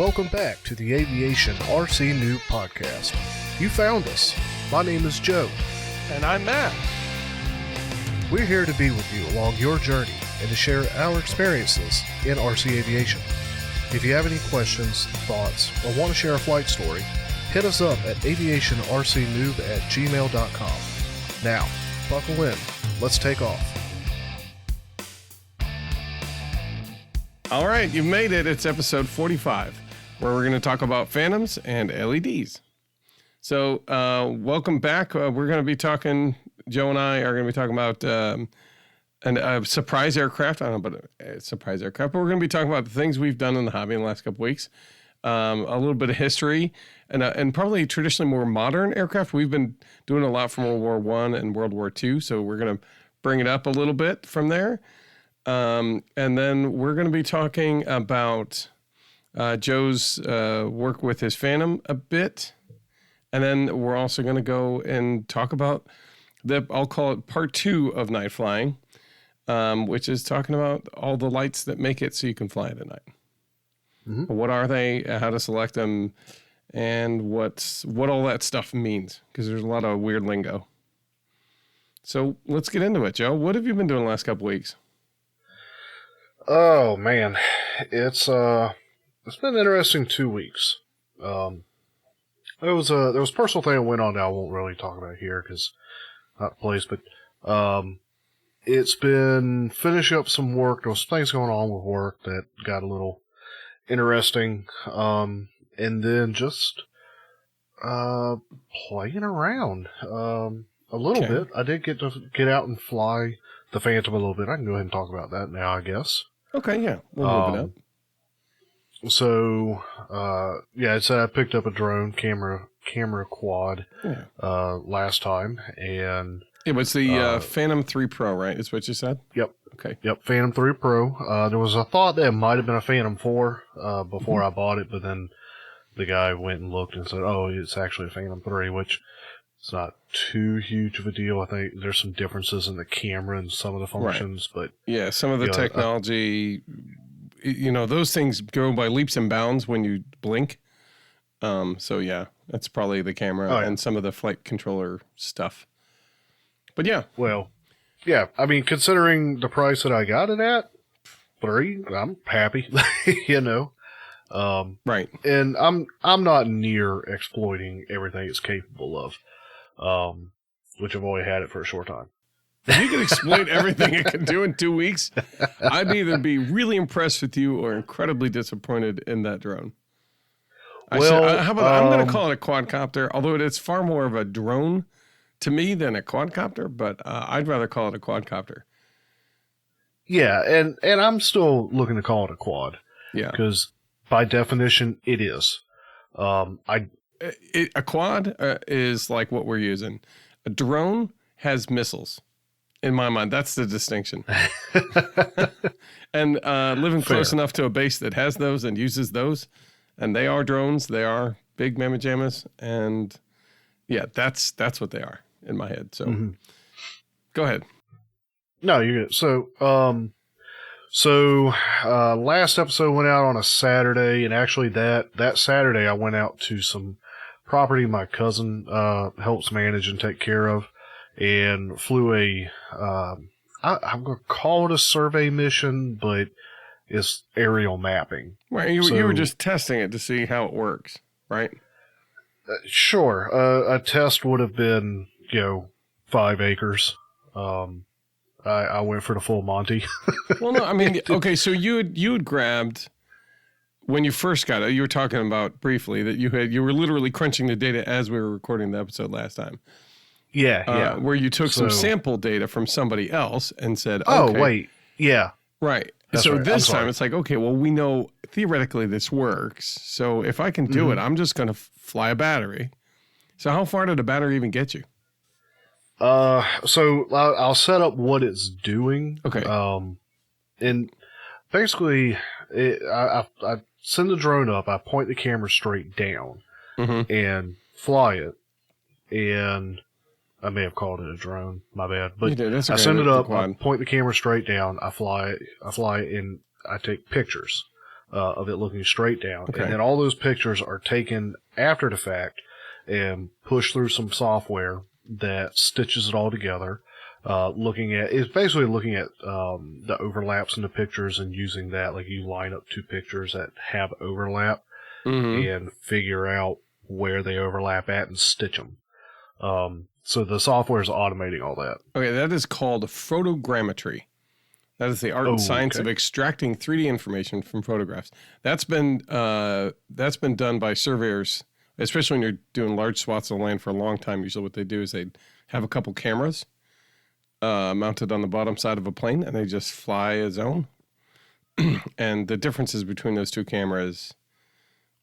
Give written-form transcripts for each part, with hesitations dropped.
Welcome back to the Aviation RC Noob Podcast. You found us. My name is Joe. And I'm Matt. We're here to be with you along your journey and to share our experiences in RC aviation. If you have any questions, thoughts, or want to share a flight story, hit us up at aviationrcnoob@gmail.com. Now, buckle in. Let's take off. All right, you've made it. It's episode 45, where we're going to talk about phantoms and LEDs. So, welcome back. We're going to be talking, Joe and I are going to be talking about a surprise aircraft. I don't know, but a surprise aircraft. But we're going to be talking about the things we've done in the hobby in the last couple weeks. A little bit of history and probably traditionally more modern aircraft. We've been doing a lot from World War I and World War II, so we're going to bring it up a little bit from there. And then we're going to be talking about Joe's work with his Phantom a bit. And then we're also going to go and talk about I'll call it part 2 of night flying, which is talking about all the lights that make it so you can fly it at night. Mm-hmm. What are they, how to select them, and what all that stuff means, because there's a lot of weird lingo. So let's get into it, Joe. What have you been doing the last couple weeks? Oh man, it's been an interesting 2 weeks. There was a personal thing that went on that I won't really talk about here because not the place, but it's been finishing up some work. There was things going on with work that got a little interesting, and then just playing around a little bit. I did get to get out and fly the Phantom a little bit. I can go ahead and talk about that now, I guess. Okay, yeah, we'll move it up. So, I picked up a drone camera quad last time, and it was the Phantom 3 Pro, right? Is what you said? Yep. Okay. Yep, Phantom 3 Pro. There was a thought that it might have been a Phantom 4 before I bought it, but then the guy went and looked and said, "Oh, it's actually a Phantom 3," which is not too huge of a deal. I think there's some differences in the camera and some of the functions, but yeah, some of the technology. Those things go by leaps and bounds when you blink. So yeah, that's probably the camera and some of the flight controller stuff. But yeah. Well, yeah, I mean, considering the price that I got it at, 3, I'm happy, Right. And I'm not near exploiting everything it's capable of, which I've only had it for a short time. If you can exploit everything it can do in 2 weeks, I'd either be really impressed with you or incredibly disappointed in that drone. I'm going to call it a quadcopter, although it's far more of a drone to me than a quadcopter, but I'd rather call it a quadcopter. Yeah, and I'm still looking to call it a quad. Yeah. Because by definition, it is. A quad is like what we're using. A drone has missiles. In my mind, that's the distinction. And living close enough to a base that has those and uses those, and they are drones, they are big mamma jammas, and yeah, that's what they are in my head. So Go ahead. No, you're good. So last episode went out on a Saturday, and actually that Saturday I went out to some property my cousin helps manage and take care of, and flew I'm going to call it a survey mission, but it's aerial mapping. Right, you were just testing it to see how it works, right? Sure. A test would have been, 5 acres. I went for the full Monty. Well, no, I mean, okay, so you had grabbed, when you first got it, you were talking about briefly that you were literally crunching the data as we were recording the episode last time. Yeah. Where you took some sample data from somebody else and said, okay. Oh, wait. Yeah. Right. That's so right. this time it's like, okay, well, we know theoretically this works. So if I can do it, I'm just going to fly a battery. So how far did a battery even get you? So I'll set up what it's doing. Okay. And basically, I send the drone up, I point the camera straight down and fly it. And I may have called it a drone. My bad. But I send it up. I point the camera straight down. I fly it, and I take pictures of it looking straight down. Okay. And then all those pictures are taken after the fact and pushed through some software that stitches it all together. It's basically looking at the overlaps in the pictures and using that, like you line up two pictures that have overlap and figure out where they overlap at and stitch them. So the software is automating all that. Okay, that is called photogrammetry. That is the art and science of extracting 3D information from photographs. That's been done by surveyors, especially when you're doing large swaths of land for a long time. Usually what they do is they have a couple cameras mounted on the bottom side of a plane, and they just fly a zone. And the differences between those two cameras,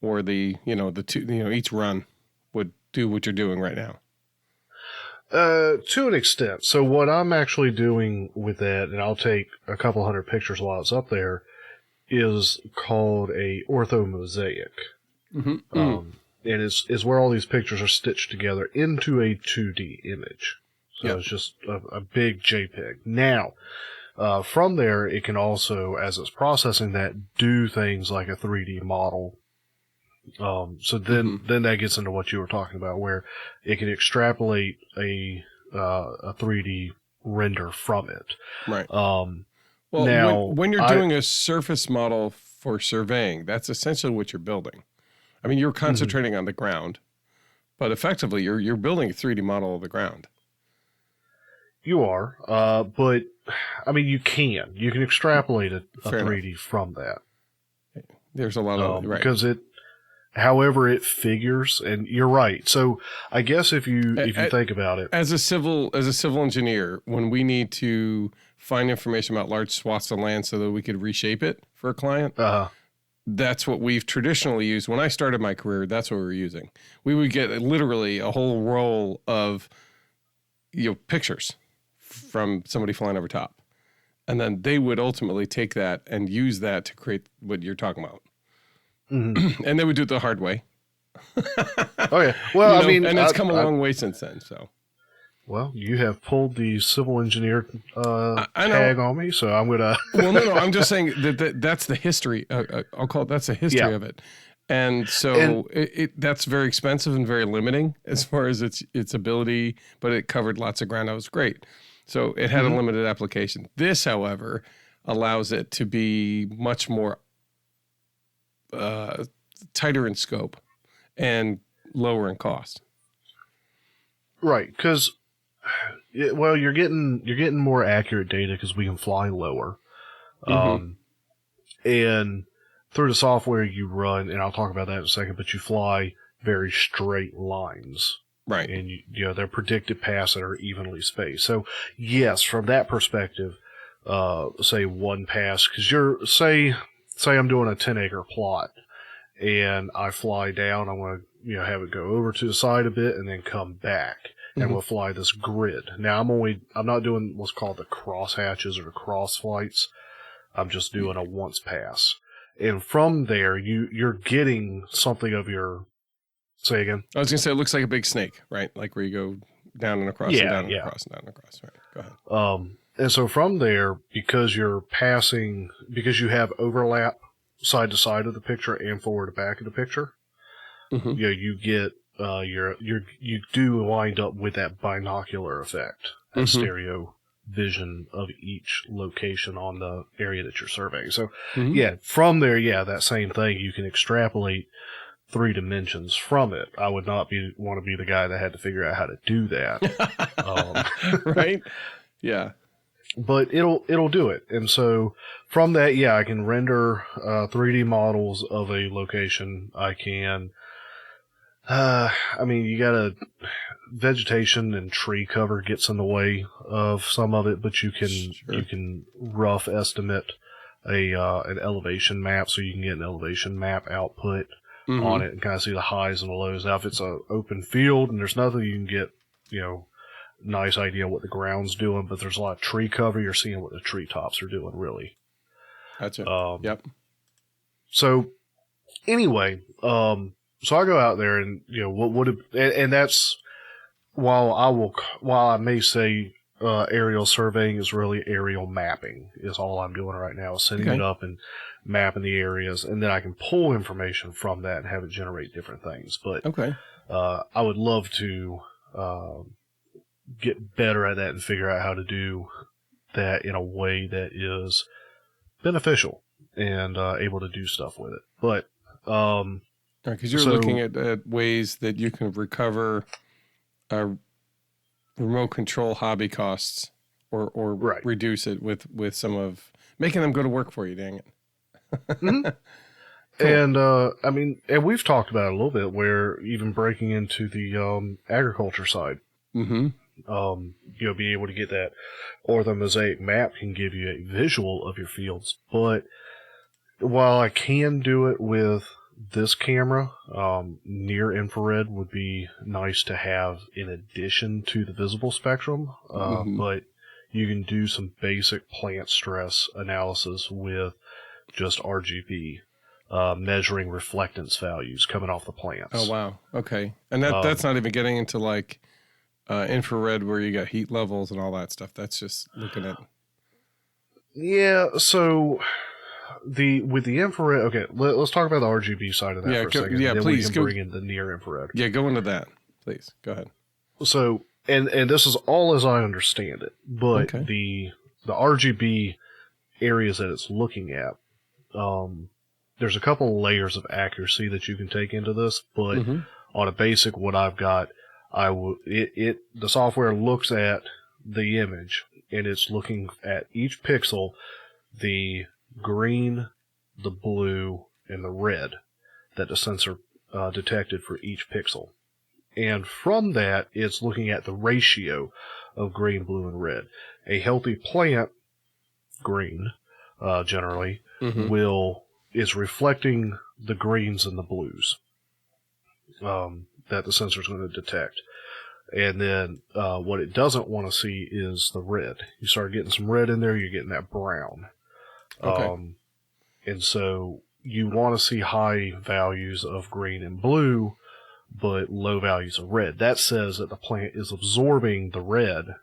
or each run would do what you're doing right now. To an extent. So what I'm actually doing with that, and I'll take a couple hundred pictures while it's up there, is called a orthomosaic. And is where all these pictures are stitched together into a 2D image. So it's just a big JPEG. Now, from there, it can also, as it's processing that, do things like a 3D model. So then that gets into what you were talking about, where it can extrapolate a 3D render from it. Right. Well, now, when you're doing a surface model for surveying, that's essentially what you're building. I mean, you're concentrating on the ground, but effectively you're building a 3D model of the ground. You are, but I mean, you can extrapolate a 3D from that. There's a lot of right, because however it figures, and you're right. So I guess if you think about it, as a civil engineer, when we need to find information about large swaths of land so that we could reshape it for a client, that's what we've traditionally used. When I started my career, that's what we were using. We would get literally a whole roll of pictures from somebody flying over top, and then they would ultimately take that and use that to create what you're talking about. And they would do it the hard way. Oh yeah. Well, I mean, and it's come a long way since then. So, well, you have pulled the civil engineer tag on me, so I'm gonna. Well, no, I'm just saying that's the history. I'll call it that's the history of it. And so that's very expensive and very limiting as far as its ability, but it covered lots of ground. That was great. So it had a limited application. This, however, allows it to be much more tighter in scope and lower in cost. Right, because you're getting more accurate data because we can fly lower, and through the software you run, and I'll talk about that in a second. But you fly very straight lines. Right. And they're predicted paths that are evenly spaced. So yes, from that perspective, say one pass, because say I'm doing a 10-acre plot and I fly down, I'm going to have it go over to the side a bit and then come back, and we'll fly this grid. Now I'm not doing what's called the cross hatches or the cross flights. I'm just doing a once pass, and from there you're getting something of your. Say again. I was going to say it looks like a big snake, right? Like where you go down and across and down and across and down and across. Right. Go ahead. And so from there, because you have overlap side to side of the picture and forward to back of the picture, you get you do wind up with that binocular effect, that stereo vision of each location on the area that you're surveying. So from there, that same thing, you can extrapolate 3 dimensions from it. I would not want to be the guy that had to figure out how to do that. Right? Yeah. But it'll do it. And so from that, I can render 3D models of a location. I can, you gotta, vegetation and tree cover gets in the way of some of it, but you can rough estimate an elevation map, so you can get an elevation map output on it and kind of see the highs and the lows. Now, if it's an open field and there's nothing, you can get, nice idea what the ground's doing, but there's a lot of tree cover. You're seeing what the treetops are doing, really. Gotcha. Yep. So, anyway, so I go out there and, and that's, while I may say aerial surveying is really aerial mapping is all I'm doing right now, is setting it up and mapping the areas, and then I can pull information from that and have it generate different things. But I would love to get better at that and figure out how to do that in a way that is beneficial and able to do stuff with it. But because you're looking at ways that you can recover remote control hobby costs or reduce it with some of making them go to work for you, dang it. Mm-hmm. Cool. And I mean, and we've talked about it a little bit, where even breaking into the agriculture side, mm-hmm. Being able to get that, or the mosaic map can give you a visual of your fields. But while I can do it with this camera, near infrared would be nice to have in addition to the visible spectrum. Mm-hmm. But you can do some basic plant stress analysis with just RGB, measuring reflectance values coming off the plants. Oh, wow. Okay. And that's not even getting into like infrared where you got heat levels and all that stuff. That's just looking at. Yeah. So with the infrared, okay, let's talk about the RGB side of that for a second. Yeah, then please. We can bring in the near infrared. Yeah, go into that, please. Go ahead. So, and this is all as I understand it, but the RGB areas that it's looking at, there's a couple layers of accuracy that you can take into this, but on a basic, what I've got, the software looks at the image and it's looking at each pixel, the green, the blue, and the red that the sensor detected for each pixel. And from that, it's looking at the ratio of green, blue, and red. A healthy plant, green, generally, is reflecting the greens and the blues that the sensor is going to detect. And then what it doesn't want to see is the red. You start getting some red in there, you're getting that brown. And so you want to see high values of green and blue, but low values of red. That says that the plant is absorbing the red,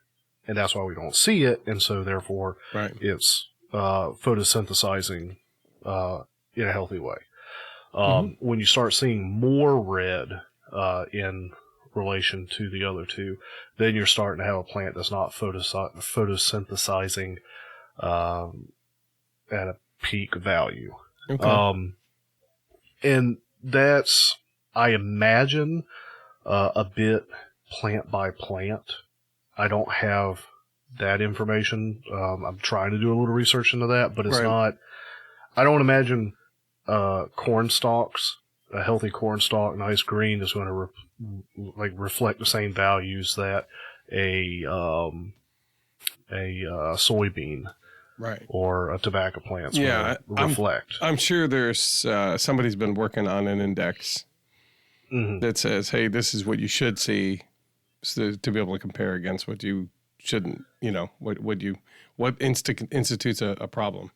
and that's why we don't see it, and so therefore it's photosynthesizing in a healthy way. When you start seeing more red in relation to the other two, then you're starting to have a plant that's not photosynthesizing at a peak value. And that's, I imagine, a bit plant by plant. I don't have that information. I'm trying to do a little research into that, but it's not, I don't imagine corn stalks, a healthy corn stalk, nice green, is going to reflect the same values that a soybean or a tobacco plant's going to reflect. I'm sure there's somebody's been working on an index that says, hey, this is what you should see, so to be able to compare against what you shouldn't, what institutes a problem.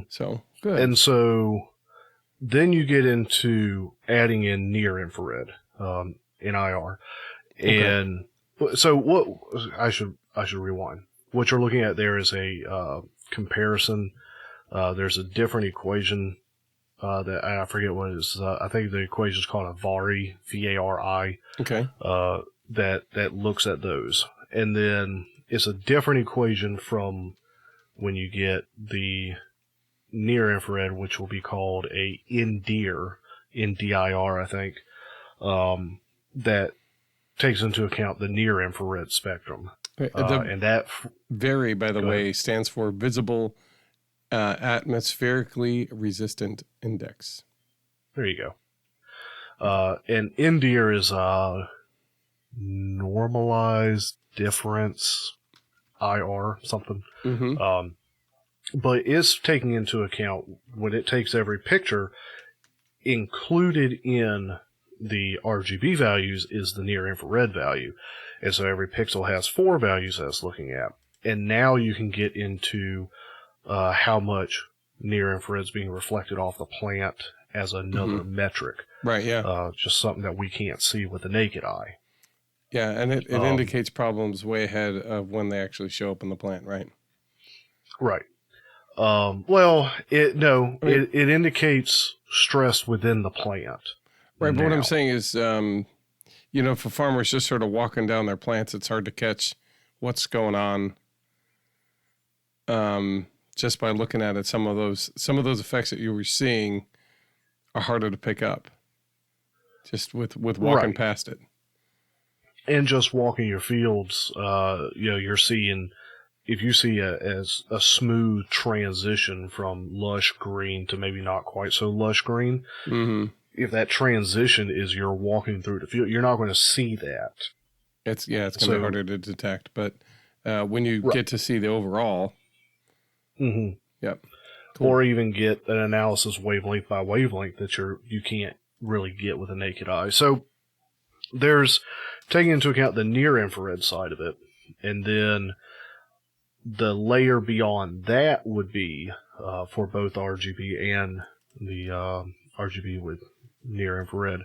So good. And so then you get into adding in near infrared, NIR. And so what I should rewind. What you're looking at there is a comparison. There's a different equation that I forget what it is. I think the equation is called a Vari, V-A-R-I. That looks at those, and then it's a different equation from when you get the near infrared, which will be called a NDIR, NDIR, I think, that takes into account the near infrared spectrum. And that Vary, by the way, stands for visible atmospherically resistant index. There you go. And NDIR is normalized difference IR something. But it's taking into account, when it takes every picture, included in the RGB values is the near infrared value. And so every pixel has 4 values that it's looking at. And now you can get into how much near infrared is being reflected off the plant as another metric. Right, yeah. Just something that we can't see with the naked eye. Yeah, and it indicates problems way ahead of when they actually show up in the plant, right? Right. It indicates stress within the plant. Right, but what I'm saying is, for farmers just sort of walking down their plants, it's hard to catch what's going on just by looking at it. Some of those effects that you were seeing are harder to pick up just with walking past it. And just walking your fields, you're seeing, if you see a smooth transition from lush green to maybe not quite so lush green, if that transition is you're walking through the field, you're not going to see that. It's going to be harder to detect, but when you get to see the overall, yep, cool. Or even get an analysis wavelength by wavelength that you can't really get with a naked eye. So there's taking into account the near infrared side of it, and then the layer beyond that would be for both RGB and the RGB with near infrared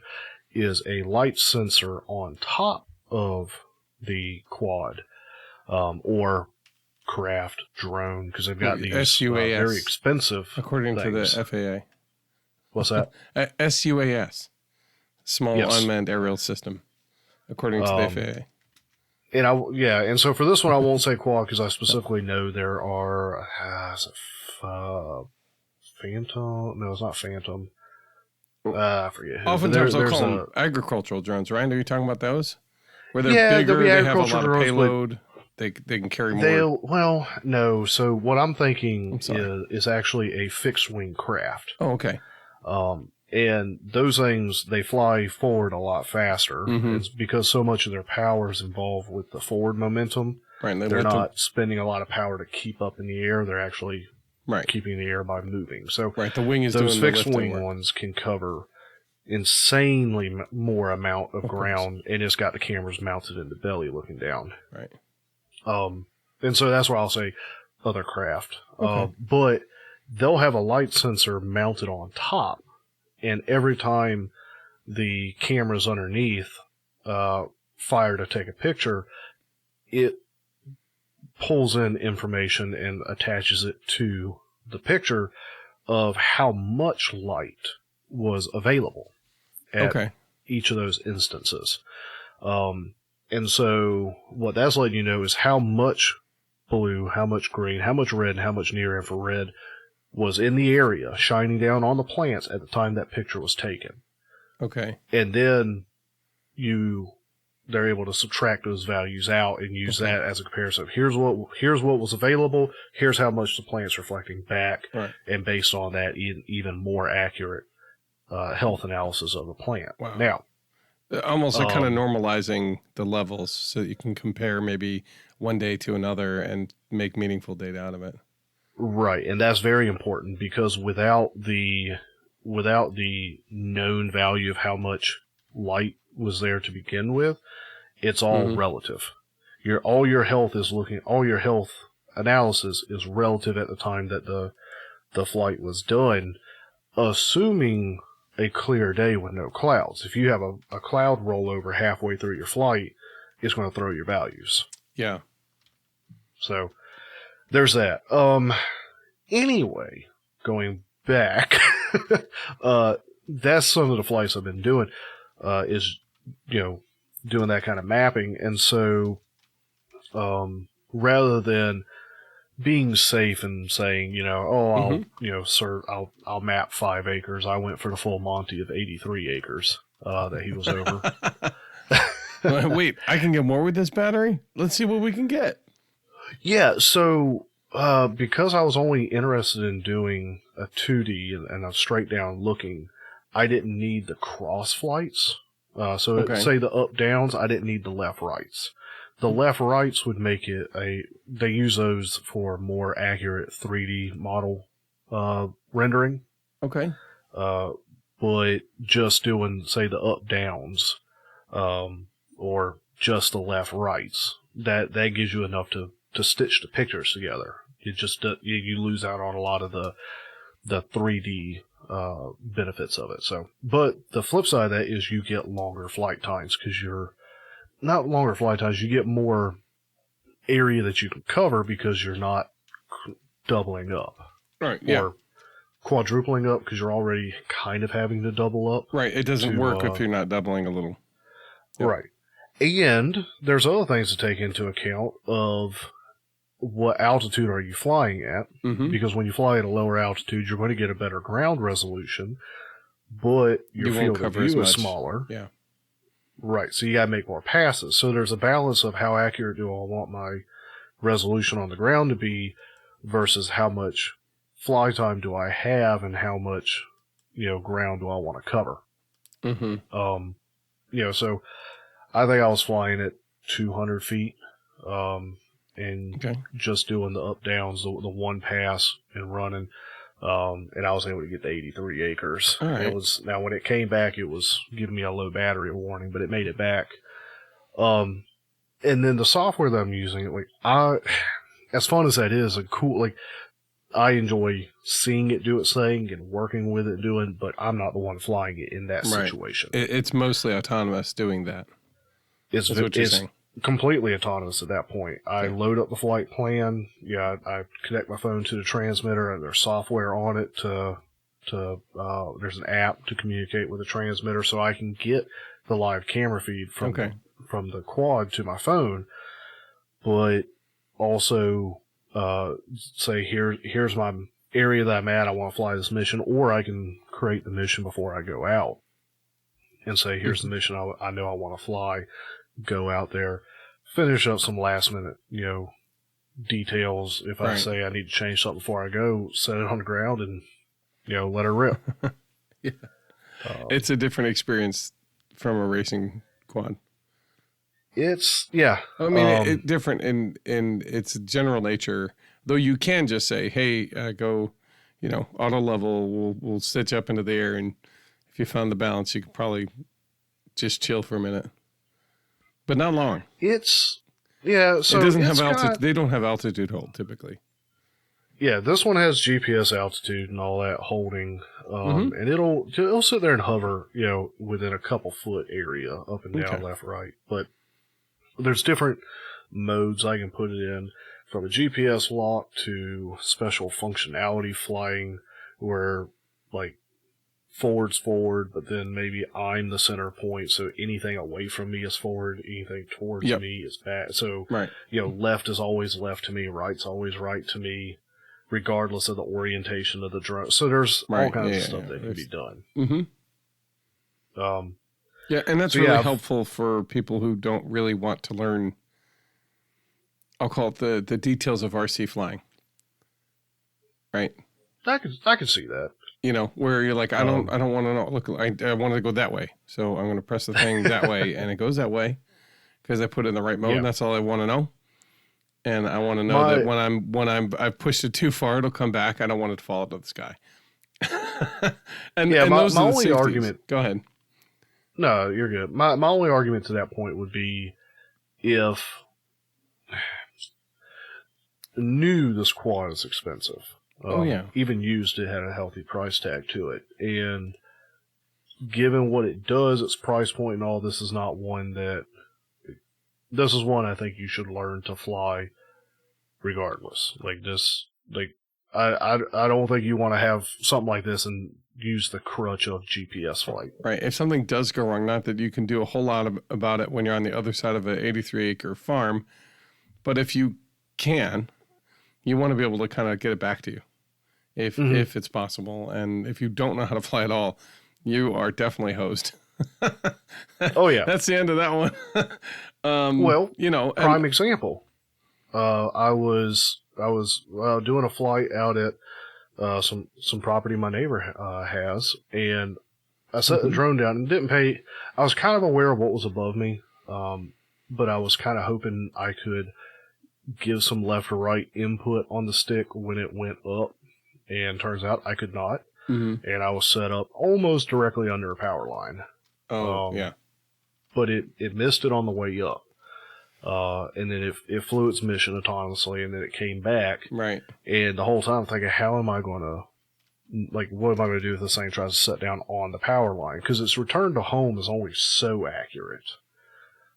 is a light sensor on top of the quad or craft drone, because they've got these SUAS, very expensive according things. to the FAA. What's that? SUAS, Small Unmanned Aerial System, according to the FAA. And so for this one, I won't say quad because I specifically know there are Phantom. No, it's not Phantom. I forget. Oftentimes they'll call them agricultural drones, right? Are you talking about those? Where they're bigger, they have a lot of payload, they can carry more. No. So what I'm thinking is actually a fixed wing craft. Oh, okay. And those things, they fly forward a lot faster. It's because so much of their power is involved with the forward momentum. Right. And they're not spending a lot of power to keep up in the air. They're actually keeping the air by moving. So the wing is those doing fixed wing ones can cover insanely more amount of ground, and it's got the cameras mounted in the belly looking down. Right. And so that's where I'll say other craft. But they'll have a light sensor mounted on top, and every time the cameras underneath fire to take a picture, it pulls in information and attaches it to the picture of how much light was available at each of those instances. And so what that's letting you know is how much blue, how much green, how much red, and how much near infrared was in the area shining down on the plants at the time that picture was taken. Okay. And then they're able to subtract those values out and use that as a comparison. Here's what was available. Here's how much the plant's reflecting back. Right. And based on that, even more accurate health analysis of the plant. Wow. Now, almost like kind of normalizing the levels so that you can compare maybe one day to another and make meaningful data out of it. Right. And that's very important because without the known value of how much light was there to begin with, it's all relative. All your health analysis is relative at the time that the flight was done, assuming a clear day with no clouds. If you have a cloud roll over halfway through your flight, it's going to throw your values. Yeah. So there's that. Anyway, going back, that's some of the flights I've been doing, is, doing that kind of mapping. And so, rather than being safe and saying, I'll map 5 acres, I went for the full Monty of 83 acres, that he was over. Wait, I can get more with this battery? Let's see what we can get. Yeah. So, because I was only interested in doing a 2D and a straight down looking, I didn't need the cross flights. Say the up downs, I didn't need the left rights. The left rights would make it they use those for more accurate 3D model rendering. Okay. But just doing, say, the up downs, or just the left rights, that gives you enough to stitch the pictures together. You just you lose out on a lot of the 3D benefits of it. So, but the flip side of that is you get longer flight times because you're not longer flight times, you get more area that you can cover because you're not doubling up. Right, yeah. Or quadrupling up because you're already kind of having to double up. Right, it doesn't work if you're not doubling a little. Yep. Right. And there's other things to take into account of what altitude are you flying at, because when you fly at a lower altitude, you're going to get a better ground resolution, but your field of view is smaller. Yeah. Right, so you got to make more passes. So there's a balance of how accurate do I want my resolution on the ground to be versus how much fly time do I have and how much, ground do I want to cover. So I think I was flying at 200 feet, and just doing the up downs, the one pass and running, and I was able to get the 83 acres. All right. Now when it came back, it was giving me a low battery warning, but it made it back. And then the software that I'm using, as fun as that is, I enjoy seeing it do its thing and working with it doing, but I'm not the one flying it in that situation. It's mostly autonomous doing that. That's what you're saying. Completely autonomous at that point. I load up the flight plan. Yeah, I connect my phone to the transmitter, and there's software on it there's an app to communicate with the transmitter, so I can get the live camera feed from the quad to my phone, but also say here's my area that I'm at. I want to fly this mission, or I can create the mission before I go out and say here's the mission I know I want to fly. Go out there, finish up some last minute, details. If I say I need to change something before I go, set it on the ground and, let her rip. Yeah. It's a different experience from a racing quad. It's, yeah. I mean, it's different in its general nature, though you can just say, hey, go, auto level, we'll stitch up into the air. And if you found the balance, you could probably just chill for a minute. But not long. So it doesn't have altitude. They don't have altitude hold typically. Yeah, this one has GPS altitude and all that holding, and it'll sit there and hover, within a couple foot area, up and down, left, right. But there's different modes I can put it in, from a GPS lock to special functionality flying, where forward's forward, but then maybe I'm the center point, so anything away from me is forward, anything towards me is back. So, left is always left to me, right's always right to me, regardless of the orientation of the drone. So there's all kinds of stuff that can be done. And that's really helpful for people who don't really want to learn, I'll call it the details of RC flying. Right? I could see that. Where you're like, I don't want to know. Look, I want to go that way, so I'm going to press the thing that way, and it goes that way because I put it in the right mode. And that's all I want to know, and I want to know that when I've pushed it too far, it'll come back. I don't want it to fall out of the sky. and my only argument. Go ahead. No, you're good. My only argument to that point would be if this quad is expensive. Even used, it had a healthy price tag to it. And given what it does, its price point and all, this is not one that... This is one I think you should learn to fly regardless. I don't think you want to have something like this and use the crutch of GPS flight. Right. If something does go wrong, not that you can do a whole lot about it when you're on the other side of an 83-acre farm, but if you can, you want to be able to kind of get it back to you. If it's possible. And if you don't know how to fly at all, you are definitely hosed. Oh, yeah. That's the end of that one. Prime example. I was doing a flight out at some property my neighbor has, and I set the drone down and didn't pay. I was kind of aware of what was above me, but I was kind of hoping I could give some left or right input on the stick when it went up. And turns out I could not. And I was set up almost directly under a power line. But it missed it on the way up. And then it flew its mission autonomously, and then it came back. Right. And the whole time I'm thinking, how am I going to, what am I going to do if this thing tries to set down on the power line? Because its return to home is only so accurate.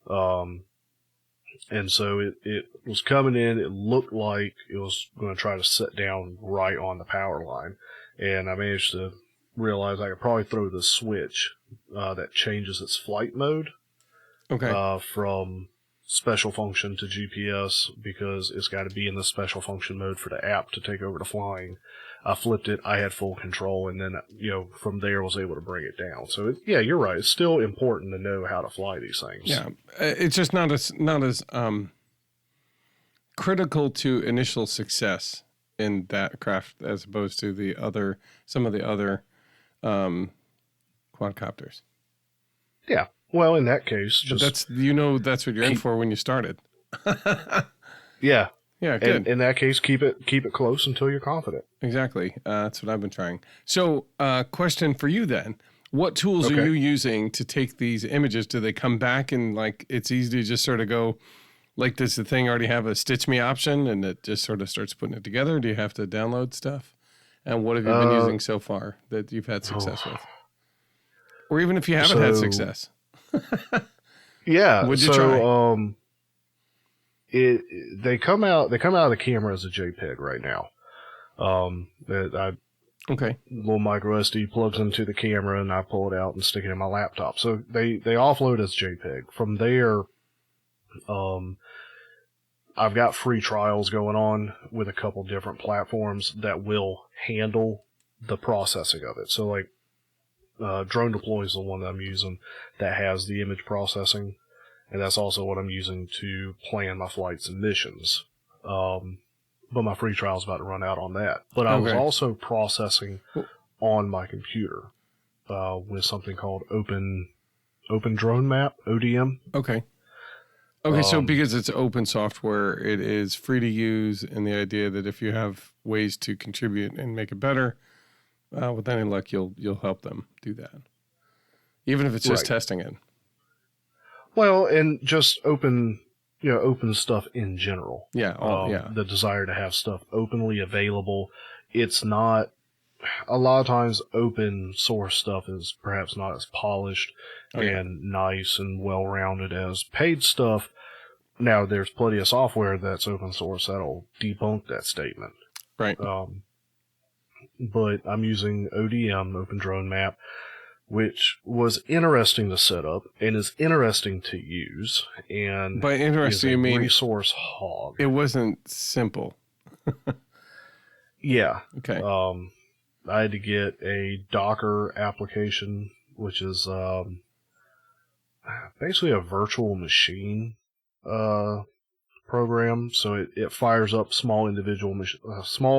And so it was coming in. It looked like it was going to try to sit down right on the power line. And I managed to realize I could probably throw the switch that changes its flight mode from special function to GPS, because it's got to be in the special function mode for the app to take over the flying. I flipped it. I had full control, and then from there was able to bring it down. So you're right. It's still important to know how to fly these things. Yeah, it's just not as critical to initial success in that craft as opposed to some of the other quadcopters. Yeah. Well, in that case, but that's what you're in for when you started. Yeah. Yeah, good. And in that case, keep it close until you're confident. Exactly. That's what I've been trying. So, question for you then. What tools are you using to take these images? Do they come back and it's easy to just sort of go, does the thing already have a stitch me option and it just sort of starts putting it together? Do you have to download stuff? And what have you been using so far that you've had success with? Or even if you haven't had success. Yeah. What'd you try? They come out of the camera as a JPEG right now. Little micro SD plugs into the camera, and I pull it out and stick it in my laptop. So they offload as JPEG. From there, I've got free trials going on with a couple different platforms that will handle the processing of it. So Drone Deploy is the one that I'm using that has the image processing, and that's also what I'm using to plan my flights and missions. But my free trial is about to run out on that. But I was also processing on my computer with something called Open Drone Map, ODM. Okay, so because it's open software, it is free to use, and the idea that if you have ways to contribute and make it better, with any luck, you'll help them do that, even if it's just testing it. Well, and just open stuff in general. Yeah. The desire to have stuff openly available. It's not, a lot of times open source stuff is perhaps not as polished and nice and well-rounded as paid stuff. Now, there's plenty of software that's open source that'll debunk that statement. Right. But I'm using ODM, Open Drone Map, which was interesting to set up and is interesting to use. And by interesting, you mean resource hog. It wasn't simple. Yeah. Okay. I had to get a Docker application, which is basically a virtual machine program. So it fires up small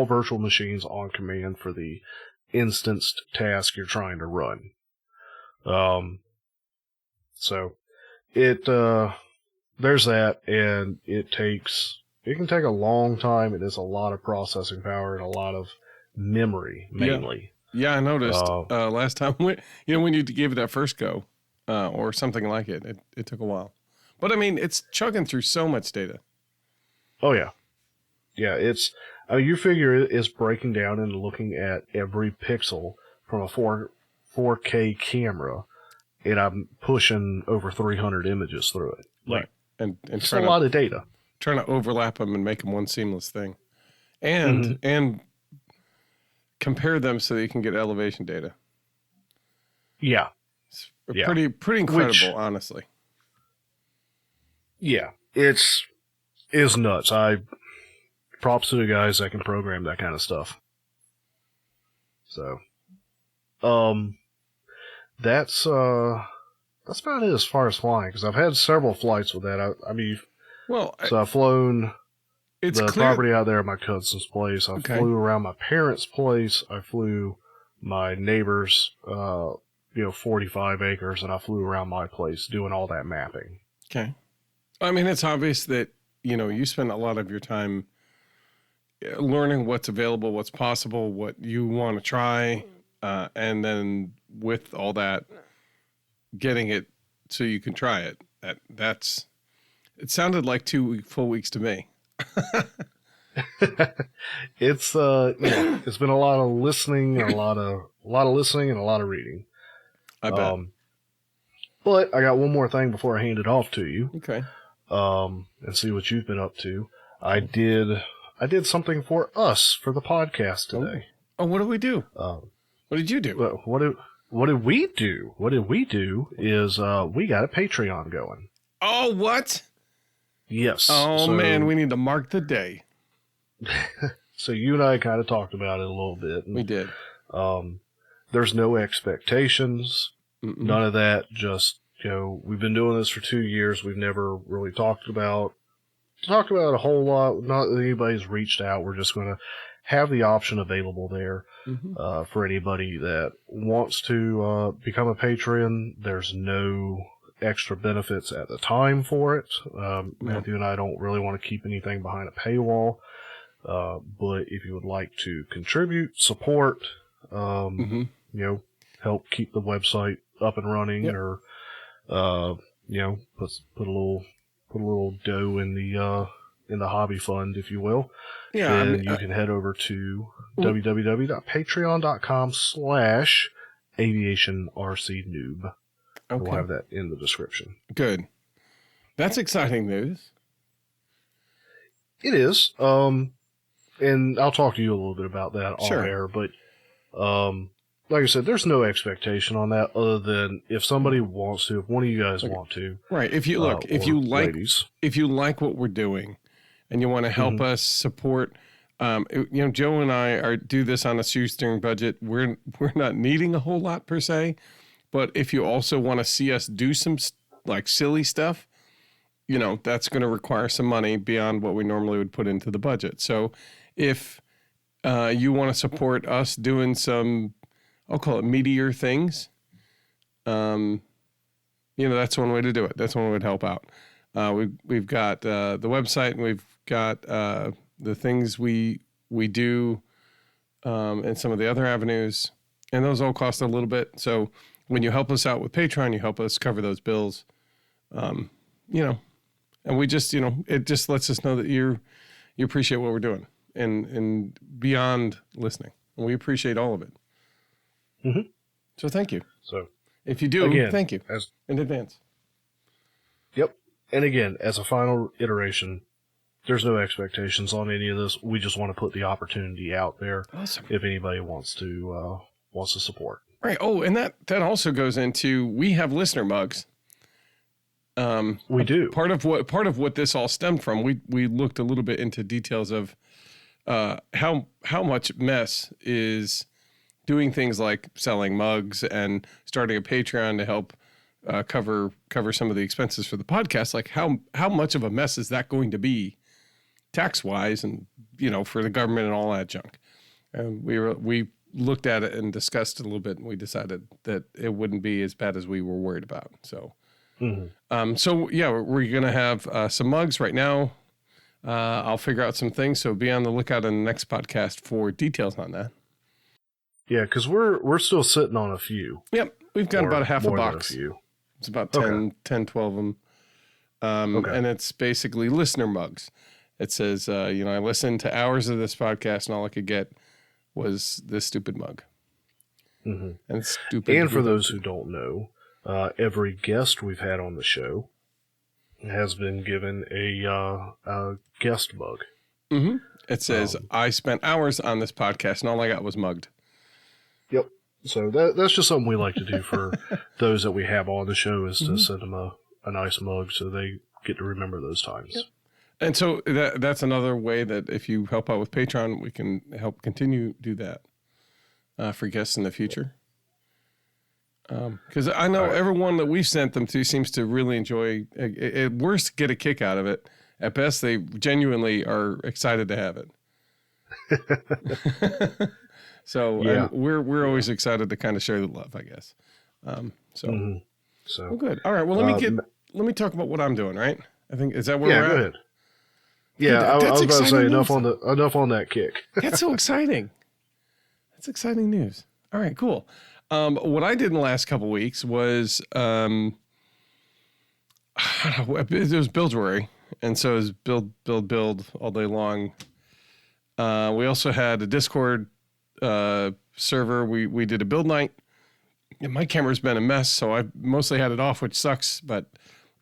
virtual machines on command for the instanced task you're trying to run. So there's that, and it can take a long time. It is a lot of processing power and a lot of memory, mainly. Yeah, I noticed last time when you gave it that first go, or something like it took a while. But I mean, it's chugging through so much data. Oh yeah. Yeah, you figure it's breaking down and looking at every pixel from a 4K camera, and I'm pushing over 300 images through it. Right. And it's a lot of data. Trying to overlap them and make them one seamless thing. And compare them so that you can get elevation data. Yeah. It's pretty incredible, honestly. Yeah. It's nuts. Props to the guys that can program that kind of stuff. So, that's about it as far as flying, because I've had several flights with that. I've flown property out there at my cousin's place. I flew around my parents' place. I flew my neighbor's, 45 acres, and I flew around my place doing all that mapping. Okay. I mean, it's obvious that, you spend a lot of your time learning what's available, what's possible, what you want to try, and then with all that, getting it so you can try it. It sounded like 2 full weeks to me. It's been a lot of listening, and a lot of listening and a lot of reading. I bet. But I got one more thing before I hand it off to you. Okay. And see what you've been up to. I did something for us for the podcast today. Oh, what did we do? What did you do? What did we do? What did we do is we got a Patreon going. Oh, what? Yes. Oh, man, we need to mark the day. So you and I kind of talked about it a little bit. And, we did. There's no expectations. Mm-mm. None of that. Just, we've been doing this for 2 years. We've never really talked about it a whole lot. Not that anybody's reached out. We're just going to have the option available there for anybody that wants to become a patron. There's no extra benefits at the time for it. Matthew and I don't really want to keep anything behind a paywall. But if you would like to contribute, support, help keep the website up and running, or put a little dough in the hobby fund, if you will. Yeah, then you can head over to www.patreon.com/aviationrcnoob. Okay. We'll have that in the description. Good. That's exciting news. It is. And I'll talk to you a little bit about that off air, but like I said, there's no expectation on that other than if somebody wants to, if one of you guys want to. Right. If you look, if you like what we're doing and you want to help us support, Joe and I do this on a shoestring budget. We're not needing a whole lot per se, but if you also want to see us do some like silly stuff, that's going to require some money beyond what we normally would put into the budget. So if you want to support us doing some, I'll call it meatier things, that's one way to do it. That's one way to help out. We've got the website, and we've got the things we do and some of the other avenues, and those all cost a little bit. So when you help us out with Patreon, you help us cover those bills, and we just, it just lets us know that you appreciate what we're doing and beyond listening. And we appreciate all of it. Mm-hmm. So thank you. So if you do, again, thank you in advance. Yep. And again, as a final iteration, there's no expectations on any of this. We just want to put the opportunity out there. Awesome. If anybody wants to support. Right. Oh, and that also goes into, we have listener mugs. We do. Part of what this all stemmed from, we looked a little bit into details of how much mess is doing things like selling mugs and starting a Patreon to help cover some of the expenses for the podcast. Like how much of a mess is that going to be tax wise and for the government and all that junk. And we looked at it and discussed it a little bit, and we decided that it wouldn't be as bad as we were worried about. So. So yeah, we're going to have some mugs right now. I'll figure out some things. So be on the lookout in the next podcast for details on that. Yeah. Cause we're still sitting on a few. Yep. We've got about a half a box. A few. It's about 10, 12 of them. And it's basically listener mugs. It says, I listened to hours of this podcast and all I could get was this stupid mug. Mm-hmm. And stupid. And for those who don't know, every guest we've had on the show has been given a guest mug. Mm-hmm. It says, I spent hours on this podcast and all I got was mugged. Yep. So that's just something we like to do for those that we have on the show, is to send them a nice mug so they get to remember those times. Yep. And so that's another way that if you help out with Patreon, we can help continue to do that for guests in the future. Because I know everyone that we've sent them to seems to really enjoy. At worst, get a kick out of it. At best, they genuinely are excited to have it. So we're always excited to kind of share the love, I guess. So well, good. All right. Well, let me talk about what I'm doing. Right. I think is that where we're at? Go ahead. Yeah, I was about to say enough on that kick. That's so exciting. That's exciting news. All right. Cool. What I did in the last couple of weeks was, it was Buildruary, and so it was build all day long. We also had a Discord server. We did a build night, Yeah, my camera's been a mess, so I mostly had it off, which sucks. But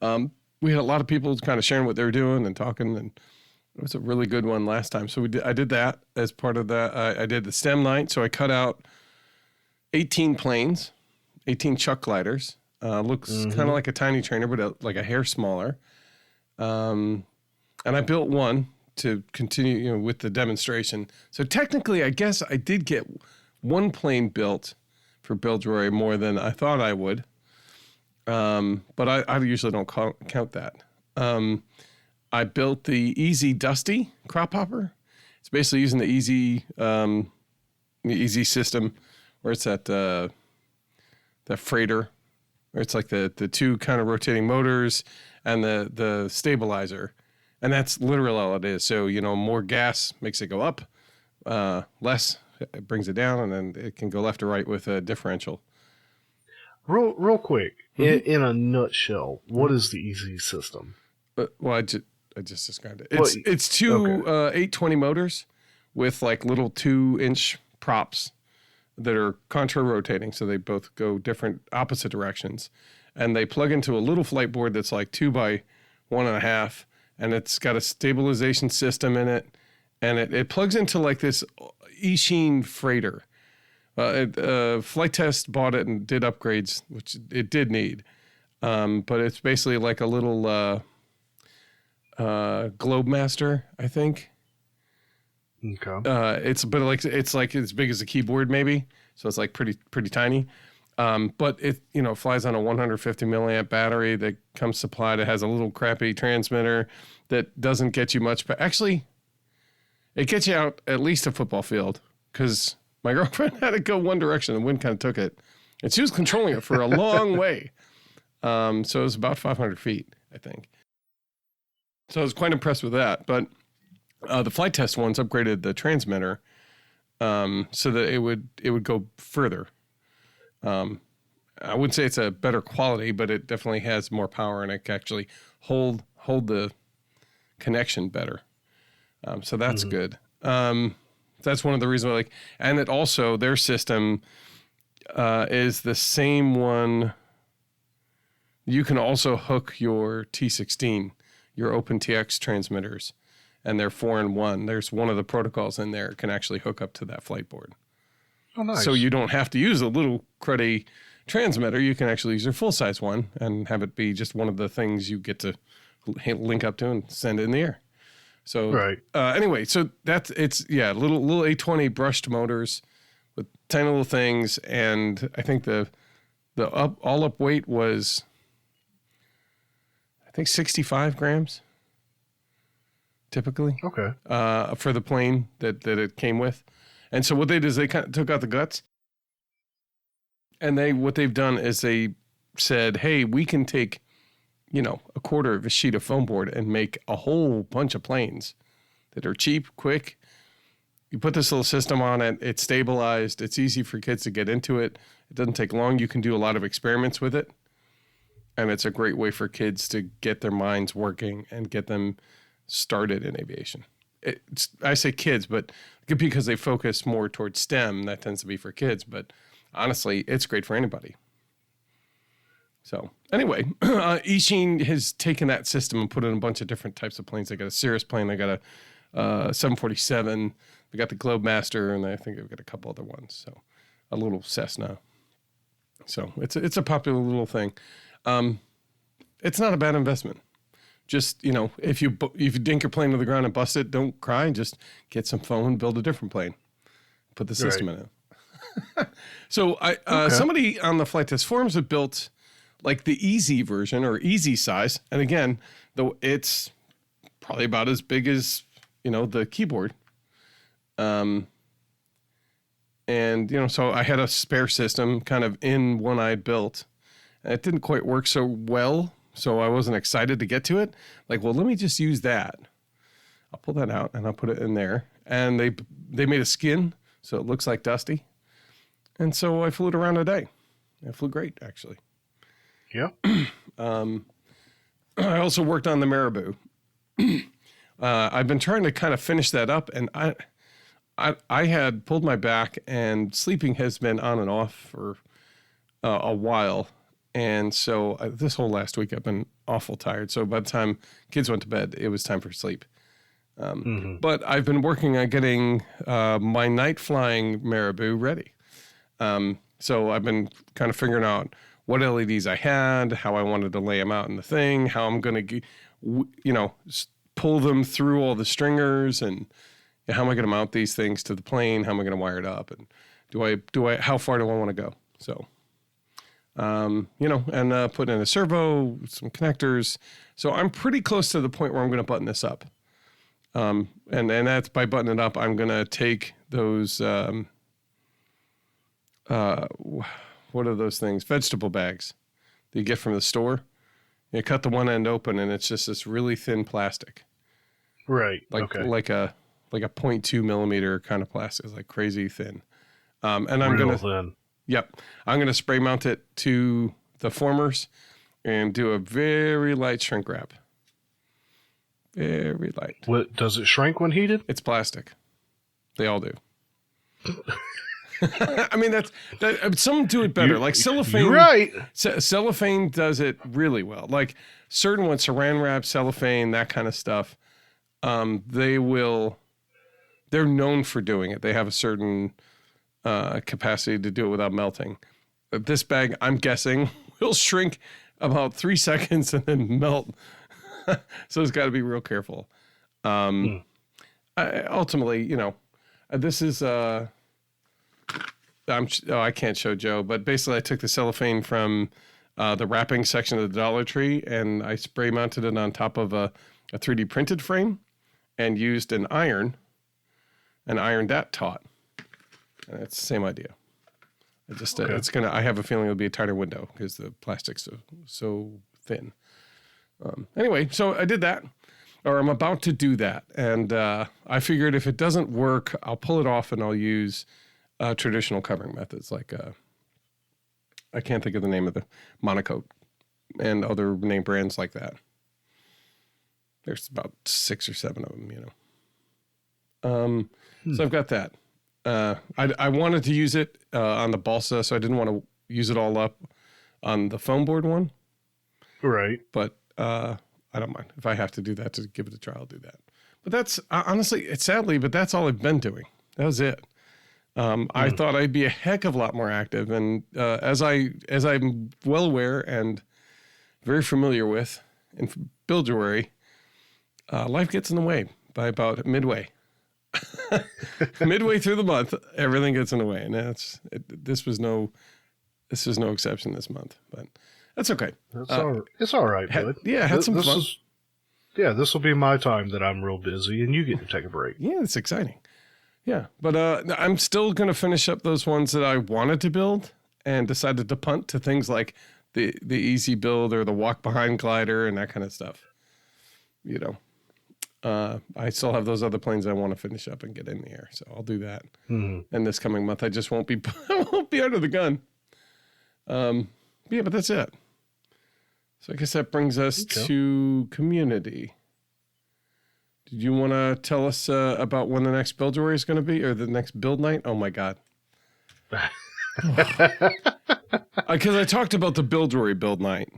we had a lot of people kind of sharing what they were doing and talking, and it was a really good one last time. So I did that as part of that. I did the STEM night, so I cut out 18 planes, 18 chuck gliders. Looks kind of like a tiny trainer, but like a hair smaller. And I built one to continue, with the demonstration. So technically, I guess I did get one plane built for Buildroy more than I thought I would. But I usually don't count that. I built the Easy Dusty crop hopper. It's basically using the Easy system, where it's that freighter, where it's like the two kind of rotating motors and the stabilizer. And that's literally all it is. So, more gas makes it go up, less it brings it down, and then it can go left or right with a differential. Real quick, in a nutshell, what is the Easy system? Well, I just described it. It's two 820 motors with like little 2-inch props that are contra rotating, so they both go different opposite directions, and they plug into a little flight board that's like 2 by 1.5, and it's got a stabilization system in it, and it plugs into like this Eachine freighter. Flite Test bought it and did upgrades, which it did need, but it's basically like a little Globemaster, I think. Okay. It's like as big as a keyboard maybe, so it's like pretty tiny. But it flies on a 150 milliamp battery that comes supplied. It has a little crappy transmitter that doesn't get you much, but actually, it gets you out at least a football field, because my girlfriend had it go one direction, the wind kind of took it, and she was controlling it for a long way. So it was about 500 feet, I think. So I was quite impressed with that. But the Flite Test ones upgraded the transmitter so that it would go further. I wouldn't say it's a better quality, but it definitely has more power, and it can actually hold the connection better. So that's good. That's one of the reasons and it also, their system is the same one. You can also hook your T16, your OpenTX transmitters, and they're 4-in-1. There's one of the protocols in there can actually hook up to that flight board. Oh, nice. So you don't have to use a little cruddy transmitter. You can actually use your full-size one and have it be just one of the things you get to link up to and send it in the air. So right. Anyway, so little 820 brushed motors with tiny little things, and I think the all up weight was 65 grams typically. Okay. For the plane that it came with. And so what they did is they kind of took out the guts, and what they've done is they said, hey, we can take, a quarter of a sheet of foam board and make a whole bunch of planes that are cheap, quick. You put this little system on it, it's stabilized, it's easy for kids to get into it. It doesn't take long. You can do a lot of experiments with it. And it's a great way for kids to get their minds working and get them started in aviation. I say kids, but because they focus more towards STEM, that tends to be for kids. But honestly, it's great for anybody. So anyway, Eachine has taken that system and put in a bunch of different types of planes. They got a Cirrus plane, they got a 747, they got the Globemaster, and I think they've got a couple other ones. So a little Cessna. So it's a popular little thing. It's not a bad investment. Just, if you dink your plane to the ground and bust it, don't cry. Just get some foam and build a different plane. Put the system in it. So somebody on the Flite Test forums had built like the easy version or easy size. And again, though it's probably about as big as, the keyboard. And, so I had a spare system kind of in one I built. And it didn't quite work so well, so I wasn't excited to get to it. Like, well, let me just use that. I'll pull that out and I'll put it in there. And they made a skin, so it looks like Dusty. And so I flew it around a day. It flew great, actually. Yeah. I also worked on the Marabou. I've been trying to kind of finish that up, and I had pulled my back, and sleeping has been on and off for a while. And so this whole last week, I've been awful tired. So by the time kids went to bed, it was time for sleep. But I've been working on getting my night flying Marabou ready. So I've been kind of figuring out what LEDs I had, how I wanted to lay them out in the thing, how I'm going to, pull them through all the stringers, and how am I going to mount these things to the plane? How am I going to wire it up? And how far do I want to go? So, and put in a servo, some connectors. So I'm pretty close to the point where I'm going to button this up. And that's by buttoning it up, I'm going to take those, what are those things? Vegetable bags that you get from the store. You cut the one end open, and it's just this really thin plastic. Right. Like a 0.2 millimeter kind of plastic. It's like crazy thin. And I'm going to, I'm going to spray mount it to the formers and do a very light shrink wrap. Very light. What, does it shrink when heated? It's plastic. They all do. I mean, some do it better. Like cellophane. You're right. Cellophane does it really well. Like certain ones, saran wrap, cellophane, that kind of stuff. They're known for doing it. They have a certain capacity to do it without melting. This bag, I'm guessing, will shrink about 3 seconds and then melt. So it's got to be real careful. Ultimately, this is. I can't show Joe, but basically I took the cellophane from the wrapping section of the Dollar Tree, and I spray mounted it on top of a 3D printed frame and used an iron and ironed that taut. And it's the same idea. I have a feeling it'll be a tighter window because the plastic's so thin. Anyway, so I did that, or I'm about to do that. And I figured if it doesn't work, I'll pull it off and I'll use traditional covering methods like I can't think of the name of the Monocoat and other name brands like that. There's about 6 or 7 of them, So I've got that. I wanted to use it on the balsa, so I didn't want to use it all up on the foam board one. Right. But I don't mind. If I have to do that to give it a try, I'll do that. But that's honestly, it's sadly, but that's all I've been doing. That was it. I thought I'd be a heck of a lot more active, and as I'm well aware and very familiar with in Builduary, life gets in the way by about midway. Midway through the month, everything gets in the way, and this was no exception this month. But that's okay. It's all right, bud. Had some fun. This will be my time that I'm real busy, and you get to take a break. Yeah, it's exciting. Yeah, but I'm still going to finish up those ones that I wanted to build and decided to punt to things like the easy build or the walk behind glider and that kind of stuff. I still have those other planes I want to finish up and get in the air, so I'll do that. And this coming month, I just won't be under the gun. But that's it. So I guess that brings us to community. Did you want to tell us about when the next Builduary is going to be, or the next build night? Oh my God! Because I talked about the Builduary build night,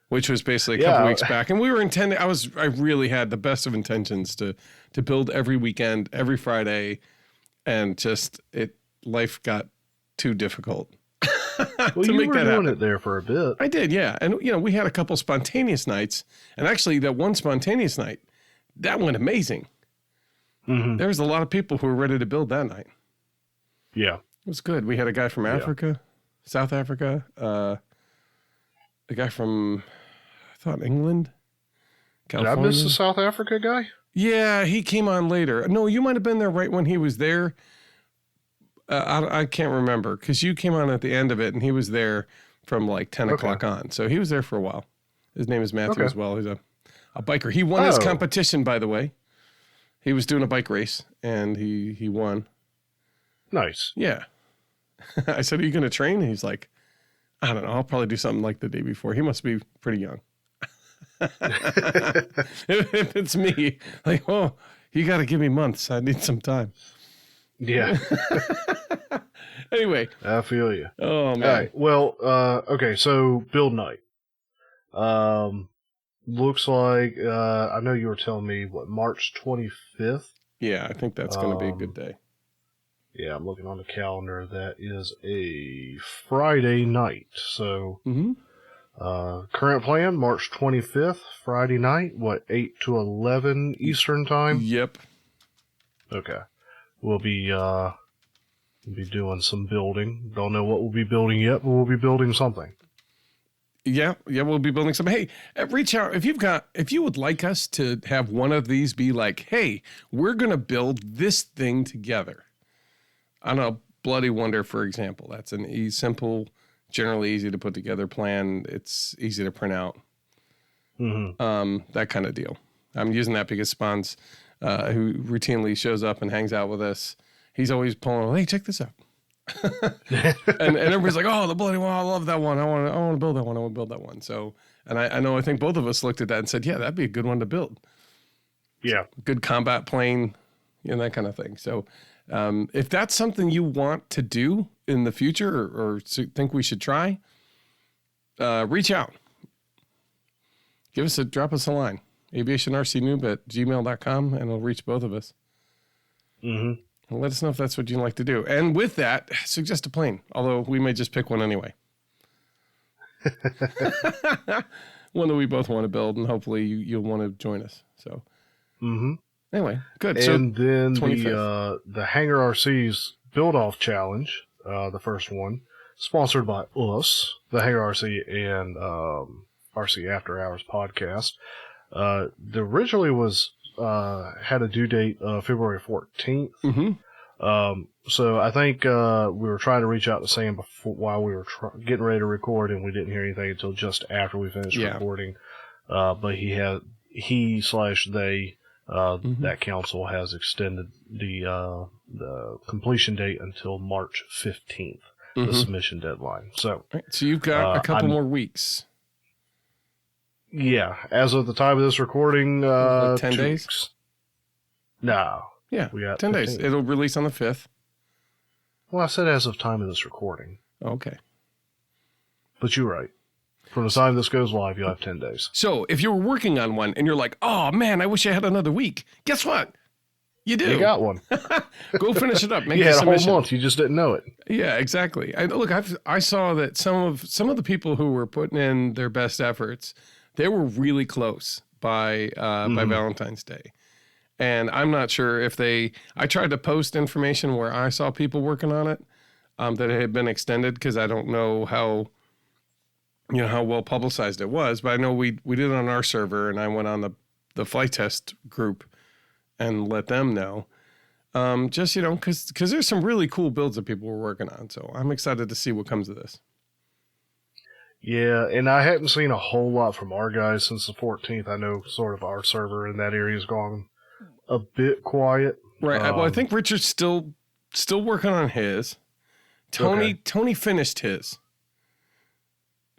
which was basically a couple weeks back, and we were intending. I really had the best of intentions to build every weekend, every Friday, and just life got too difficult. Well, you were doing it there for a bit. I did, yeah, and we had a couple spontaneous nights, and actually that one spontaneous night. That went amazing. There was a lot of people who were ready to build that night. Yeah. It was good. We had a guy from Africa, South Africa, a guy from, I thought, England, California. Did I miss the South Africa guy? Yeah, he came on later. No, you might have been there right when he was there. I can't remember because you came on at the end of it and he was there from like 10 o'clock on. So he was there for a while. His name is Matthew as well. He's a biker. He won his competition, by the way. He was doing a bike race, and he won. Nice. Yeah. I said, are you going to train? And he's like, I don't know. I'll probably do something like the day before. He must be pretty young. If it's me, like, you got to give me months. I need some time. Yeah. Anyway. I feel you. Oh, man. All right. Well, okay, so build night. Looks like, I know you were telling me, what, March 25th? Yeah, I think that's going to be a good day. Yeah, I'm looking on the calendar. That is a Friday night. So, current plan, March 25th, Friday night, what, 8 to 11 Eastern time? Yep. Okay. We'll be doing some building. Don't know what we'll be building yet, but we'll be building something. Yeah, we'll be building some. Hey, reach out if you would like us to have one of these be like, hey, we're going to build this thing together. I don't know, Bloody Wonder, for example. That's an simple, generally easy to put together plan. It's easy to print out. That kind of deal. I'm using that because Spawn's, who routinely shows up and hangs out with us, he's always pulling, hey, check this out. and everybody's like, oh, the Bloody One, I love that one. I want to build that one. I want to build that one. So, and I think both of us looked at that and said, yeah, that'd be a good one to build. Yeah. Good combat plane, that kind of thing. So, if that's something you want to do in the future or think we should try, reach out. Drop us a line. aviationrcnoob@gmail.com, and it'll reach both of us. And let us know if that's what you'd like to do. And with that, suggest a plane, although we may just pick one anyway. One that we both want to build, and hopefully you'll want to join us. So, anyway, good. And so, then 25th. the Hangar RC's build-off challenge, the first one, sponsored by us, the Hangar RC and RC After Hours podcast. The originally was had a due date of February 14th. So I think we were trying to reach out to Sam before while we were getting ready to record, and we didn't hear anything until just after we finished recording. But they, that council has extended the completion date until March 15th, the submission deadline. So, so you've got a couple more weeks. Yeah, as of the time of this recording, 10 days? Weeks. No. Yeah, we got 10 15. days. It'll release on the 5th. Well, I said as of time of this recording. Okay. But you're right. From the time this goes live, you'll have 10 days. So if you were working on one and you're like, oh, man, I wish I had another week. Guess what? You do. You got one. Go finish it up. Make you had a submission. whole month. You just didn't know it. Yeah, exactly. I saw that some of the people who were putting in their best efforts, they were really close by Valentine's Day. And I'm not sure if I tried to post information where I saw people working on it, that it had been extended, because I don't know how well publicized it was, but I know we did it on our server, and I went on the Flite Test group and let them know. Just, because there's some really cool builds that people were working on. So I'm excited to see what comes of this. Yeah, and I hadn't seen a whole lot from our guys since the 14th. I know sort of our server in that area has gone a bit quiet. Right. Well, I think Richard's still working on his. Tony finished his.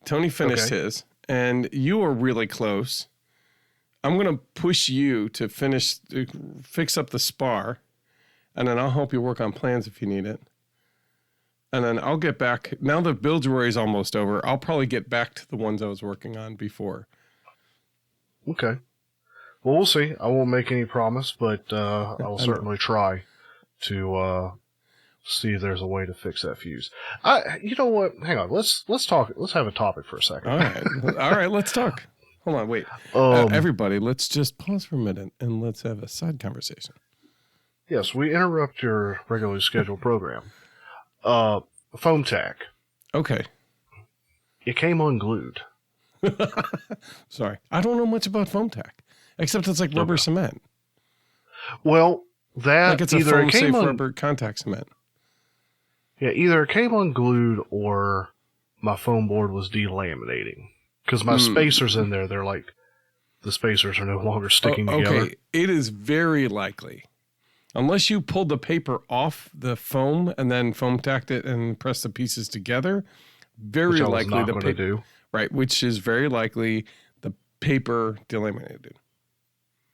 His, and you are really close. I'm going to push you to fix up the spar, and then I'll help you work on plans if you need it. And then I'll get back. Now the build joy is almost over. I'll probably get back to the ones I was working on before. Okay. Well, we'll see. I won't make any promise, but I'll certainly try to see if there's a way to fix that fuse. You know what? Hang on. Let's talk. Let's have a topic for a second. All right. Let's talk. Hold on. Wait. Everybody, let's just pause for a minute and let's have a side conversation. Yes, we interrupt your regularly scheduled program. Foam tack. Okay. It came unglued. Sorry. I don't know much about foam tack, except it's like rubber cement. Well, that it's either a foam-safe rubber contact cement. Yeah, either it came unglued or my foam board was delaminating. Because my spacers in there, they're like, the spacers are no longer sticking together. Okay, it is very likely. Unless you pulled the paper off the foam and then foam tacked it and pressed the pieces together, very likely the paper, right? Which is very likely the paper delaminated.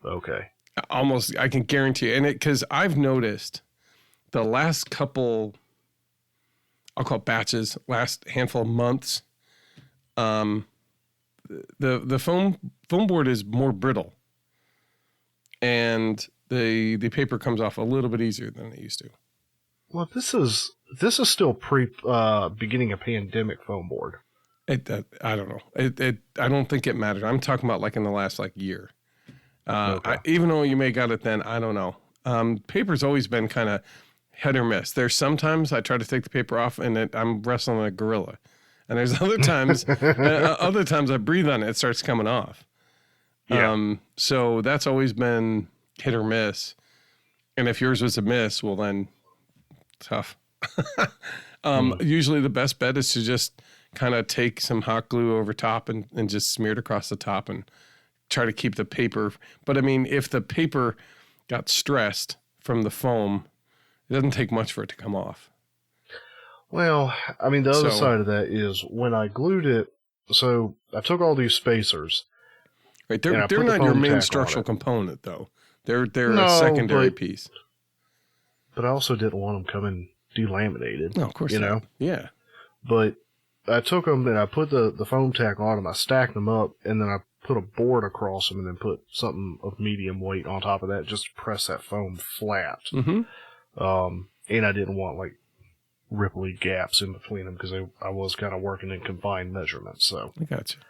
Okay. Almost, I can guarantee, and because I've noticed the last couple I'll call it batches, last handful of months. The foam board is more brittle, and the paper comes off a little bit easier than it used to. Well, this is still beginning of pandemic foam board. I don't know. I don't think it matters. I'm talking about like in the last year. Okay. Even though you may got it then, I don't know. Paper's always been kind of hit or miss. There's sometimes I try to take the paper off and I'm wrestling a gorilla. And there's other times, I breathe on it, it starts coming off. Yeah. So that's always been hit or miss. And if yours was a miss, well then, tough. Usually the best bet is to just kind of take some hot glue over top and just smear it across the top and try to keep the paper. But I mean, if the paper got stressed from the foam, it doesn't take much for it to come off. Well, I mean, the other side of that is when I glued it, so I took all these spacers. Right, they're not your main structural component, though. They're a secondary piece. But I also didn't want them coming delaminated. No, of course not. Yeah. But I took them and I put the foam tack on them, I stacked them up, and then I put a board across them and then put something of medium weight on top of that just to press that foam flat. Mm-hmm. And I didn't want, ripply gaps in between them because I was kind of working in confined measurements. So I got you.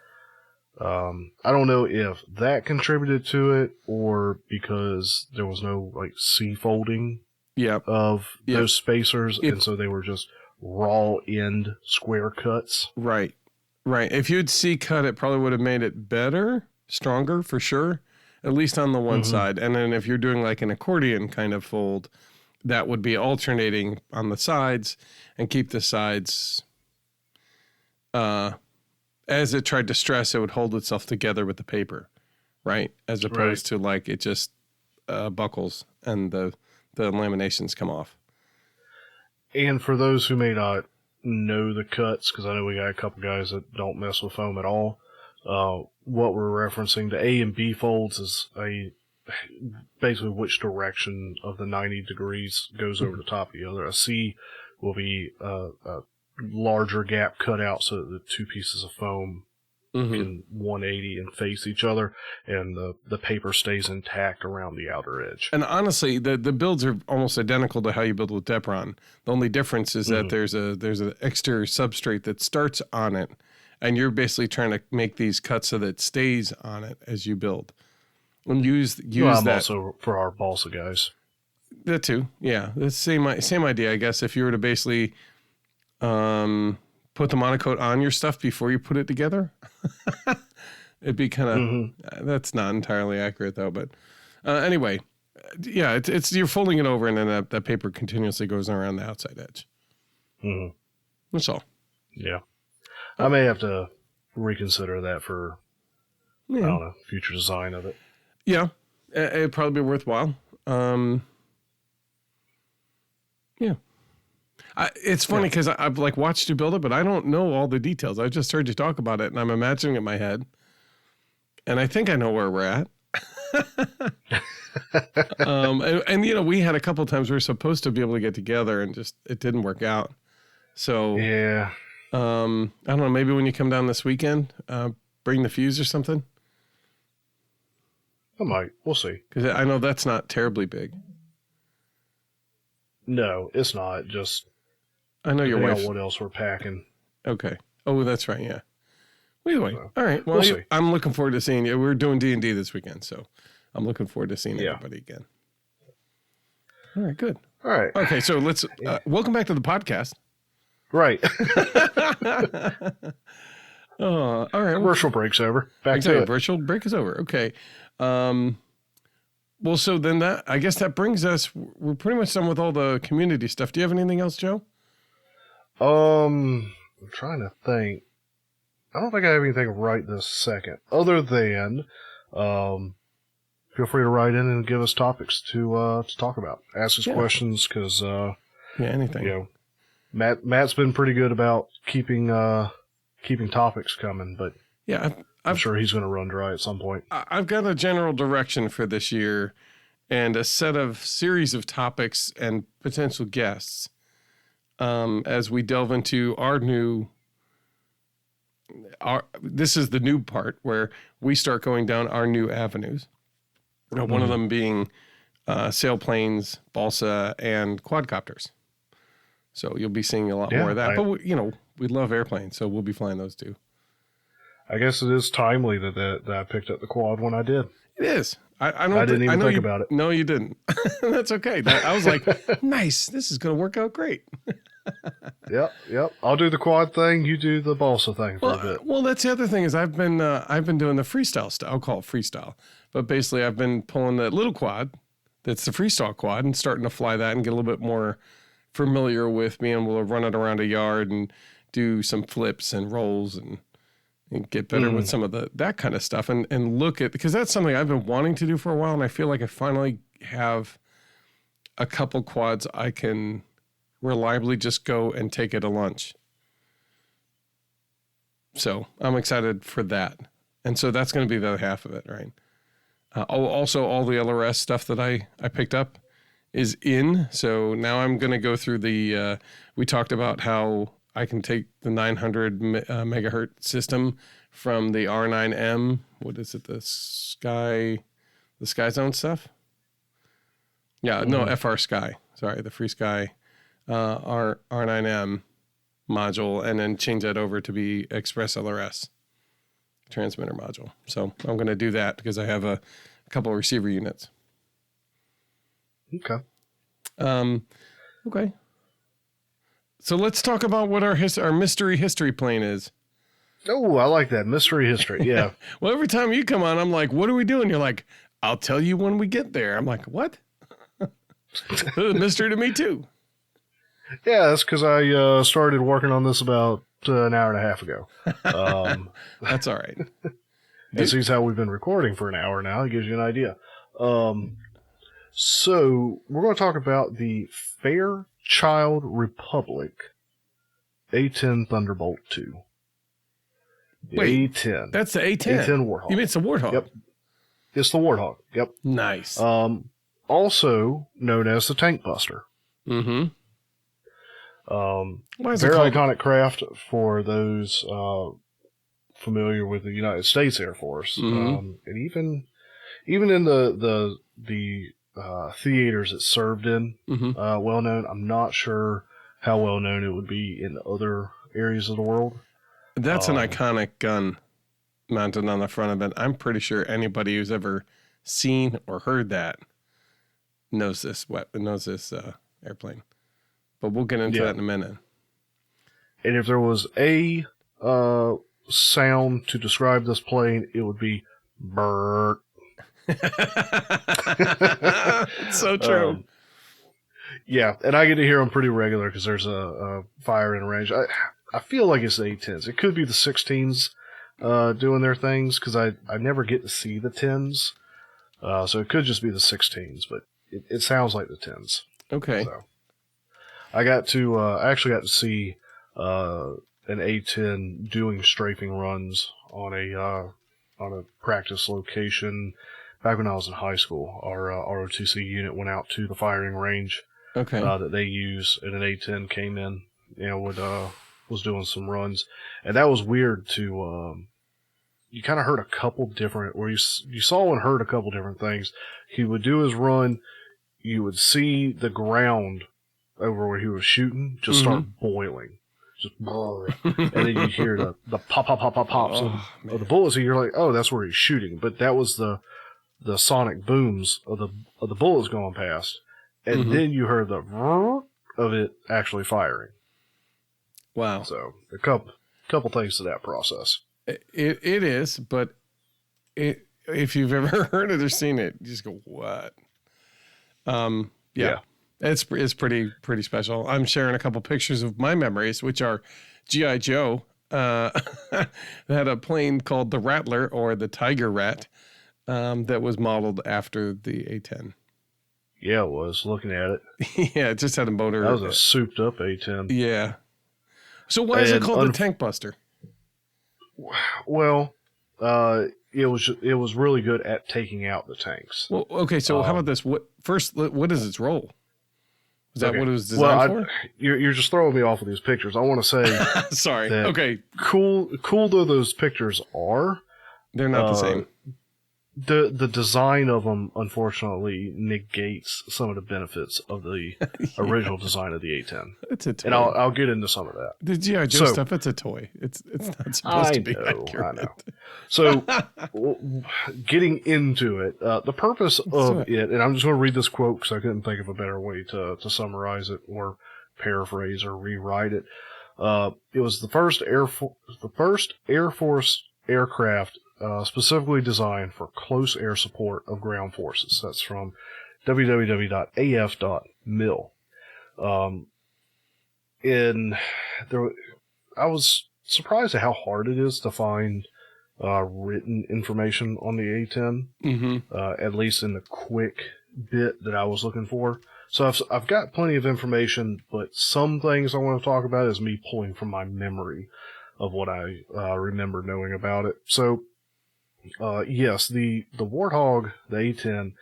I don't know if that contributed to it or because there was no C-folding of those spacers, and so they were just raw end square cuts. Right. If you'd C-cut, it probably would have made it better, stronger for sure, at least on the one side. And then if you're doing an accordion kind of fold, that would be alternating on the sides and keep the sides, as it tried to stress, it would hold itself together with the paper, right? As opposed to it just buckles and the laminations come off. And for those who may not know the cuts, because I know we got a couple guys that don't mess with foam at all, what we're referencing, the A and B folds is basically which direction of the 90 degrees goes over the top of the other. A C will be a larger gap cut out so that the two pieces of foam can 180 and face each other, and the paper stays intact around the outer edge. And honestly, the builds are almost identical to how you build with Depron. The only difference is that there's an exterior substrate that starts on it, and you're basically trying to make these cuts so that it stays on it as you build. And use that. Also for our balsa guys. That too, yeah. The same idea, I guess. If you were to basically put the monocoat on your stuff before you put it together, it'd be kind of that's not entirely accurate though. But anyway, yeah, it's you're folding it over and then that paper continuously goes around the outside edge. That's all. Yeah, I may have to reconsider that for I don't know, future design of it. Yeah, it'd probably be worthwhile. Yeah. It's funny because I've watched you build it, but I don't know all the details. I just heard you talk about it, and I'm imagining it in my head. And I think I know where we're at. And we had a couple of times we were supposed to be able to get together, and just it didn't work out. So yeah, I don't know. Maybe when you come down this weekend, bring the fuse or something. I might. We'll see. Because I know that's not terribly big. No, it's not. Just I know your wife. What else we're packing? Okay. Oh, that's right. Yeah. Anyway, all right. Well, we'll see. I'm looking forward to seeing you. We're doing D&D this weekend, so I'm looking forward to seeing everybody again. All right. Good. All right. Okay. So let's welcome back to the podcast. Right. Oh, all right. Commercial break's over. Back to it. Virtual break is over. Okay. Well, so then I guess that brings us, we're pretty much done with all the community stuff. Do you have anything else, Joe? I'm trying to think. I don't think I have anything right this second, other than, feel free to write in and give us topics to talk about. Ask us questions, because, anything. Matt's been pretty good about keeping topics coming, but I'm sure he's going to run dry at some point. I've got a general direction for this year and a series of topics and potential guests. as we delve into this is the new part where we start going down our new avenues. One of them being sailplanes, balsa, and quadcopters. So you'll be seeing a lot more of that. But we love airplanes, so we'll be flying those too. I guess it is timely that I picked up the quad when I did. It is. I didn't even think about it. No, you didn't. That's okay. I was like, nice. This is going to work out great. Yep. I'll do the quad thing. You do the balsa thing for a bit. Well, that's the other thing is I've been doing the freestyle stuff. I'll call it freestyle, but basically I've been pulling that little quad. That's the freestyle quad and starting to fly that and get a little bit more familiar with being able to run it around a yard and do some flips and rolls and get better with some of that kind of stuff and look at, because that's something I've been wanting to do for a while. And I feel like I finally have a couple quads I can reliably just go and take it to lunch. So I'm excited for that. And so that's going to be the other half of it, right? Also, all the LRS stuff that I picked up is in. So now I'm going to go through we talked about how I can take the 900 megahertz system from the R9M. What is it? The Sky Zone stuff? Yeah, no, FR Sky. Sorry, the Free Sky R9M module, and then change that over to be Express LRS transmitter module. So I'm going to do that because I have a couple of receiver units. Okay. Okay. So let's talk about what our mystery history plane is. Oh, I like that. Mystery history. Yeah. Well, every time you come on, I'm like, what are we doing? You're like, I'll tell you when we get there. I'm like, what? Mystery to me too. Yeah, that's because I started working on this about an hour and a half ago. That's all right. This is how we've been recording for an hour now. It gives you an idea. So we're going to talk about the Fairchild Republic A10 Thunderbolt 2. Wait, A10. That's the A10. A10 Warthog. You mean it's the Warthog? Yep. It's the Warthog. Yep. Nice. Also known as the Tank Buster. Mm-hmm. Very iconic craft for those familiar with the United States Air Force, and even in the theaters it served in, well known. I'm not sure how well known it would be in other areas of the world. That's an iconic gun mounted on the front of it. I'm pretty sure anybody who's ever seen or heard that knows this airplane. But we'll get into that in a minute. And if there was a sound to describe this plane, it would be burr. It's so true. Yeah, and I get to hear them pretty regular because there's a firing range. I feel like it's the A10s. It could be the 16s doing their things because I never get to see the 10s. So it could just be the 16s, but it sounds like the 10s. Okay. So I actually got to see an A10 doing strafing runs on a practice location back when I was in high school. Our ROTC unit went out to the firing range that they use, and an A10 came in, was doing some runs, and that was weird to. You kind of heard a couple different, where you saw and heard a couple different things. He would do his run, you would see the ground over where he was shooting just start boiling. Just and then you hear the pops of the bullets, and you're like, oh, that's where he's shooting. But that was the sonic booms of the bullets going past. And then you heard the of it actually firing. Wow. So a couple things to that process. It is, but if you've ever heard it or seen it, you just go, what? Yeah. It's pretty special. I'm sharing a couple pictures of my memories, which are G.I. Joe. They had a plane called the Rattler or the Tiger Rat that was modeled after the A-10. Yeah, it was. Looking at it. Yeah, it just had a motor. That was a souped-up A-10. Yeah. So why is it called the Tank Buster? Well, it was really good at taking out the tanks. Well, okay, so how about this? What is its role? Is that Okay. what it was designed Well, you're just throwing me off with these pictures. I want to say for? Sorry. that Okay. cool though those pictures are, They're not the same. the design of them unfortunately negates some of the benefits of the original design of the A10. It's a toy. And I'll get into some of that. The G.I. Joe stuff, it's a toy. It's not supposed to be accurate. I know. So, getting into it, the purpose of it, and I'm just going to read this quote because I couldn't think of a better way to summarize it or paraphrase or rewrite it. It was the first Air Force aircraft specifically designed for close air support of ground forces. That's from www.af.mil. I was surprised at how hard it is to find written information on the A10, at least in the quick bit that I was looking for. So I've got plenty of information, but some things I want to talk about is me pulling from my memory of what I remember knowing about it. So, yes, the Warthog, the A10,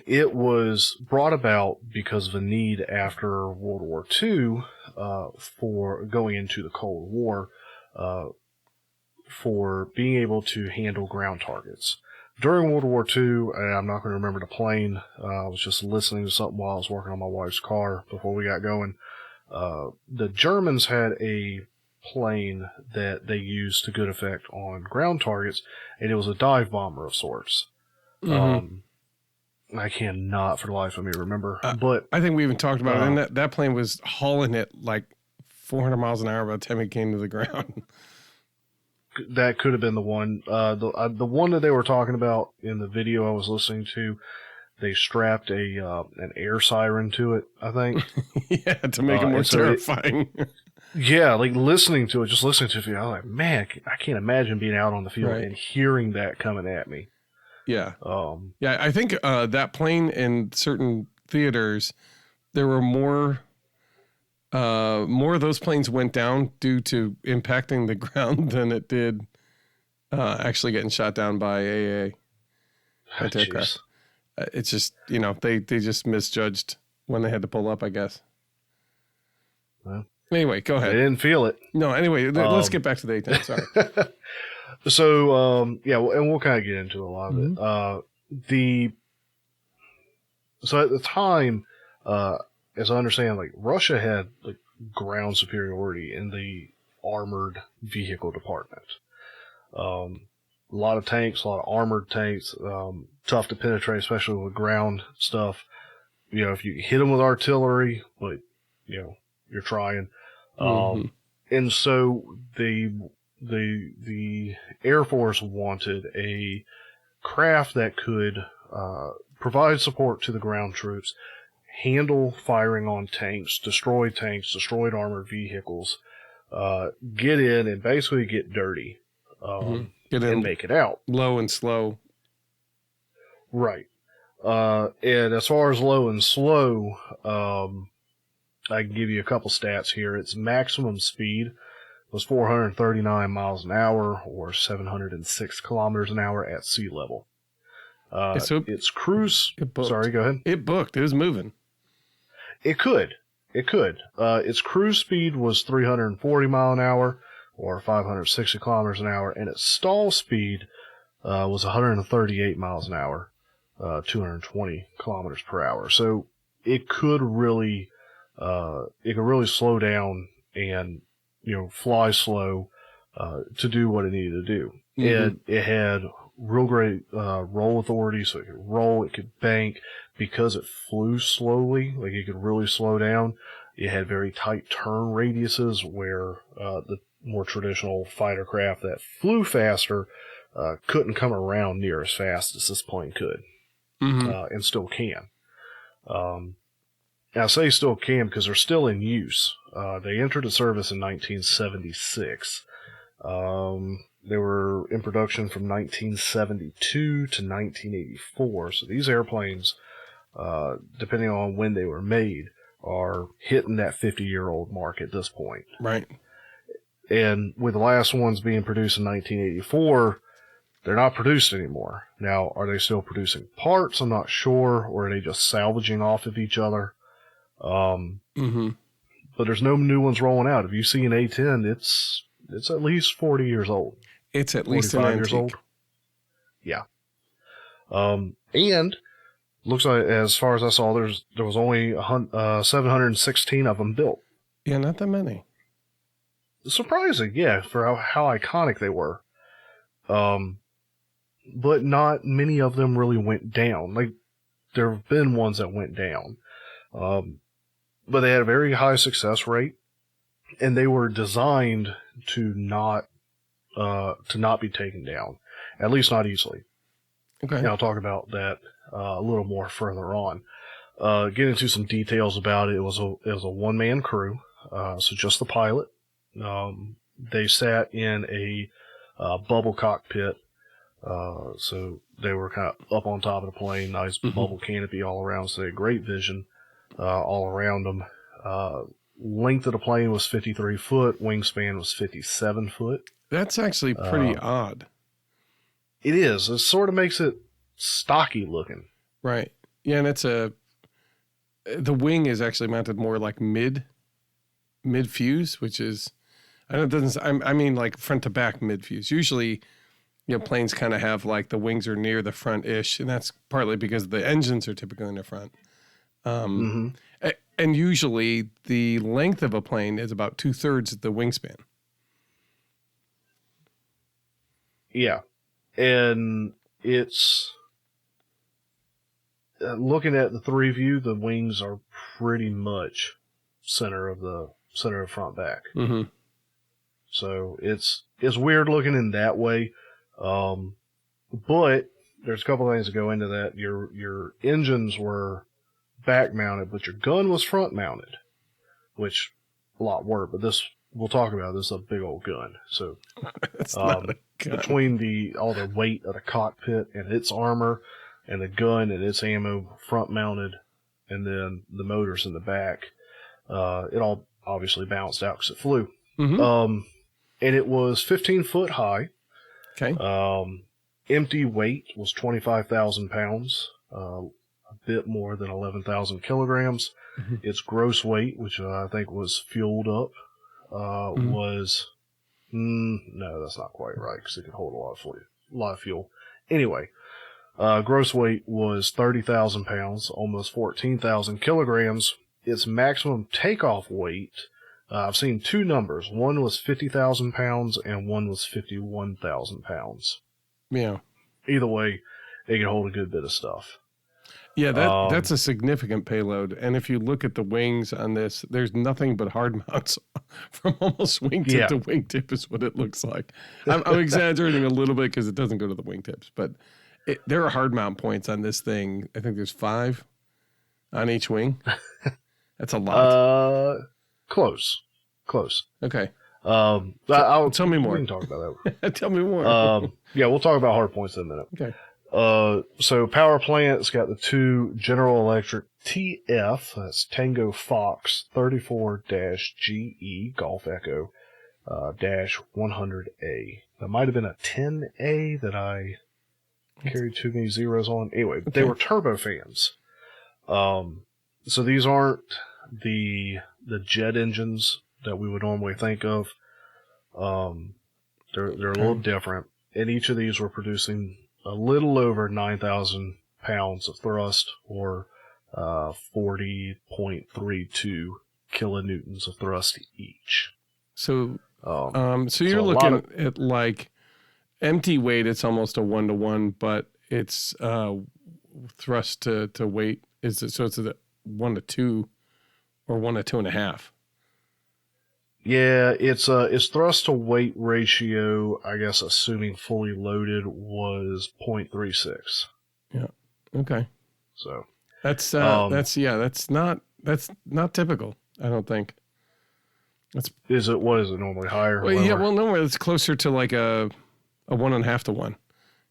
it was brought about because of a need after World War II for going into the Cold War for being able to handle ground targets. During World War II, and I'm not going to remember the plane, I was just listening to something while I was working on my wife's car before we got going. The Germans had a plane that they used to good effect on ground targets, and it was a dive bomber of sorts. I cannot for the life of me remember, but I think we even talked about it, and that plane was hauling it like 400 miles an hour by the time it came to the ground. That could have been the one. The one that they were talking about in the video I was listening to, they strapped an air siren to it, I think. Yeah, to make it more terrifying. Yeah, like listening to it, I was like, man, I can't imagine being out on the field and hearing that coming at me. Yeah. Yeah, I think that plane in certain theaters, there were more of those planes went down due to impacting the ground than it did actually getting shot down by AA aircraft. It's just, they just misjudged when they had to pull up, I guess. Well, anyway, go ahead. They didn't feel it. No, anyway, let's get back to the A10. Sorry. So, and we'll kind of get into a lot of it. So at the time, as I understand, like Russia had like ground superiority in the armored vehicle department. A lot of tanks, a lot of armored tanks, tough to penetrate, especially with ground stuff. If you hit them with artillery, but you're trying. And so the Air Force wanted a craft that could provide support to the ground troops, handle firing on tanks, destroyed armored vehicles, get in and basically get dirty, get in and make it out. Low and slow. Right. And as far as low and slow, I can give you a couple stats here. Its maximum speed was 439 miles an hour or 706 kilometers an hour at sea level. Its cruise... Sorry, go ahead. It booked. It was moving. It could. Its cruise speed was 340 mile an hour or 560 kilometers an hour, and its stall speed was 138 miles an hour, 220 kilometers per hour. So it could really slow down and fly slow to do what it needed to do. And it had real great roll authority, so it could roll, it could bank. Because it flew slowly, like it could really slow down, it had very tight turn radiuses where the more traditional fighter craft that flew faster couldn't come around near as fast as this plane could, and still can. And I say still can because they're still in use. They entered the service in 1976. They were in production from 1972 to 1984. So these airplanes, depending on when they were made, are hitting that 50-year-old mark at this point. Right. And with the last ones being produced in 1984, they're not produced anymore. Now, are they still producing parts? I'm not sure. Or are they just salvaging off of each other? Mm-hmm. But there's no new ones rolling out. If you see an A10, it's at least 40 years old. It's at least an 45 antique. years old. Yeah. And looks like, as far as I saw, there was only 716 of them built. Yeah, not that many. Surprising, yeah, for how iconic they were. But not many of them really went down. Like, there have been ones that went down. But they had a very high success rate, and they were designed to not be taken down, at least not easily. Okay. And I'll talk about that a little more further on. Get into some details about it. It was a one-man crew, so just the pilot. They sat in a bubble cockpit, so they were kind of up on top of the plane, nice bubble canopy all around, so they had great vision all around them. Length of the plane was 53 foot, wingspan was 57 foot. That's actually pretty odd. It is. It sort of makes it stocky looking. Right. Yeah, and the wing is actually mounted more like mid fuse, which is, I mean like front to back mid fuse. Usually, planes kind of have like the wings are near the front ish, and that's partly because the engines are typically in the front. And usually the length of a plane is about 2/3 the wingspan. Yeah. And it's looking at the three view, the wings are pretty much center of front back. Mm-hmm. So it's weird looking in that way. But there's a couple things that go into that. Your engines were back mounted, but your gun was front mounted, which a lot were, but we'll talk about this is a big old gun. So it's not a gun. Between all the weight of the cockpit and its armor and the gun and its ammo front mounted, and then the motors in the back, it all obviously balanced out because it flew. Mm-hmm. And it was 15 foot high. Okay. Empty weight was 25,000 pounds. A bit more than 11,000 kilograms. Mm-hmm. Its gross weight, which I think was fueled up, was no, that's not quite right because it could hold a lot of fuel. Anyway, gross weight was 30,000 pounds, almost 14,000 kilograms. Its maximum takeoff weight, I've seen two numbers. One was 50,000 pounds and one was 51,000 pounds. Yeah. Either way, it can hold a good bit of stuff. Yeah, that's a significant payload. And if you look at the wings on this, there's nothing but hard mounts from almost wingtip to wingtip is what it looks like. I'm exaggerating a little bit because it doesn't go to the wingtips, but there are hard mount points on this thing. I think there's 5 on each wing. That's a lot. Close. Okay. Tell me more. We can talk about that. Tell me more. Yeah, we'll talk about hard points in a minute. Okay. So power plant, it's got the two General Electric TF, that's Tango Fox 34-GE Golf Echo -100A. That might have been a 10A that I carried too many zeros on. Anyway, They were turbofans. So these aren't the jet engines that we would normally think of. They're a little different. And each of these were producing a little over 9,000 pounds of thrust, or 40.32 kilonewtons of thrust each. So you're looking at like empty weight. It's almost a 1-to-1, but it's thrust to weight is it? So it's a 1-to-2 or 1-to-2.5. Yeah, its thrust to weight ratio, I guess, assuming fully loaded, was 0.36. Yeah. Okay. So that's not typical. I don't think. What is it normally higher? Well, yeah. Well, no, it's closer to like a 1.5 to 1.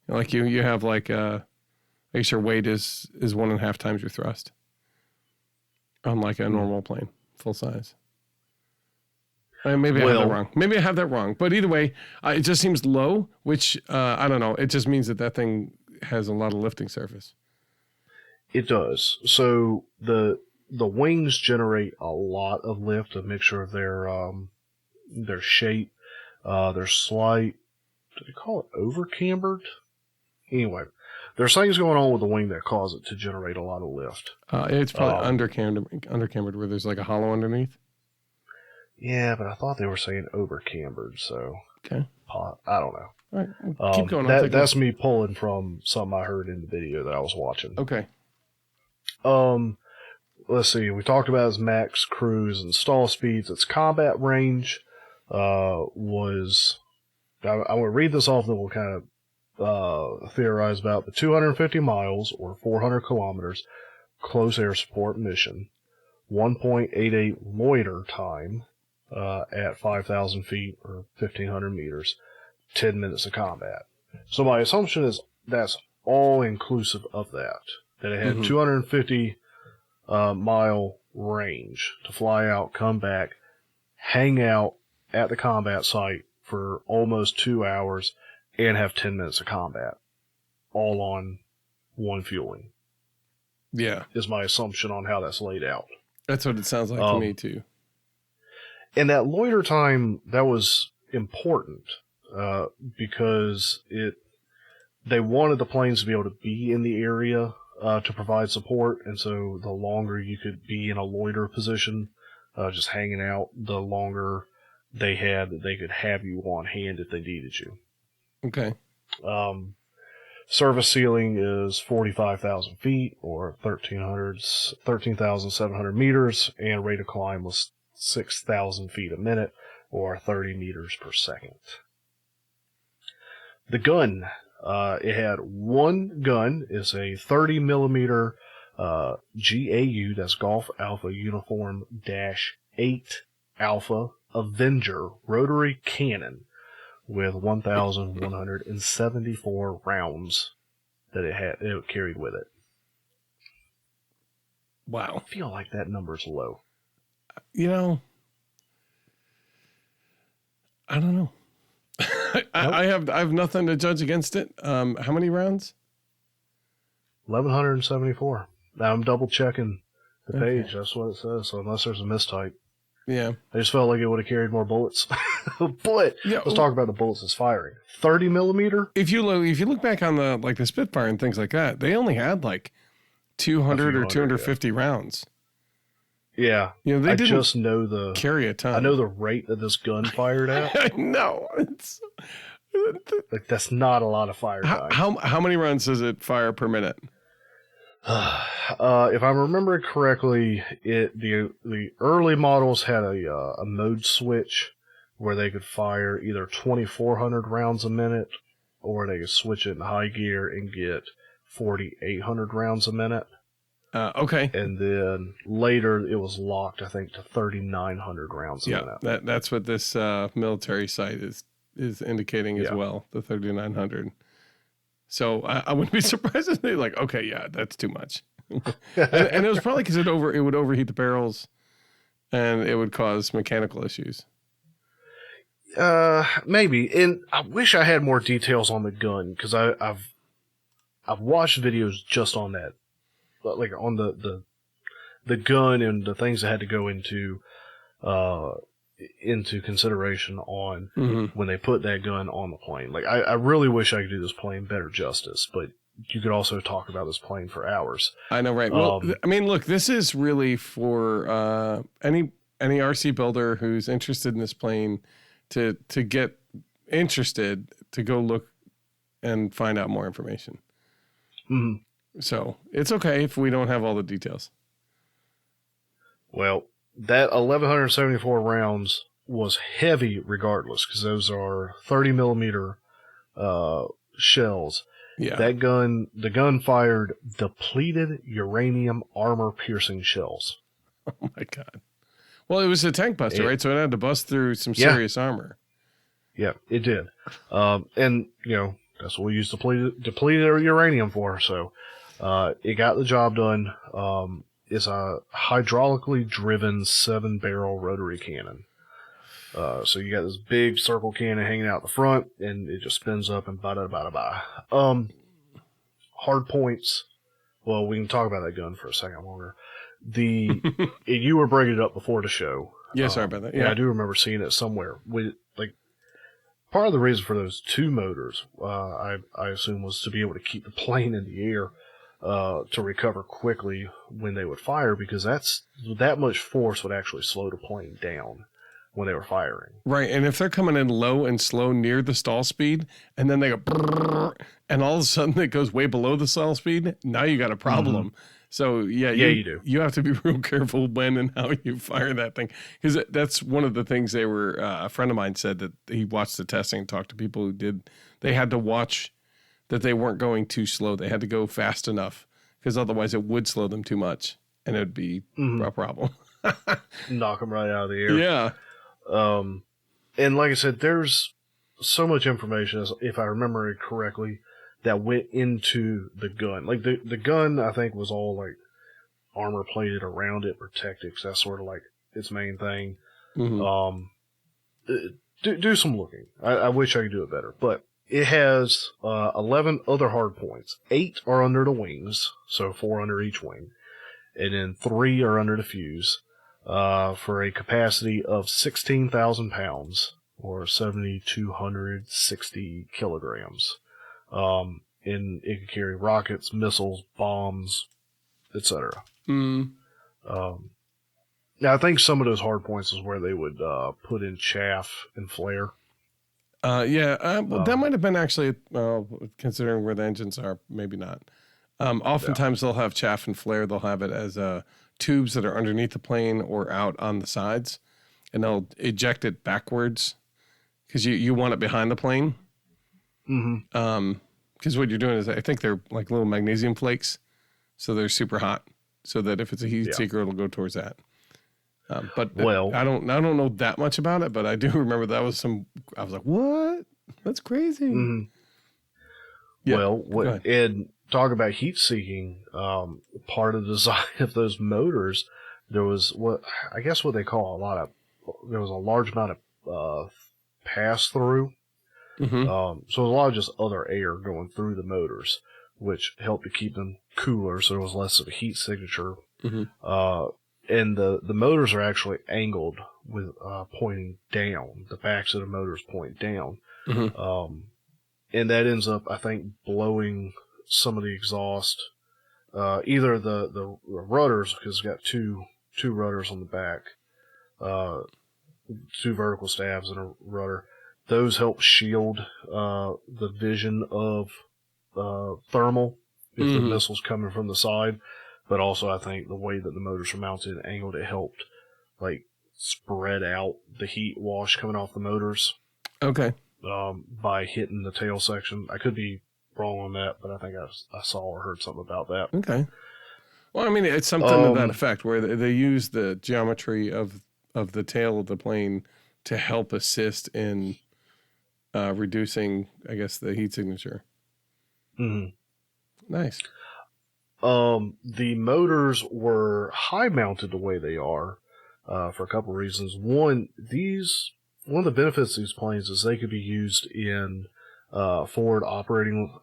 Like you have like I guess your weight is 1.5 times your thrust on like a normal plane, full size. Maybe I have that wrong. Maybe I have that wrong. But either way, it just seems low, which I don't know. It just means that thing has a lot of lifting surface. It does. So the wings generate a lot of lift, a mixture of their shape, their slight, do they call it over-cambered? Anyway, there's things going on with the wing that cause it to generate a lot of lift. It's probably undercambered where there's like a hollow underneath. Yeah, but I thought they were saying over-cambered, so okay. I don't know. All right, keep going. That's me pulling from something I heard in the video that I was watching. Okay. Let's see. We talked about its max cruise and stall speeds. Its combat range was. I'm going to read this off, then we'll kind of theorize about the 250 miles or 400 kilometers close air support mission, 1.88 loiter time at 5,000 feet or 1,500 meters, 10 minutes of combat. So my assumption is that's all inclusive of that. That it had 250 mile range to fly out, come back, hang out at the combat site for almost 2 hours, and have 10 minutes of combat, all on one fueling. Yeah. Is my assumption on how that's laid out. That's what it sounds like to me, too. And that loiter time, that was important because they wanted the planes to be able to be in the area to provide support, and so the longer you could be in a loiter position, just hanging out, the longer they could have you on hand if they needed you. Okay. Service ceiling is 45,000 feet or 13,700 meters, and rate of climb was 6,000 feet a minute or 30 meters per second. The gun, it had one gun. It's a 30 millimeter GAU, that's Golf Alpha Uniform -8 Alpha Avenger rotary cannon with 1,174 rounds that it carried with it. Wow. I feel like that number's low. I don't know. I have nothing to judge against it. How many rounds? 1,174. Now I'm double checking the page. That's what it says. So unless there's a mistype. Yeah. I just felt like it would have carried more bullets. But let's talk about the bullets it's firing. 30 millimeter. If you look back on the Spitfire and things like that, they only had like 200 or 250 rounds. Yeah. They didn't just know carry a ton. I know the rate that this gun fired at. I know. It's like that's not a lot of fire time. How many rounds does it fire per minute? If I remember correctly, the early models had a mode switch where they could fire either 2,400 rounds a minute, or they could switch it in high gear and get 4,800 rounds a minute. Okay. And then later it was locked, I think, to 3,900 rounds a minute. Yeah, that's what this military site is indicating as well, the 3,900. So I wouldn't be surprised if they're like, okay, yeah, that's too much. and it was probably because it would overheat the barrels, and it would cause mechanical issues. Maybe. And I wish I had more details on the gun, because I've watched videos just on that, like on the gun and the things that had to go into consideration on when they put that gun on the plane. Like I really wish I could do this plane better justice, but you could also talk about this plane for hours. I know, right? Well, I mean, look, this is really for any RC builder who's interested in this plane to get interested, to go look and find out more information. Mm-hmm. So it's okay if we don't have all the details. Well, that 1,174 rounds was heavy regardless, because those are 30 millimeter shells. Yeah. The gun fired depleted uranium armor piercing shells. Oh my God. Well, it was a tank buster, right? So it had to bust through some serious armor. Yeah, it did. And, that's what we use depleted uranium for. So it got the job done. It's a hydraulically driven 7-barrel rotary cannon. So you got this big circle cannon hanging out the front, and it just spins up and bada. Hard points. Well, we can talk about that gun for a second longer. You were bringing it up before the show. Yeah, sorry about that. And Yeah. I do remember seeing it somewhere. Part of the reason for those two motors, I assume, was to be able to keep the plane in the air to recover quickly when they would fire, because that much force would actually slow the plane down when they were firing. Right, and if they're coming in low and slow near the stall speed, and then they go, brrr, and all of a sudden it goes way below the stall speed, now you got a problem. Mm-hmm. So yeah, you do. You have to be real careful when and how you fire that thing, because that's one of the things they were. A friend of mine said that he watched the testing and talked to people who did. They had to watch that they weren't going too slow. They had to go fast enough, because otherwise it would slow them too much, and it'd be a problem. Knock them right out of the air. Yeah. And like I said, there's so much information, if I remember it correctly, that went into the gun. Like the gun, I think, was all like armor plated around it, protected. Cause that's sort of like its main thing. Mm-hmm. Do some looking. I wish I could do it better, but it has 11 other hard points. 8 are under the wings, so 4 under each wing, and then 3 are under the fuse. For a capacity of 16,000 pounds, or 7,260 kilograms. And it could carry rockets, missiles, bombs, etc. Now, I think some of those hard points is where they would put in chaff and flare. That might have been actually, considering where the engines are, maybe not. Oftentimes they'll have chaff and flare. They'll have it as tubes that are underneath the plane or out on the sides, and they'll eject it backwards because you want it behind the plane. Mm-hmm. Because what you're doing is, I think they're like little magnesium flakes, so they're super hot, so that if it's a heat seeker, it'll go towards that. But I don't know that much about it, but I do remember that was I was like, what? That's crazy. Mm-hmm. Yeah, and talk about heat seeking, part of the design of those motors, there was what they call there was a large amount of pass through. Mm-hmm. So a lot of just other air going through the motors, which helped to keep them cooler, so there was less of a heat signature. Mm-hmm. And the motors are actually angled with pointing down. The backs of the motors point down. Mm-hmm. And that ends up, I think, blowing some of the exhaust. Either the rudders, because it's got two rudders on the back, 2 vertical stabs and a rudder. Those help shield the vision of thermal if the missile's coming from the side. But also, I think the way that the motors are mounted and angled, it helped like spread out the heat wash coming off the motors. Okay. By hitting the tail section. I could be wrong on that, but I think I saw or heard something about that. Okay. Well, I mean, it's something to that effect, where they use the geometry of the tail of the plane to help assist in reducing, I guess, the heat signature. Mm-hmm. Nice. The motors were high mounted the way they are for a couple of reasons. One of the benefits of these planes is they could be used in forward operating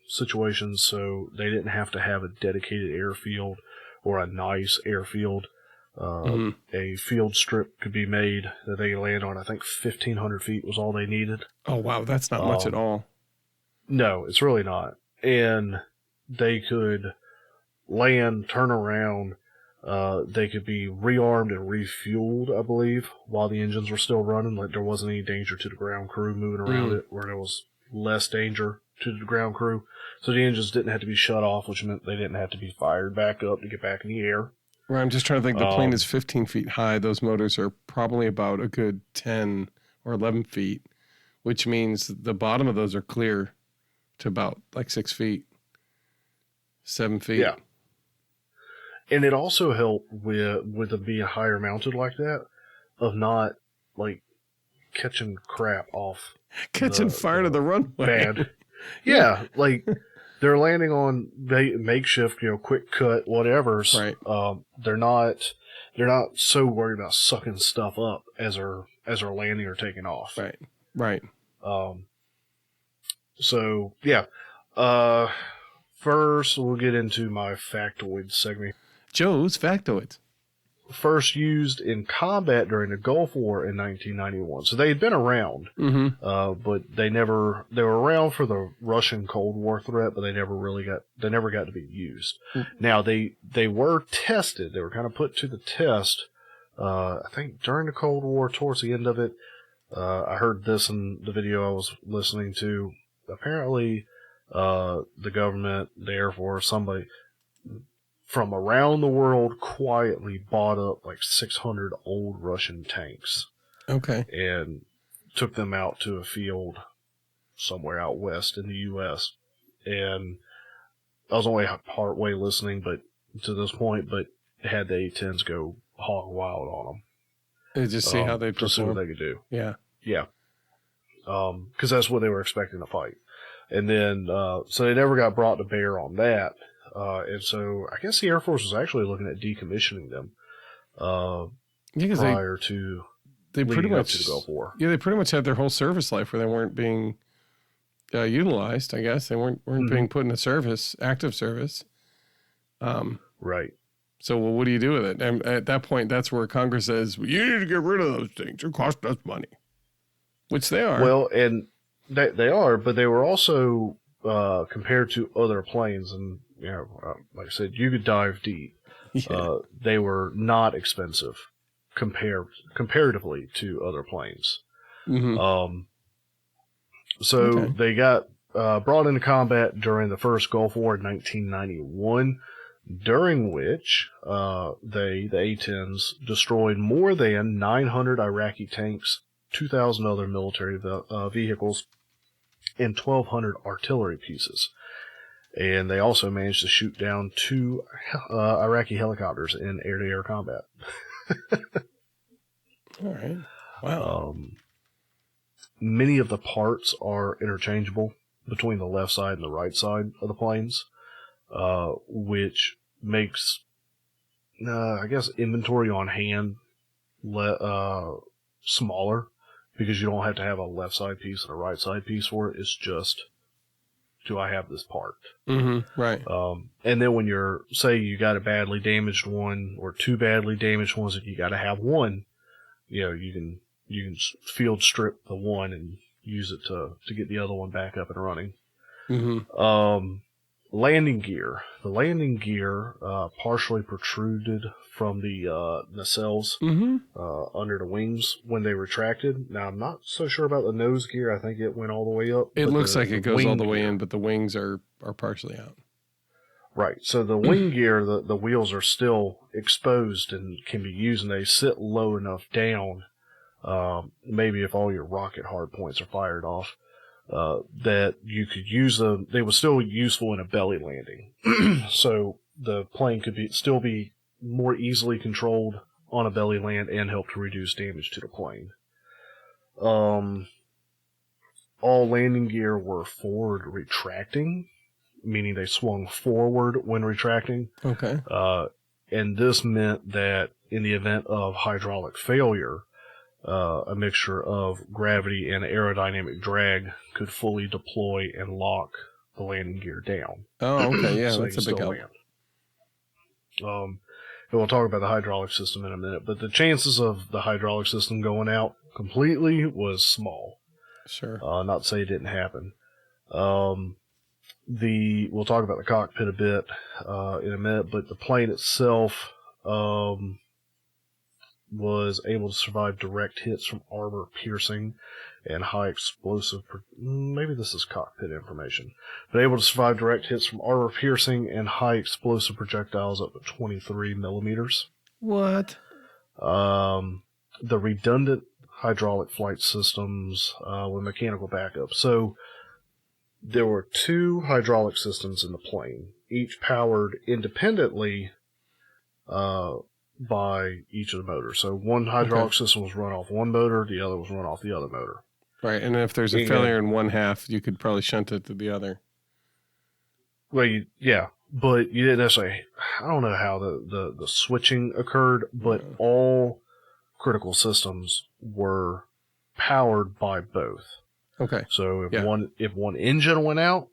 situations, so they didn't have to have a dedicated airfield or a nice airfield. A field strip could be made that they land on. I think 1,500 feet was all they needed. Oh, wow. That's not much at all. No, it's really not. And they could land, turn around. They could be rearmed and refueled, I believe, while the engines were still running. Like there wasn't any danger to the ground crew moving around it, where there was less danger to the ground crew. So the engines didn't have to be shut off, which meant they didn't have to be fired back up to get back in the air. Right, I'm just trying to think. The plane is 15 feet high. Those motors are probably about a good 10 or 11 feet, which means the bottom of those are clear to about like 6 feet, 7 feet. Yeah. And it also helped with them being higher mounted like that, of not like catching crap off. Catching fire to the runway. Bad. Yeah, like they're landing on makeshift, quick cut, whatever's. Right. They're not so worried about sucking stuff up as they're landing or taking off. Right. Right. So yeah. First, we'll get into my factoid segment. Joe's Factoids. First used in combat during the Gulf War in 1991. So they had been around, but they were around for the Russian Cold War threat, but they never got to be used. Now they were tested. They were kind of put to the test, I think during the Cold War, towards the end of it. I heard this in the video I was listening to. Apparently, the government, the Air Force, somebody from around the world quietly bought up like 600 old Russian tanks. Okay. And took them out to a field somewhere out west in the U.S. And I was only part way listening to this point, but had the A-10s go hog wild on them. And just see how they perform. To see what they could do. Yeah. Yeah. Because that's what they were expecting to fight. And then, so they never got brought to bear on that. And so I guess the Air Force was actually looking at decommissioning them prior to they pretty much to the Gulf War. Yeah, they pretty much had their whole service life where they weren't being utilized. I guess they weren't being put into service, active service. Right. So, well, what do you do with it? And at that point, that's where Congress says, well, you need to get rid of those things. It cost us money, which they are. Well, and they are, but they were also compared to other planes, and like I said, you could dive deep. Yeah. They were not expensive comparatively to other planes. Mm-hmm. So they got brought into combat during the first Gulf War in 1991, during which the A-10s destroyed more than 900 Iraqi tanks, 2,000 other military vehicles, and 1,200 artillery pieces. And they also managed to shoot down 2 Iraqi helicopters in air-to-air combat. All right. Wow. Many of the parts are interchangeable between the left side and the right side of the planes, which makes, I guess, inventory on hand smaller, because you don't have to have a left side piece and a right side piece for it. It's just, do I have this part? Mm-hmm, right. And then when say you got a badly damaged one or 2 badly damaged ones, if you got to have one, you can field strip the one and use it to get the other one back up and running. Mm-hmm. Landing gear. The landing gear partially protruded from the nacelles under the wings when they retracted. Now, I'm not so sure about the nose gear. I think it went all the way up. It looks like it goes all the way in, but the wings are partially out. Right. So the wing gear, the wheels are still exposed and can be used, and they sit low enough down, maybe if all your rocket hard points are fired off, that you could use them. They were still useful in a belly landing. So the plane could still be more easily controlled on a belly land and help to reduce damage to the plane. All landing gear were forward retracting, meaning they swung forward when retracting. Okay. And this meant that in the event of hydraulic failure, a mixture of gravity and aerodynamic drag could fully deploy and lock the landing gear down. Oh, okay. Yeah, so that's a big help. And we'll talk about the hydraulic system in a minute, but the chances of the hydraulic system going out completely was small. Sure. Not to say it didn't happen. We'll talk about the cockpit a bit in a minute, but the plane itself was able to survive direct hits from armor piercing and high explosive. Maybe this is cockpit information, but able to survive direct hits from armor piercing and high explosive projectiles up to 23 millimeters. What? The redundant hydraulic flight systems with mechanical backup. So there were 2 hydraulic systems in the plane, each powered independently by each of the motors. So one hydraulic system was run off one motor, the other was run off the other motor. Right, and if there's a failure in one half, you could probably shunt it to the other. Well, but you didn't necessarily. I don't know how the switching occurred, but all critical systems were powered by both. Okay. So if one engine went out,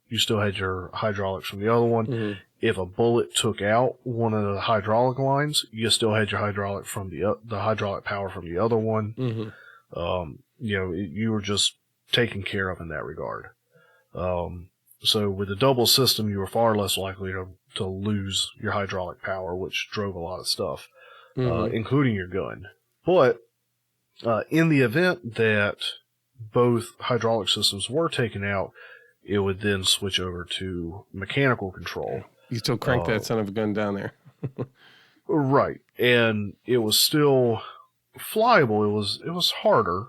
you still had your hydraulics from the other one. Mm-hmm. If a bullet took out one of the hydraulic lines, you still had your hydraulic from the hydraulic power from the other one. Mm-hmm. You were just taken care of in that regard. So with the double system, you were far less likely to lose your hydraulic power, which drove a lot of stuff, including your gun. But in the event that both hydraulic systems were taken out, it would then switch over to mechanical control. You still crank that son of a gun down there. Right. And it was still flyable. It was harder,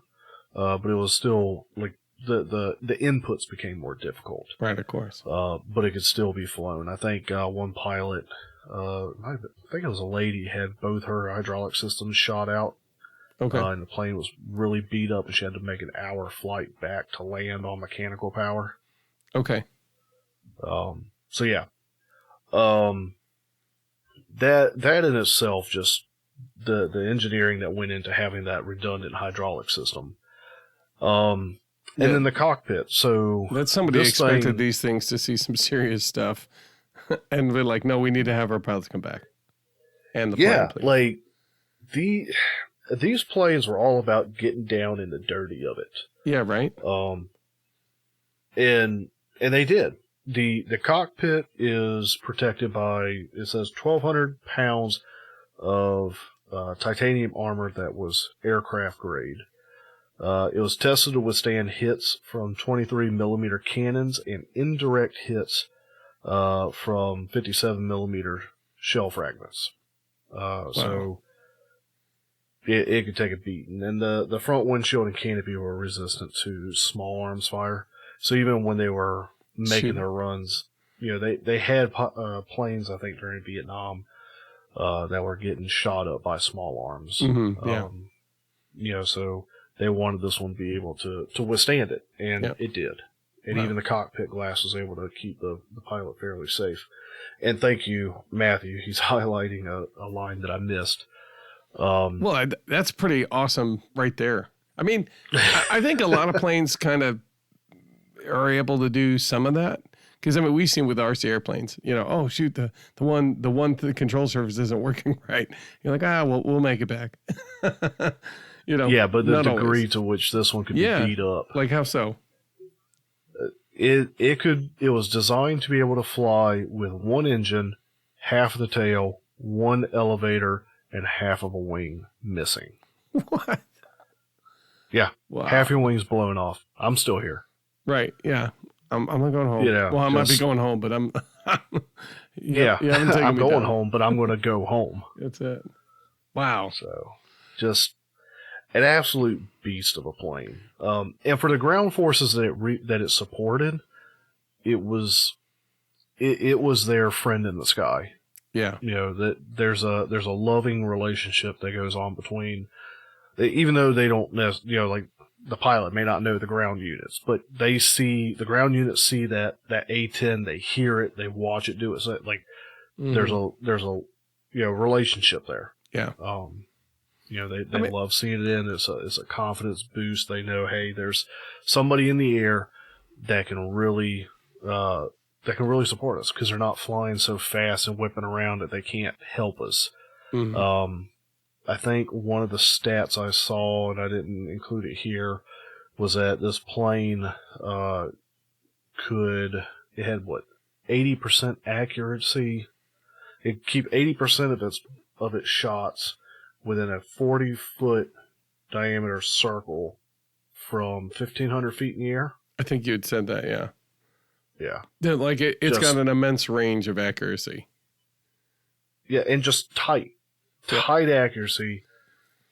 but it was still like the inputs became more difficult. Right, of course. But it could still be flown. I think one pilot, I think it was a lady, had both her hydraulic systems shot out. Okay. And the plane was really beat up, and she had to make an hour flight back to land on mechanical power. Okay. So yeah. That in itself, just the engineering that went into having that redundant hydraulic system. And then the cockpit. So that somebody expected these things to see some serious stuff, and we're like, no, we need to have our pilots come back. And the plane, please. Like these planes were all about getting down in the dirty of it. Yeah, right. And they did. The cockpit is protected by, it says 1,200 pounds of titanium armor that was aircraft grade. It was tested to withstand hits from 23 millimeter cannons and indirect hits from 57 millimeter shell fragments. Wow. So it could take a beating. And the front windshield and canopy were resistant to small arms fire. So even when they were making their runs, they had planes, I think, during Vietnam that were getting shot up by small arms. Mm-hmm, yeah. So they wanted this one to be able to withstand it, and it did. And even the cockpit glass was able to keep the pilot fairly safe. And thank you, Matthew. He's highlighting a line that I missed. Well, that's pretty awesome right there. I mean, I think a lot of planes kind of are able to do some of that. Because, I mean, we've seen with RC airplanes, oh, shoot, the one control surface isn't working right. You're like, we'll make it back. Yeah, but the degree always. To which this one could be beat up. Like how so? It was designed to be able to fly with one engine, half of the tail, one elevator, and half of a wing missing. What? Yeah. Wow. Half your wing's blown off. I'm still here. Right. Yeah. I'm not going home. I might be going home, but I'm. I'm going home, but I'm going to go home. That's it. Wow. So, just an absolute beast of a plane. And for the ground forces that it supported, it was their friend in the sky. Yeah. That there's a loving relationship that goes on between, even though they don't like the pilot may not know the ground units, but the ground units see that A-10, they hear it, they watch it do it. So like there's a relationship there. Yeah. They love seeing it in. It's a confidence boost. They know, hey, there's somebody in the air that can really support us, because they're not flying so fast and whipping around that they can't help us. Mm-hmm. I think one of the stats I saw, and I didn't include it here, was that this plane it had 80% accuracy. It could keep 80% of its shots within a 40-foot diameter circle from 1,500 feet in the air. I think you had said that, yeah. Yeah. Like it's got an immense range of accuracy. Yeah, and just tight accuracy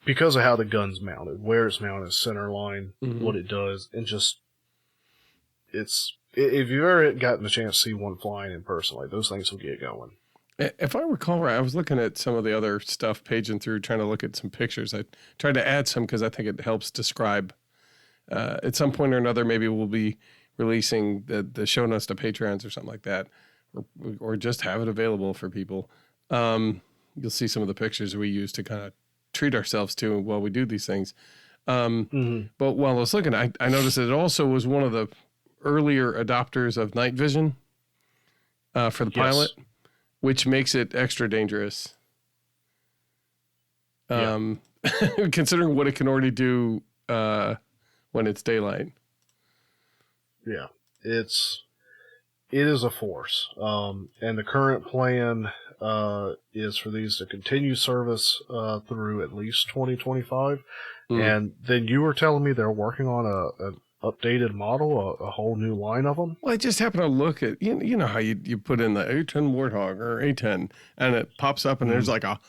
because of how the gun's mounted, where it's mounted, center line, what it does, and just if you've ever gotten a chance to see one flying in person, like those things will get going. If I recall right, I was looking at some of the other stuff, paging through, trying to look at some pictures. I tried to add some because I think it helps describe. At some point or another, maybe we'll be releasing the show notes to Patreons or something like that, or just have it available for people. You'll see some of the pictures we use to kind of treat ourselves to while we do these things. But while I was looking, I noticed that it also was one of the earlier adopters of night vision for the pilot, which makes it extra dangerous. Considering what it can already do when it's daylight. Yeah, it is a force. And the current plan is for these to continue service through at least 2025. And then you were telling me they're working on an updated model, a whole new line of them? Well, I just happened to look at, you know how you put in the A10 Warthog or A10, and it pops up and there's like a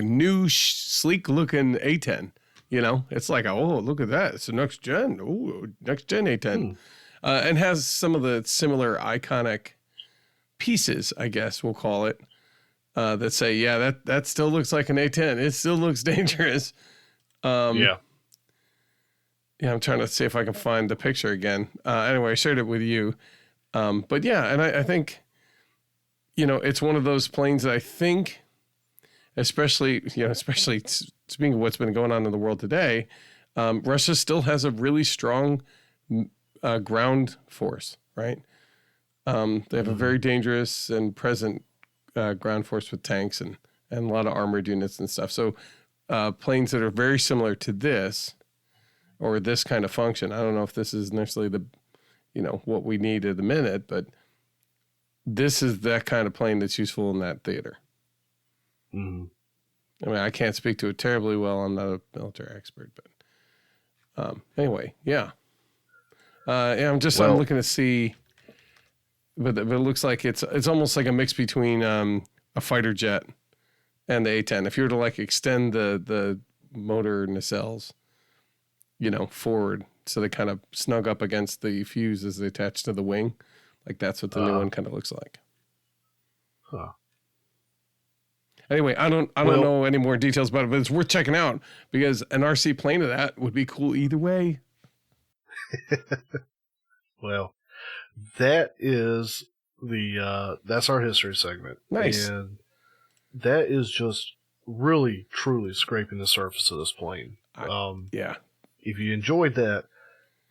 new sleek looking A10. You know, it's like, oh, look at that. It's a next gen. Oh, next gen A10. And has some of the similar iconic pieces, I guess we'll call it, that say, yeah, that still looks like an A10. It still looks dangerous. Yeah, I'm trying to see if I can find the picture again. Anyway, I shared it with you. But yeah, and I think, you know, it's one of those planes that I think, especially speaking of what's been going on in the world today, Russia still has a really strong ground force, right? They have a very dangerous and present ground force with tanks and a lot of armored units and stuff. So planes that are very similar to this or this kind of function. I don't know if this is necessarily what we need at the minute, but this is that kind of plane that's useful in that theater. I mean, I can't speak to it terribly well. I'm not a military expert, but anyway, yeah. I'm looking to see, but it looks like it's almost like a mix between a fighter jet and the A-10. If you were to like extend the motor nacelles, forward, so they kind of snug up against the fuse as they attach to the wing, like that's what the new one kind of looks like. Huh. Anyway, I don't know any more details about it, but it's worth checking out because an RC plane of that would be cool either way. Well, that is that's our history segment. Nice. And that is just really, truly scraping the surface of this plane. Yeah. If you enjoyed that,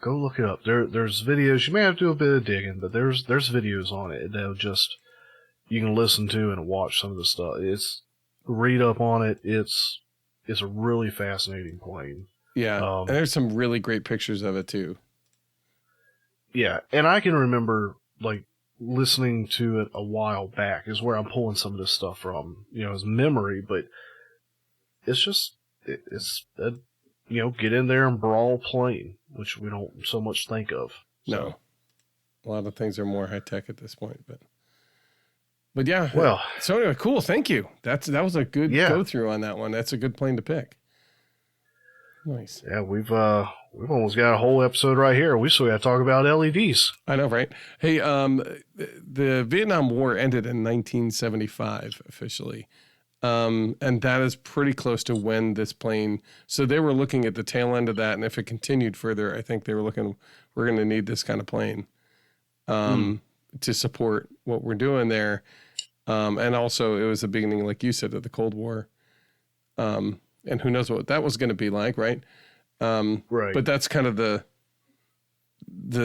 go look it up. There's videos. You may have to do a bit of digging, but there's videos on it that you can listen to and watch some of the stuff. Read up on it. It's a really fascinating plane. Yeah, and there's some really great pictures of it too. Yeah, and I can remember like listening to it a while back is where I'm pulling some of this stuff from, as memory. But it's just get in there and brawl plane, which we don't so much think of. So. No, a lot of things are more high tech at this point, but yeah. Well, so anyway, cool. Thank you. That was a good go through on that one. That's a good plane to pick. Nice. Yeah, we've almost got a whole episode right here. We still got to talk about LEDs. I know, right? Hey, the Vietnam War ended in 1975 officially, and that is pretty close to when this plane. So they were looking at the tail end of that, and if it continued further, I think they were looking. We're going to need this kind of plane to support what we're doing there, and also it was the beginning, like you said, of the Cold War. And who knows what that was going to be like, right? Right. But that's kind of the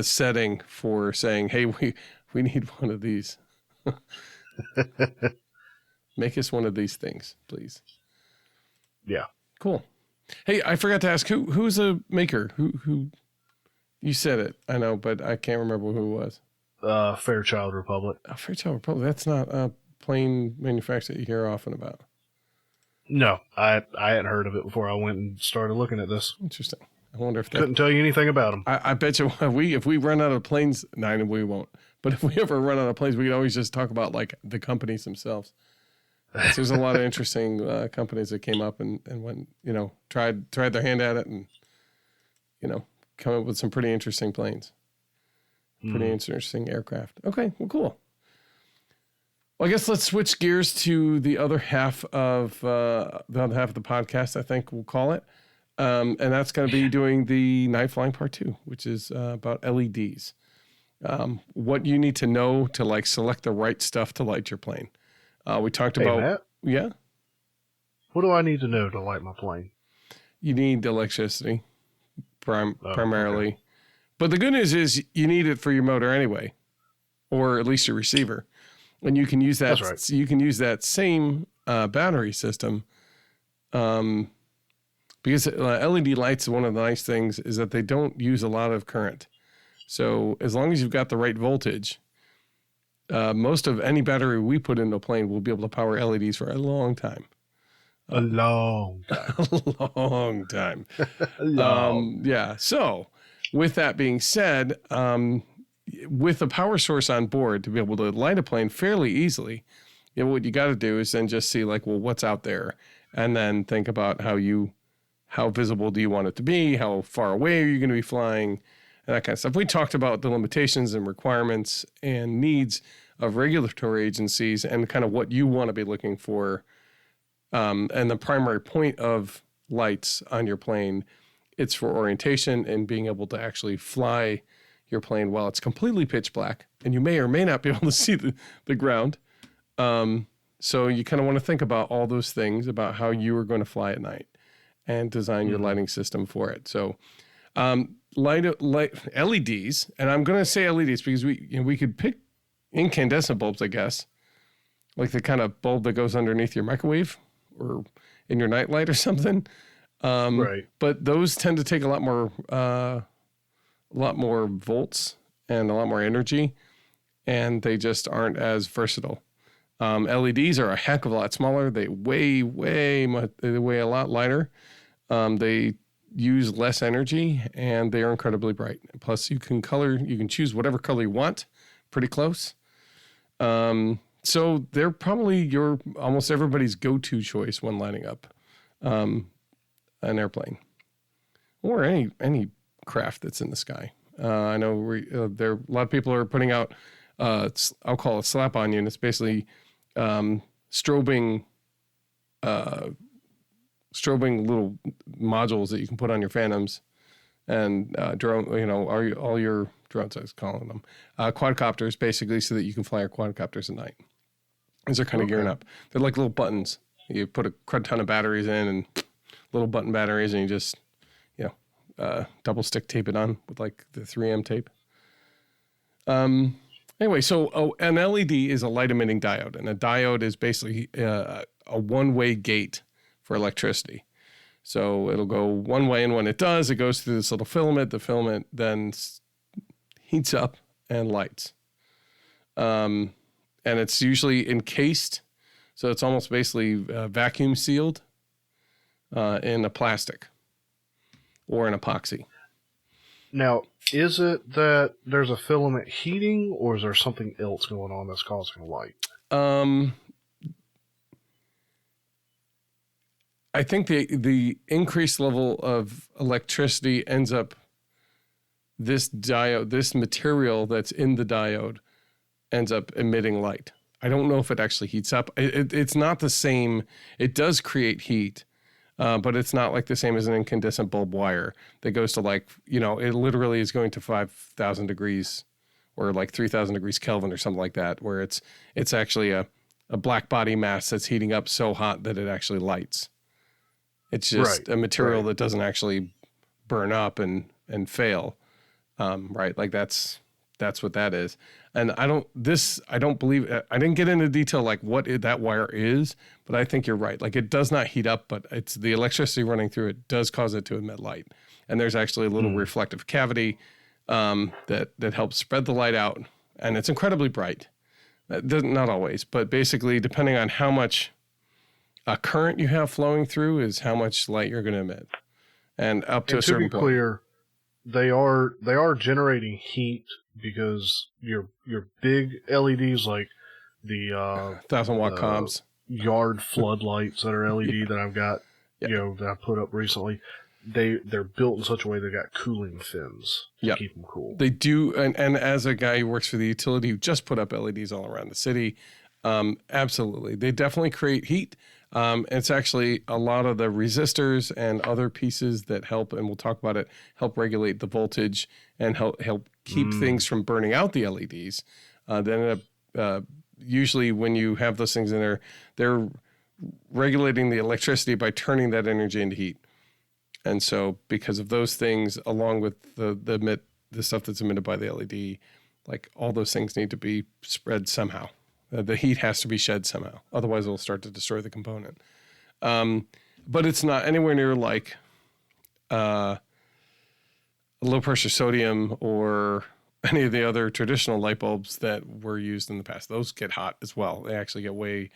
setting for saying, hey, we need one of these. Make us one of these things, please. Yeah. Cool. Hey, I forgot to ask who's the maker? Who you said it, I know, but I can't remember who it was. Fairchild Republic. Fairchild Republic. That's not a plane manufacturer that you hear often about. No, I hadn't heard of it before I went and started looking at this. Interesting. I wonder if couldn't tell you anything about them. I bet you if we run out of planes, we won't. But if we ever run out of planes, we can always just talk about like the companies themselves. There's a lot of interesting companies that came up and went, tried their hand at it and, come up with some pretty interesting planes, pretty interesting aircraft. Okay, well, cool. Well, I guess let's switch gears to the other half of the podcast, I think we'll call it. And that's going to be doing the Night Flying Part 2, which is about LEDs. What you need to know to like select the right stuff to light your plane. We talked about... Matt, yeah? What do I need to know to light my plane? You need electricity, primarily. Okay. But the good news is you need it for your motor anyway, or at least your receiver. And you can use that. That's right. You can use that same battery system. Because LED lights, one of the nice things is that they don't use a lot of current. So as long as you've got the right voltage, most of any battery we put into a plane will be able to power LEDs for a long time. A long time. A long time. Long. Yeah. So with that being said, with a power source on board to be able to light a plane fairly easily, what you got to do is then just see like, well, what's out there? And then think about how visible do you want it to be? How far away are you going to be flying? And that kind of stuff. We talked about the limitations and requirements and needs of regulatory agencies and kind of what you want to be looking for. And the primary point of lights on your plane, it's for orientation and being able to actually fly your plane while it's completely pitch black. And you may or may not be able to see the ground. So you kind of want to think about all those things about how you are going to fly at night and design your lighting system for it. So light LEDs, and I'm going to say LEDs because we could pick incandescent bulbs, I guess, like the kind of bulb that goes underneath your microwave or in your nightlight or something. Right. But those tend to take a lot more volts and a lot more energy, and they just aren't as versatile. LEDs are a heck of a lot smaller. They weigh a lot lighter. They use less energy, and they are incredibly bright. Plus, you can choose whatever color you want, pretty close. So they're probably almost everybody's go-to choice when lighting up an airplane or any craft that's in the sky. I know there a lot of people are putting out I'll call it slap-on units, basically strobing little modules that you can put on your Phantoms and drone, all your drones, I was calling them, quadcopters, basically, so that you can fly your quadcopters at night. As they're kind of gearing up. They're like little buttons. You put a crud ton of batteries in and little button batteries, and you just, double stick tape it on with like the 3M tape. Anyway, so an LED is a light emitting diode, and a diode is basically a one-way gate for electricity. So it'll go one way, and when it does, it goes through this little filament. The filament then heats up and lights. And it's usually encased, so it's almost basically vacuum sealed in a plastic or an epoxy. Now, is it that there's a filament heating, or is there something else going on that's causing a light? I think the increased level of electricity ends up this material that's in the diode ends up emitting light. I don't know if it actually heats up. It's not the same. It does create heat, but it's not like the same as an incandescent bulb wire that goes to it literally is going to 5,000 degrees or like 3,000 degrees Kelvin or something like that, where it's actually a black body mass that's heating up so hot that it actually lights. It's just a material that doesn't actually burn up and fail. Right. Like that's what that is. And I don't believe, I didn't get into detail like what that wire is, but I think you're right. Like it does not heat up, but it's the electricity running through it does cause it to emit light. And there's actually a little reflective cavity that helps spread the light out. And it's incredibly bright. Not always, but basically depending on how much current you have flowing through is how much light you're going to emit. And up to a certain point. To be clear, they are generating heat because your big LEDs like the 1,000-watt comms, yard floodlights that are LED that I've got, that I put up recently. They're built in such a way they got cooling fins to keep them cool. They do, and as a guy who works for the utility who just put up LEDs all around the city, absolutely, they definitely create heat. It's actually a lot of the resistors and other pieces that help, and we'll talk about it, help regulate the voltage and help keep things from burning out the LEDs. They end up, usually when you have those things in there, they're regulating the electricity by turning that energy into heat. And so because of those things, along with the the stuff that's emitted by the LED, like all those things need to be spread somehow. The heat has to be shed somehow. Otherwise, it'll start to destroy the component. But it's not anywhere near like low pressure sodium or any of the other traditional light bulbs that were used in the past. Those get hot as well. They actually get way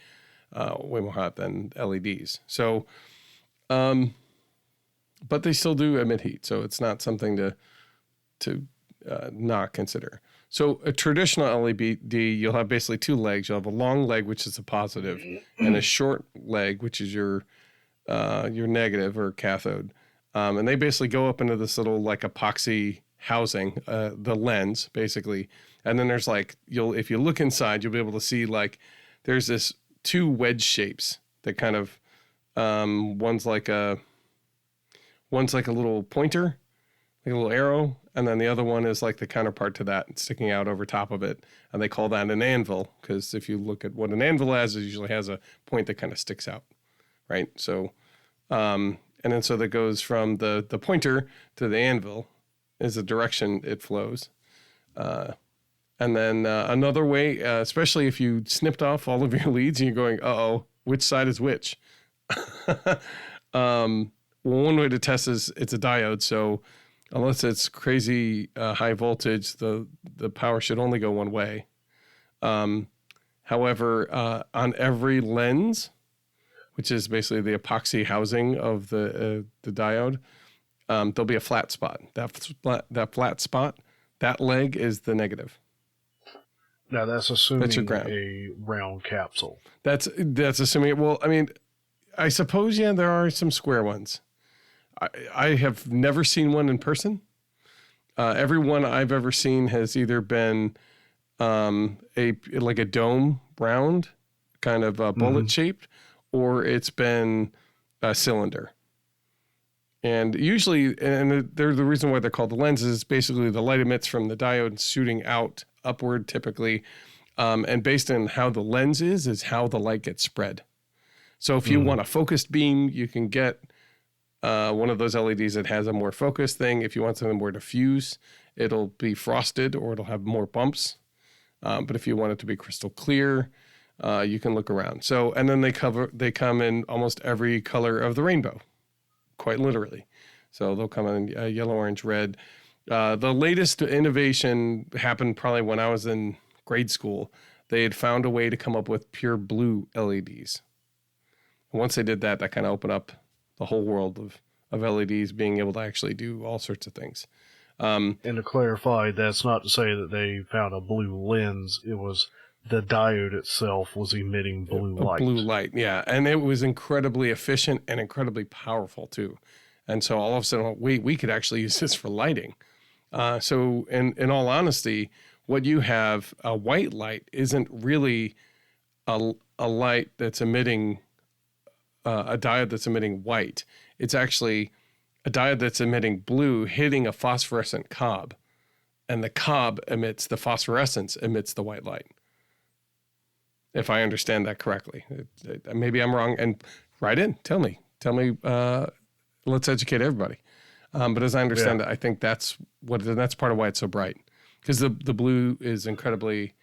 more hot than LEDs. So, but they still do emit heat. So it's not something to not consider. So a traditional LED, you'll have basically two legs. You'll have a long leg, which is a positive, and a short leg, which is your negative or cathode. And they basically go up into this little like epoxy housing, the lens basically. And then there's like, if you look inside, you'll be able to see like there's this two wedge shapes that kind of, one's like a little pointer, like a little arrow. And then the other one is like the counterpart to that, sticking out over top of it. And they call that an anvil, because if you look at what an anvil has, it usually has a point that kind of sticks out, right? So, and then so that goes from the pointer to the anvil is the direction it flows. And then another way, especially if you snipped off all of your leads and you're going, uh-oh, which side is which? Well, one way to test is it's a diode, so unless it's crazy high voltage, the power should only go one way. However, on every lens, which is basically the epoxy housing of the diode, there'll be a flat spot. That flat spot, that leg is the negative. Now that's assuming that's your ground. A round capsule. That's assuming. Well, I mean, I suppose there are some square ones. I have never seen one in person. Every one I've ever seen has either been like a dome round, kind of bullet shaped, or it's been a cylinder. And usually, and they're the reason why they're called the lenses is basically the light emits from the diode shooting out upward typically. And based on how the lens is how the light gets spread. So if you want a focused beam, you can get one of those LEDs that has a more focused thing. If you want something more diffuse, it'll be frosted or it'll have more bumps. But if you want it to be crystal clear, you can look around. So, and then they come in almost every color of the rainbow, quite literally. So they'll come in yellow, orange, red. The latest innovation happened probably when I was in grade school. They had found a way to come up with pure blue LEDs. And once they did that, that kind of opened up the whole world of LEDs being able to actually do all sorts of things. And to clarify, that's not to say that they found a blue lens. It was the diode itself was emitting blue light. Blue light, yeah. And it was incredibly efficient and incredibly powerful, too. And so all of a sudden, we could actually use this for lighting. So in all honesty, what you have, a white light, isn't really a light that's emitting a diode that's emitting white. It's actually a diode that's emitting blue hitting a phosphorescent cob. And the cob emits, the phosphorescence emits the white light. If I understand that correctly. Maybe I'm wrong. And write in, tell me, let's educate everybody. But as I understand it, I think that's part of why it's so bright. Because the blue is incredibly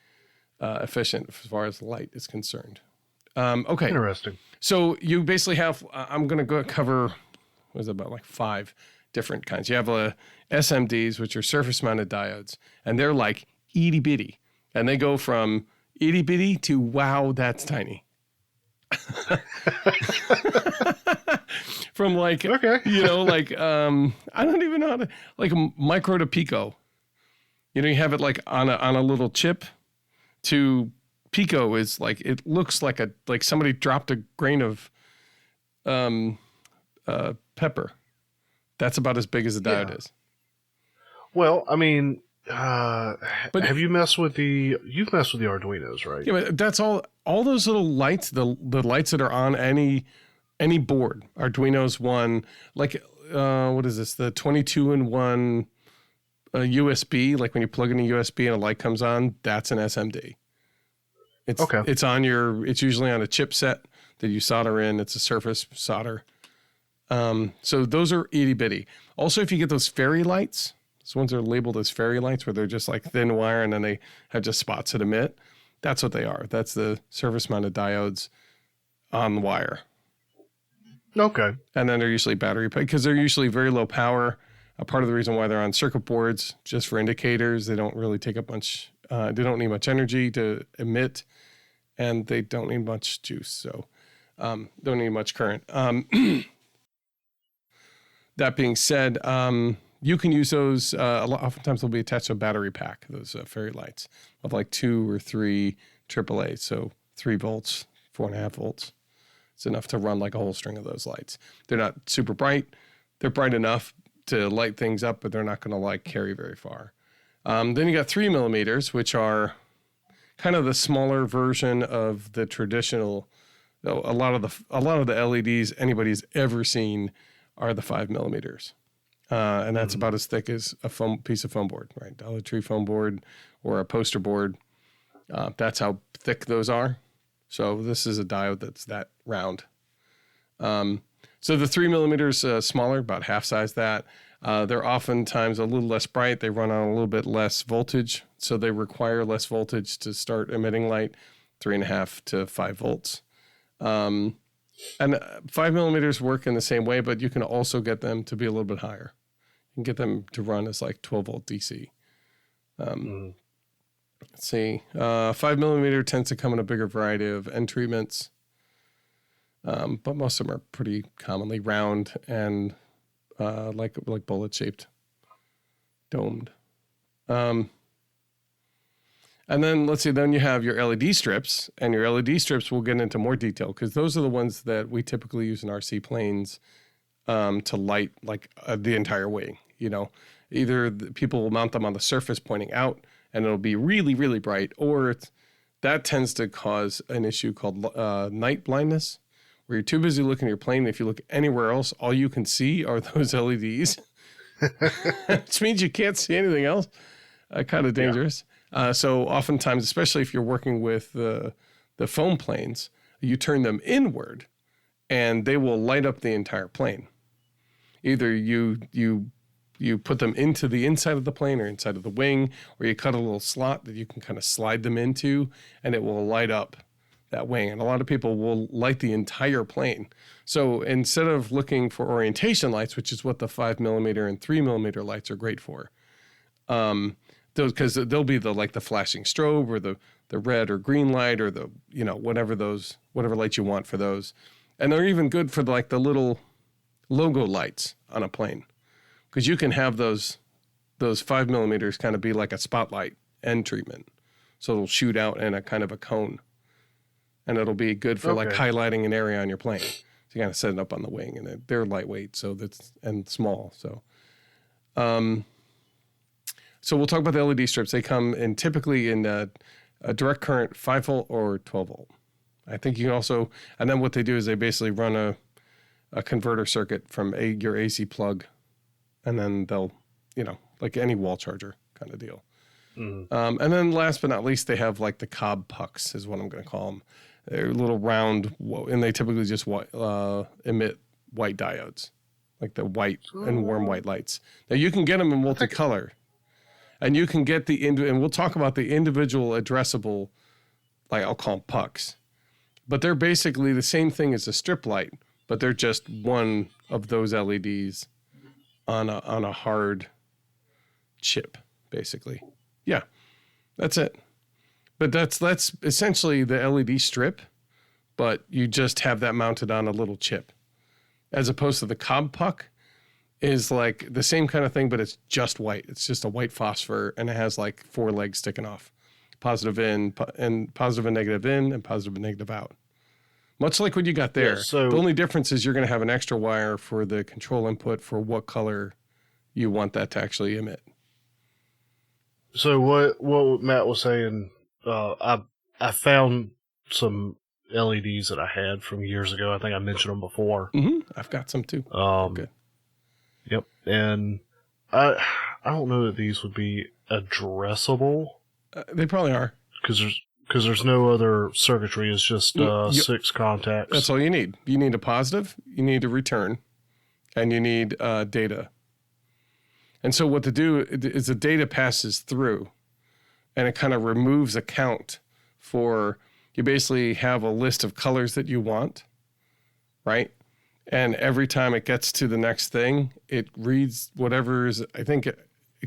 efficient as far as light is concerned. Okay. Interesting. So you basically have, I'm going to go cover, what is it, about like 5 different kinds. You have SMDs, which are surface mounted diodes, and they're like itty bitty. And they go from itty bitty to, wow, that's tiny. From like, like, I don't even know how to, like micro to pico. You have it like on a little chip to pico is like, it looks like somebody dropped a grain of pepper. That's about as big as a diode is. Well, I mean, but have you've messed with the Arduinos, right? Yeah, but that's all those little lights, the lights that are on any board. Arduino's one, like, what is this? The 22-in-1 USB, like when you plug in a USB and a light comes on, that's an SMD. It's usually on a chipset that you solder in. It's a surface solder. So those are itty bitty. Also, if you get those fairy lights, So ones that are labeled as fairy lights, where they're just like thin wire and then they have just spots that emit. That's what they are. That's the surface mounted diodes on the wire. Okay. And then they're usually battery powered because they're usually very low power. A part of the reason why they're on circuit boards, just for indicators, they don't really take up much. They don't need much energy to emit, and they don't need much juice. So don't need much current. That being said, you can use those. Oftentimes they'll be attached to a battery pack. Those fairy lights of like 2 or 3 AAA. So 3 volts, 4.5 volts. It's enough to run like a whole string of those lights. They're not super bright. They're bright enough to light things up, but they're not going to like carry very far. Then you got 3 millimeters, which are kind of the smaller version of the traditional. A lot of the LEDs anybody's ever seen are the 5 millimeters, and that's about as thick as a piece of foam board, right? Dollar Tree foam board or a poster board. That's how thick those are. So this is a diode that's that round. So the 3 millimeters smaller, about half size that. They're oftentimes a little less bright. They run on a little bit less voltage, so they require less voltage to start emitting light, 3.5 to 5 volts. And 5 millimeters work in the same way, but you can also get them to be a little bit higher. You can get them to run as like 12 volt DC. Let's see. 5 millimeter tends to come in a bigger variety of end treatments, but most of them are pretty commonly round and like bullet shaped, domed. And then let's see, then you have your LED strips, and your LED strips we'll get into more detail because those are the ones that we typically use in RC planes to light like the entire wing. You know, either people will mount them on the surface pointing out and it'll be really, really bright, or that tends to cause an issue called night blindness, where you're too busy looking at your plane. If you look anywhere else, all you can see are those LEDs, which means you can't see anything else. Kind of dangerous. So oftentimes, especially if you're working with the foam planes, you turn them inward and they will light up the entire plane. Either you put them into the inside of the plane or inside of the wing, or you cut a little slot that you can kind of slide them into and it will light up that wing. And a lot of people will light the entire plane. So instead of looking for orientation lights, which is what the 5 millimeter and 3 millimeter lights are great for, those, because they'll be the flashing strobe or the red or green light or the, whatever lights you want for those. And they're even good for the little logo lights on a plane, because you can have those 5 millimeters kind of be like a spotlight end treatment. So it'll shoot out in a kind of a cone, and it'll be good for like highlighting an area on your plane. So you kind of set it up on the wing, and they're lightweight, and small. So we'll talk about the LED strips. They come in typically in a direct current 5 volt or 12 volt. I think you can also, and then what they do is they basically run a converter circuit from your AC plug, and then they'll, like any wall charger kind of deal. And then last but not least, they have like the cob pucks is what I'm going to call them. They're little round, and they typically just emit white diodes, like the white and warm white lights. Now you can get them in multicolor. And you can get and we'll talk about the individual addressable, like I'll call them pucks. But they're basically the same thing as a strip light, but they're just one of those LEDs on a hard chip, basically. Yeah, that's it. But that's essentially the LED strip, but you just have that mounted on a little chip. As opposed to the cob puck, is like the same kind of thing, but it's just white. It's just a white phosphor, and it has like 4 legs sticking off. Positive in, and positive and negative in, and positive and negative out. Much like what you got there. Yeah, so the only difference is you're going to have an extra wire for the control input for what color you want that to actually emit. So what Matt was saying, I found some LEDs that I had from years ago. I think I mentioned them before. I've got some too. Good. Yep, and I don't know that these would be addressable. They probably are, because there's no other circuitry. It's just 6 contacts. That's all you need. You need a positive, you need a return, and you need data. And so what to do is the data passes through and it kind of removes a count for, you basically have a list of colors that you want, right? And every time it gets to the next thing, it reads whatever is, I think it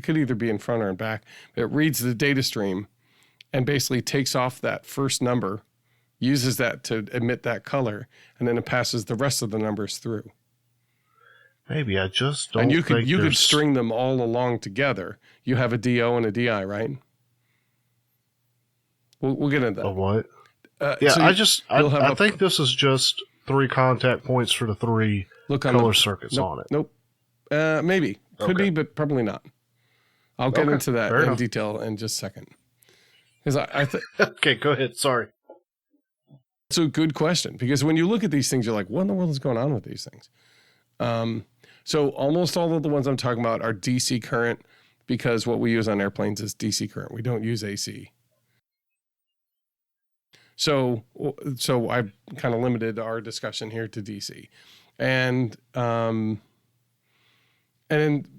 could either be in front or in back. It reads the data stream and basically takes off that first number, uses that to emit that color, and then it passes the rest of the numbers through. Maybe I just don't. And you could string them all along together. You have a DO and a DI, right? We'll get into that. A what? So I think this is just 3 contact points for the 3 color circuits on it. Nope. Maybe. Could be, but probably not. I'll get into that in detail in just a second. Because Okay, go ahead. Sorry. It's a good question, because when you look at these things, you're like, what in the world is going on with these things? So almost all of the ones I'm talking about are DC current, because what we use on airplanes is DC current. We don't use AC. So I've kind of limited our discussion here to DC. And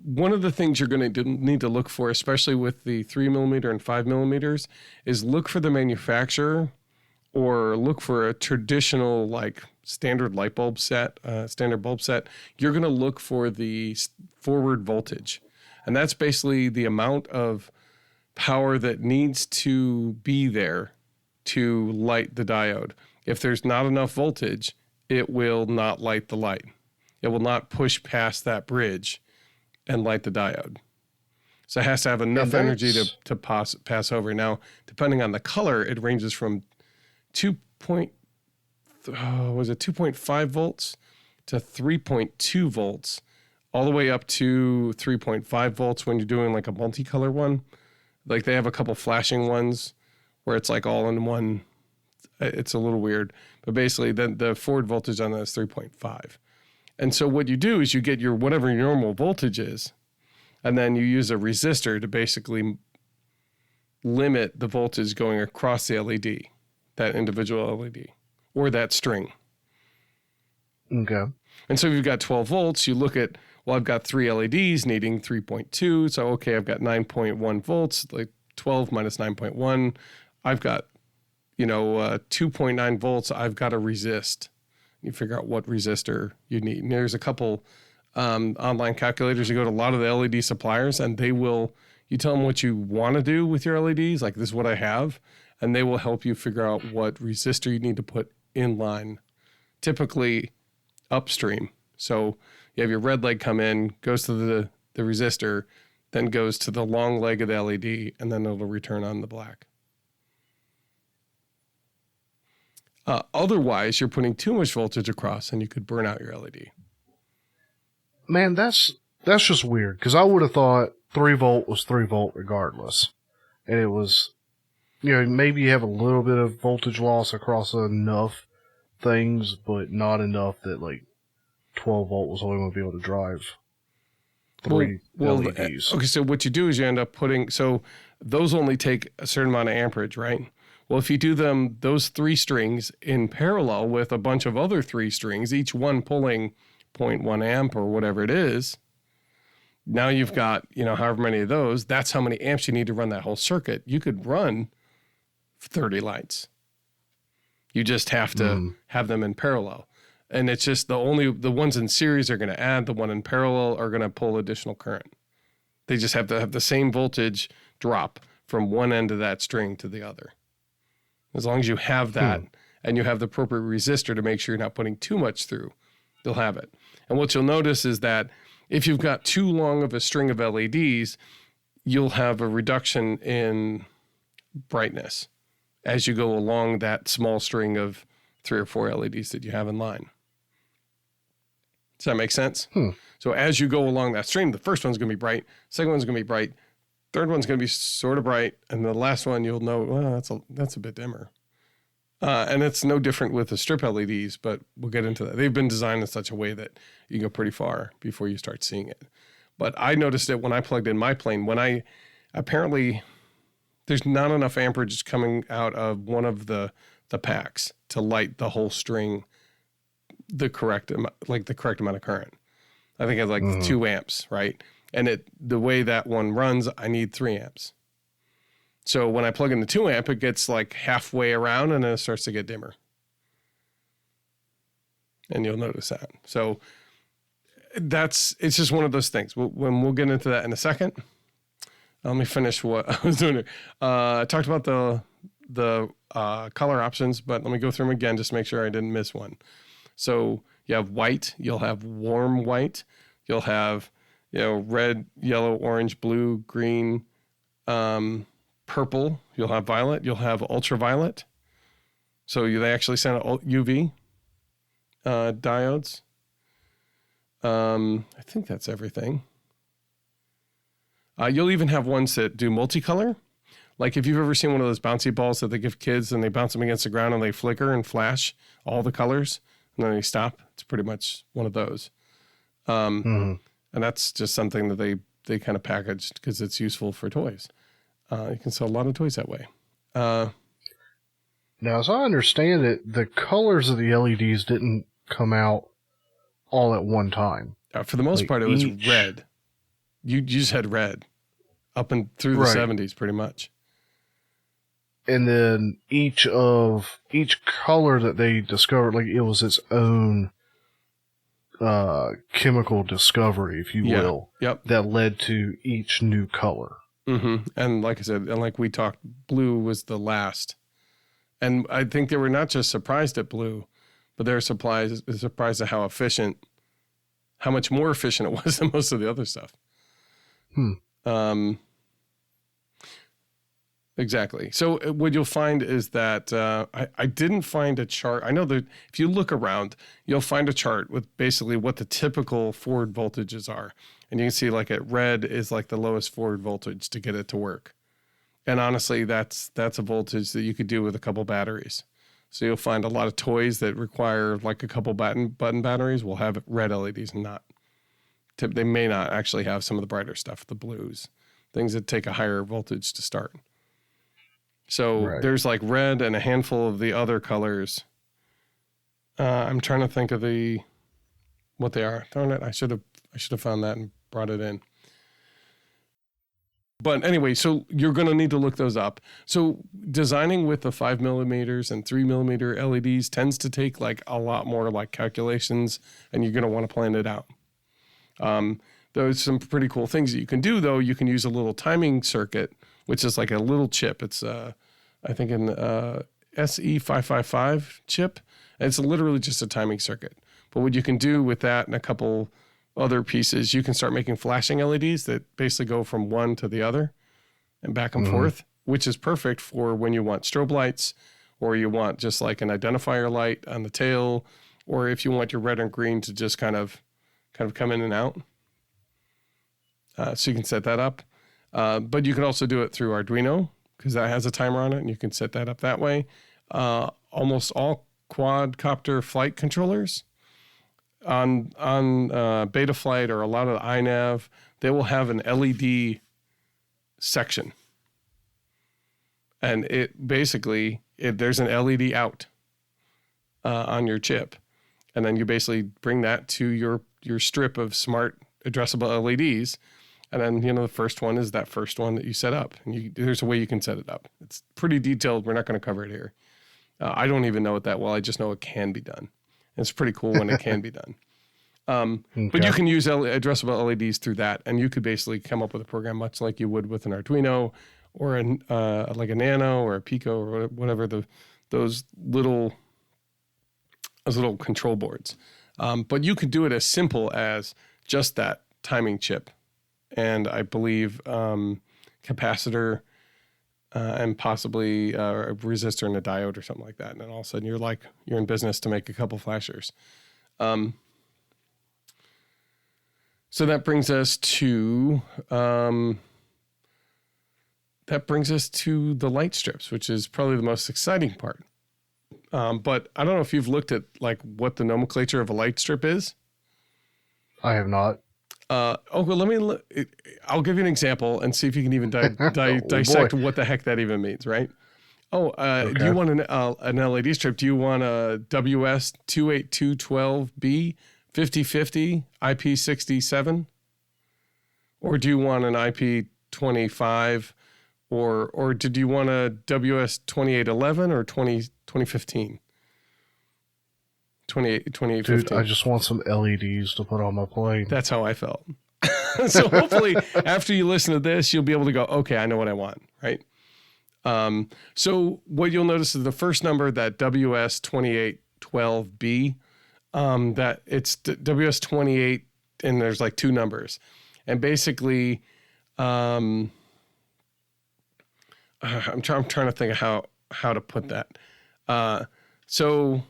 one of the things you're going to need to look for, especially with the 3 millimeter and 5 millimeters, is look for the manufacturer, or look for a traditional, like, standard light bulb set, standard bulb set. You're going to look for the forward voltage. And that's basically the amount of power that needs to be there to light the diode. If there's not enough voltage, it will not light the light. It will not push past that bridge and light the diode. So it has to have enough energy to pass over. Now, depending on the color, it ranges from 2.5 volts to 3.2 volts, all the way up to 3.5 volts when you're doing like a multicolor one. Like, they have a couple flashing ones where it's like all in one. It's a little weird, but basically the forward voltage on that is 3.5. And so what you do is you get your whatever your normal voltage is, and then you use a resistor to basically limit the voltage going across the LED, that individual LED, or that string. Okay. And so if you've got 12 volts, you look at, well, I've got 3 LEDs needing 3.2. So, okay, I've got 9.1 volts, like 12 minus 9.1. I've got, 2.9 volts. I've got to resist. You figure out what resistor you need. And there's a couple online calculators. You go to a lot of the LED suppliers, and you tell them what you want to do with your LEDs, like, this is what I have, and they will help you figure out what resistor you need to put in line, typically upstream. So you have your red leg come in, goes to the resistor, then goes to the long leg of the LED, and then it'll return on the black. Otherwise, you're putting too much voltage across, and you could burn out your LED. Man, that's just weird, because I would have thought 3 volt was 3 volt regardless. And it was, maybe you have a little bit of voltage loss across enough things, but not enough that, like, 12 volt was only going to be able to drive 3 LEDs. Okay, so what you do is you end up so those only take a certain amount of amperage, right? Well, if you do those 3 strings in parallel with a bunch of other 3 strings, each one pulling 0.1 amp or whatever it is, now you've got, however many of those, that's how many amps you need to run that whole circuit. You could run 30 lights. You just have to have them in parallel. And it's just the ones in series are going to add, the one in parallel are going to pull additional current. They just have to have the same voltage drop from one end of that string to the other. As long as you have that and you have the appropriate resistor to make sure you're not putting too much through, they'll have it. And what you'll notice is that if you've got too long of a string of LEDs, you'll have a reduction in brightness as you go along that small string of 3 or 4 LEDs that you have in line. Does that make sense? So as you go along that string, the first one's going to be bright, second one's going to be bright, third one's going to be sort of bright, and the last one you'll know, well, that's a bit dimmer. And it's no different with the strip LEDs, but we'll get into that. They've been designed in such a way that you go pretty far before you start seeing it. But I noticed it when I plugged in my plane, apparently there's not enough amperage coming out of one of the packs to light the whole string the correct amount of current. I think it's like 2 amps, right? And the way that one runs, I need 3 amps. So when I plug in the 2 amp, it gets like halfway around and then it starts to get dimmer. And you'll notice that. So it's just one of those things. We'll get into that in a second. Let me finish what I was doing here. I talked about the color options, but let me go through them again just to make sure I didn't miss one. So you have white, you'll have warm white, you'll have red, yellow, orange, blue, green, purple, you'll have violet, you'll have ultraviolet. So they actually send out UV diodes. I think that's everything. You'll even have ones that do multicolor. Like if you've ever seen one of those bouncy balls that they give kids and they bounce them against the ground and they flicker and flash all the colors and then they stop. It's pretty much one of those. And that's just something that they kind of packaged because it's useful for toys. You can sell a lot of toys that way. Now, as I understand it, the colors of the LEDs didn't come out all at one time. For the most part, it was red. You just had red up and through the 70s, pretty much. And then each color that they discovered, like it was its own chemical discovery, if you will, that led to each new color. Mm-hmm. And like I said, and like we talked, blue was the last. And I think they were not just surprised at blue, but they were surprised at how much more efficient it was than most of the other stuff. Exactly. So what you'll find is that I didn't find a chart. I know that if you look around, you'll find a chart with basically what the typical forward voltages are. And you can see like at red is like the lowest forward voltage to get it to work. And honestly, that's a voltage that you could do with a couple batteries. So you'll find a lot of toys that require like a couple button batteries will have red LEDs and not. They may not actually have some of the brighter stuff, the blues, things that take a higher voltage to start. So there's like red and a handful of the other colors. I'm trying to think of what they are. Darn it, I should have found that and brought it in. But anyway, so you're going to need to look those up. So designing with the 5 millimeters and 3 millimeter LEDs tends to take like a lot more like calculations, and you're going to want to plan it out. There's some pretty cool things that you can do, though. You can use a little timing circuit, which is like a little chip. It's, I think, an SE555 chip. And it's literally just a timing circuit. But what you can do with that and a couple other pieces, you can start making flashing LEDs that basically go from one to the other and back and forth, which is perfect for when you want strobe lights, or you want just like an identifier light on the tail, or if you want your red and green to just kind of come in and out. So you can set that up. But you can also do it through Arduino because that has a timer on it, and you can set that up that way. Almost all quadcopter flight controllers on Betaflight or a lot of the iNav, they will have an LED section. And it basically, there's an LED out on your chip. And then you basically bring that to your strip of smart addressable LEDs. And then, the first one is that first one that you set up. And there's a way you can set it up. It's pretty detailed. We're not going to cover it here. I don't even know it that well. I just know it can be done. And it's pretty cool when it can be done. But you can use addressable LEDs through that. And you could basically come up with a program much like you would with an Arduino or like a Nano or a Pico or whatever those little control boards. But you could do it as simple as just that timing chip. And I believe capacitor and possibly a resistor and a diode or something like that. And then all of a sudden you're in business to make a couple flashers. So that brings us to the light strips, which is probably the most exciting part. But I don't know if you've looked at like what the nomenclature of a light strip is. I have not. Well, I'll give you an example and see if you can even dissect what the heck that even means, right? Okay. Do you want an LED strip? Do you want a WS28212B 5050 IP67? Or do you want an IP25 or did you want a WS2811 or 2015? 2815. Dude, I just want some LEDs to put on my plane. That's how I felt. So hopefully after you listen to this, you'll be able to go, okay, I know what I want, right? So what you'll notice is the first number, that WS2812B, that it's WS28 and there's like two numbers. And basically, I'm trying to think of how to put that. So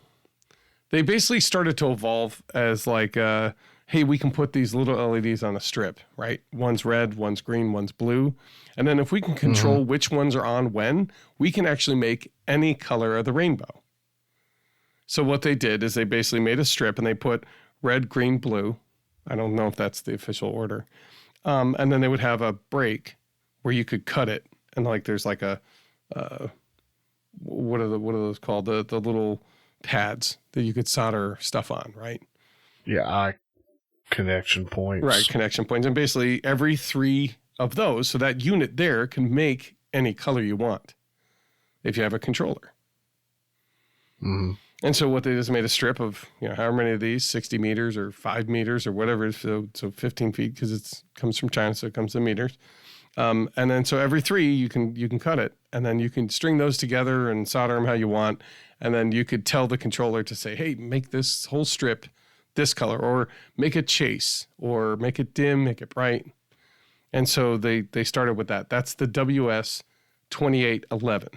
they basically started to evolve as like, hey, we can put these little LEDs on a strip, right? One's red, one's green, one's blue. And then if we can control which ones are on when, we can actually make any color of the rainbow. So what they did is they basically made a strip and they put red, green, blue. I don't know if that's the official order. And then they would have a break where you could cut it. And like, there's like a, what are those called? The little pads that you could solder stuff on, right? Yeah, connection points. Right, connection points. And basically every 3 of those, so that unit there can make any color you want if you have a controller. Mm-hmm. And so what they just made a strip of, however many of these, 60 meters or 5 meters or whatever. So 15 feet because it comes from China, so it comes in meters. And then so every 3 you can cut it, and then you can string those together and solder them how you want. And then you could tell the controller to say, hey, make this whole strip this color, or make it chase, or make it dim, make it bright. And so they started with that. That's the WS2811.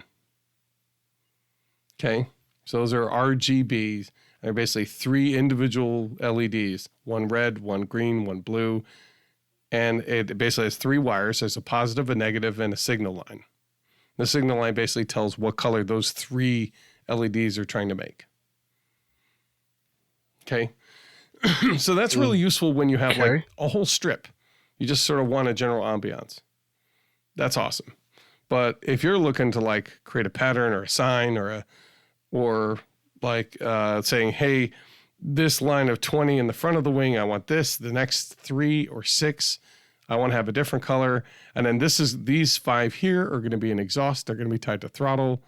Okay. So those are RGBs. They're basically 3 individual LEDs, one red, one green, one blue. And it basically has 3 wires. There's a positive, a negative, and a signal line. The signal line basically tells what color those 3 LEDs are trying to make. Okay. So that's really useful when you have like a whole strip. You just sort of want a general ambiance. That's awesome. But if you're looking to like create a pattern or a sign or saying, hey, this line of 20 in the front of the wing, I want this, the next 3 or 6, I want to have a different color. And then these 5 here are going to be an exhaust. They're going to be tied to throttle.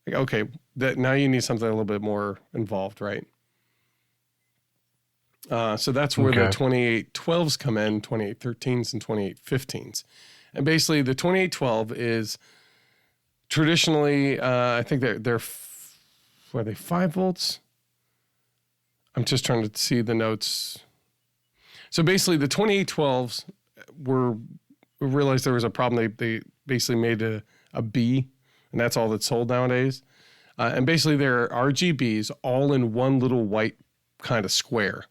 Like, okay, now you need something a little bit more involved, right? So that's where the 2812s come in, 2813s and 2815s. And basically the 2812 is traditionally, I think they're 5 volts? I'm just trying to see the notes. So basically the 2812s realized there was a problem. They basically made a B, and that's all that's sold nowadays. And basically they're RGBs all in one little white kind of square.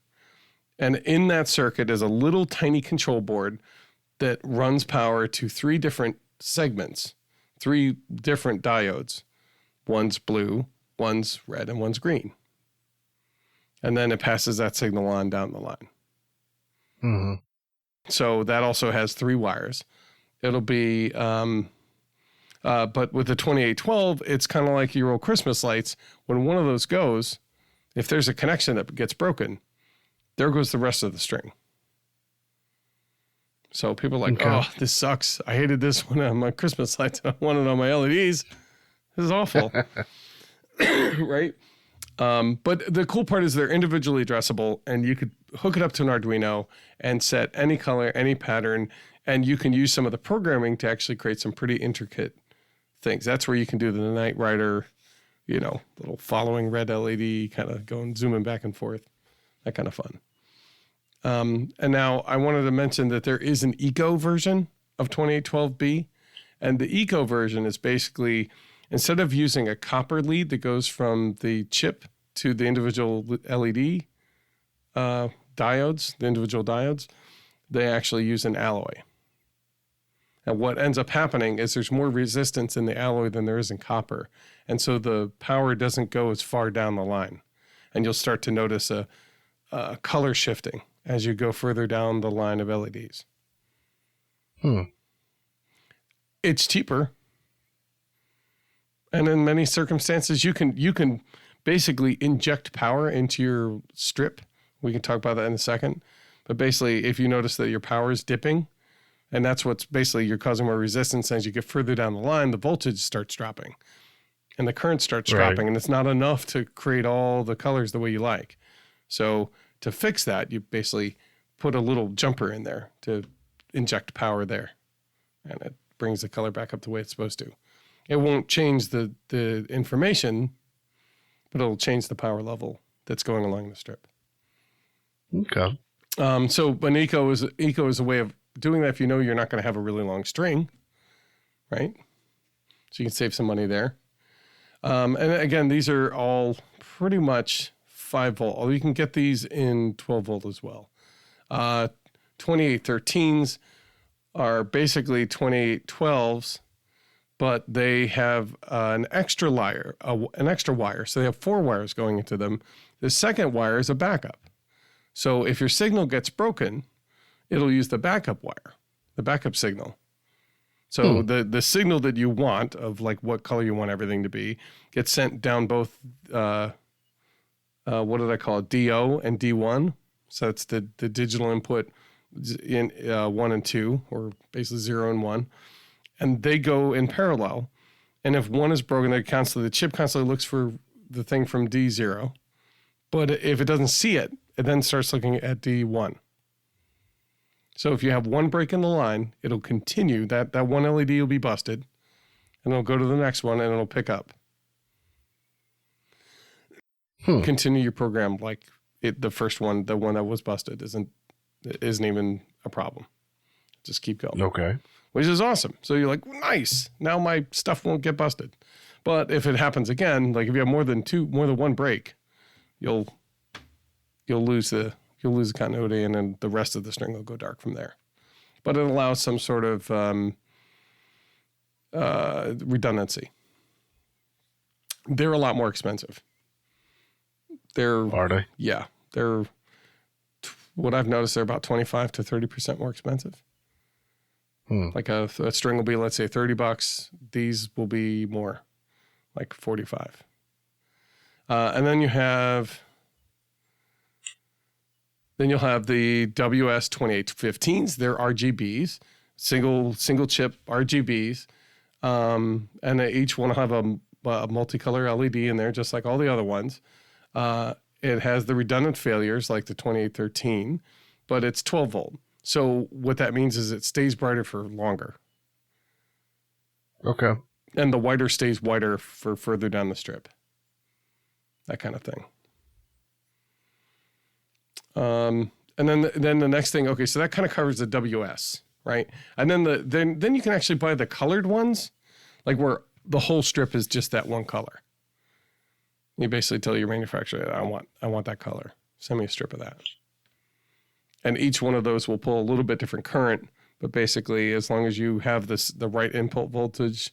And in that circuit is a little tiny control board that runs power to 3 different segments, 3 different diodes. One's blue, one's red, and one's green. And then it passes that signal on down the line. Mm-hmm. So that also has 3 wires. It'll be, but with the 2812, it's kind of like your old Christmas lights. When one of those goes, if there's a connection that gets broken, there goes the rest of the string. So people are like, oh, this sucks. I hated this one on my Christmas lights. I want it on my LEDs. This is awful. Right? But the cool part is they're individually addressable, and you could hook it up to an Arduino and set any color, any pattern, and you can use some of the programming to actually create some pretty intricate things. That's where you can do the Night Rider, little following red LED, kind of going, zooming back and forth. That kind of fun. And now I wanted to mention that there is an eco version of 2812B. And the eco version is basically, instead of using a copper lead that goes from the chip to the individual LED diodes, the individual diodes, they actually use an alloy. And what ends up happening is there's more resistance in the alloy than there is in copper. And so the power doesn't go as far down the line. And you'll start to notice a color shifting as you go further down the line of LEDs. It's cheaper. And in many circumstances, you can basically inject power into your strip. We can talk about that in a second. But basically, if you notice that your power is dipping, And that's what's basically, you're causing more resistance. As you get further down the line, the voltage starts dropping and the current starts dropping, and it's not enough to create all the colors the way you like. So to fix that, you basically put a little jumper in there to inject power there, and it brings the color back up the way it's supposed to. It won't change the information, but it'll change the power level that's going along the strip. Okay. So an eco is a way of doing that if you know you're not going to have a really long string, right? So you can save some money there. And again, these are all pretty much 5 volt. Although you can get these in 12 volt as well. 2813s are basically 2812s, but they have an extra wire. So they have 4 wires going into them. The second wire is a backup. So if your signal gets broken, it'll use the backup wire, the backup signal. So the signal that you want of like what color you want everything to be gets sent down both, what did I call it? DO and D1. So that's the digital input in 1 and 2, or basically 0 and 1. And they go in parallel. And if one is broken, the chip constantly looks for the thing from D0. But if it doesn't see it, it then starts looking at D1. So if you have one break in the line, it'll continue. That one LED will be busted, and it'll go to the next one, and it'll pick up. Continue your program like the first one, the one that was busted, isn't even a problem. Just keep going. Okay. Which is awesome. So you're like, nice. Now my stuff won't get busted. But if it happens again, like if you have more than one break, you'll lose the continuity, and then the rest of the string will go dark from there. But it allows some sort of redundancy. They're a lot more expensive. Are they? Yeah. They're, what I've noticed, they're about 25 to 30% more expensive. Like a string will be, let's say, $30. These will be more, like 45. And then you'll have the WS2815s. They're RGBs, single chip RGBs. And each one will have a multicolor LED in there, just like all the other ones. It has the redundant failures like the 2813, but it's 12 volt. So what that means is it stays brighter for longer. Okay. And the whiter stays whiter for further down the strip. That kind of thing. And then the next thing, okay, so that kind of covers the WS, right? And then you can actually buy the colored ones, like where the whole strip is just that one color. You basically tell your manufacturer, I want that color. Send me a strip of that. And each one of those will pull a little bit different current, but basically, as long as you have the right input voltage,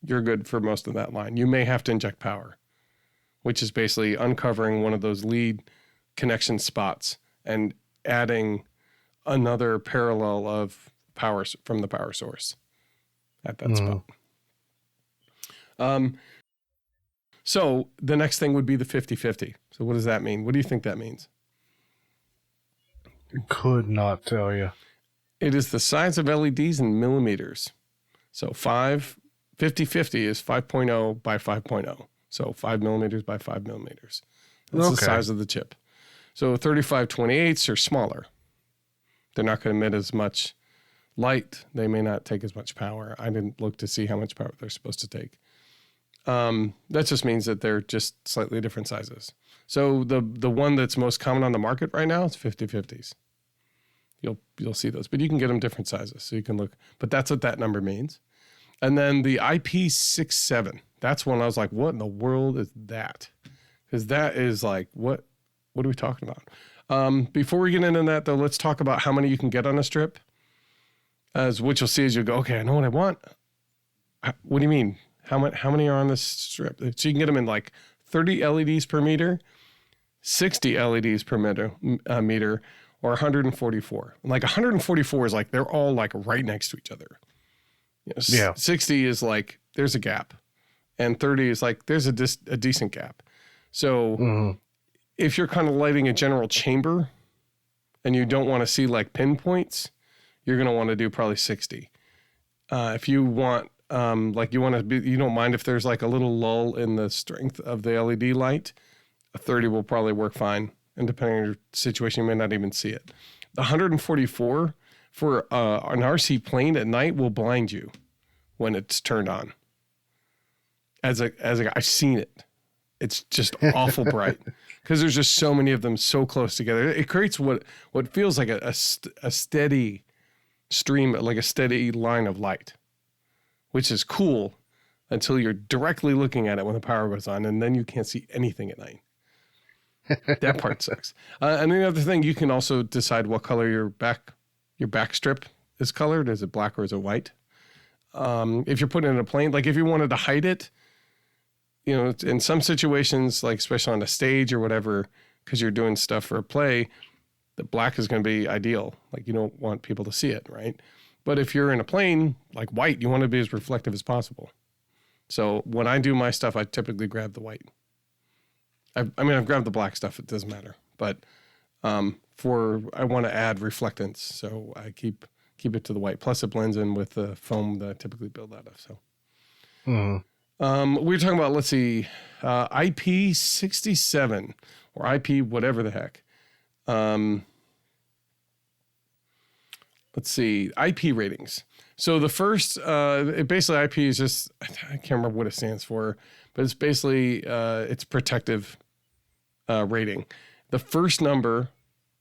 you're good for most of that line. You may have to inject power, which is basically uncovering one of those lead connection spots and adding another parallel of power from the power source at that spot. So the next thing would be the 50-50. So what does that mean? What do you think that means? Could not tell you. It is the size of LEDs in millimeters. So 50-50 is 5.0 by 5.0. So 5 millimeters by 5 millimeters. That's the size of the chip. So 3528s are smaller. They're not going to emit as much light. They may not take as much power. I didn't look to see how much power they're supposed to take. That just means that they're just slightly different sizes. So the one that's most common on the market right now is 50-50s. You'll see those, but you can get them different sizes. So you can look, but that's what that number means. And then the IP67, that's one I was like, what in the world is that? Because that is like, what are we talking about? Before we get into that though, let's talk about how many you can get on a strip. As what you'll see is you go, okay, I know what I want. What do you mean? How many are on this strip? So you can get them in like 30 LEDs per meter, 60 LEDs per meter, or 144. Like 144 is like they're all like right next to each other. Yeah. 60 is like there's a gap, and 30 is like there's a decent gap. So if you're kind of lighting a general chamber, and you don't want to see like pinpoints, you're going to want to do probably 60. If you want, you don't mind if there's like a little lull in the strength of the LED light, a 30 will probably work fine. And depending on your situation, you may not even see it. The 144 for an RC plane at night will blind you when it's turned on. I've seen it. It's just awful bright because there's just so many of them so close together. It creates what feels like a steady stream, like a steady line of light, which is cool until you're directly looking at it when the power goes on, and then you can't see anything at night. That part sucks. And the other thing, you can also decide what color your back strip is colored. Is it black or is it white? If you're putting it in a plane, like if you wanted to hide it, you know, in some situations, like especially on a stage or whatever, because you're doing stuff for a play, the black is going to be ideal. Like you don't want people to see it, right? But if you're in a plane, like white, you want to be as reflective as possible. So when I do my stuff, I typically grab the white. I've grabbed the black stuff. It doesn't matter. But I want to add reflectance, so I keep it to the white. Plus, it blends in with the foam that I typically build out of. So. We were talking about, let's see, IP67 or IP whatever the heck. Let's see, IP ratings. So the first, basically IP is just, I can't remember what it stands for, but it's basically, it's protective rating. The first number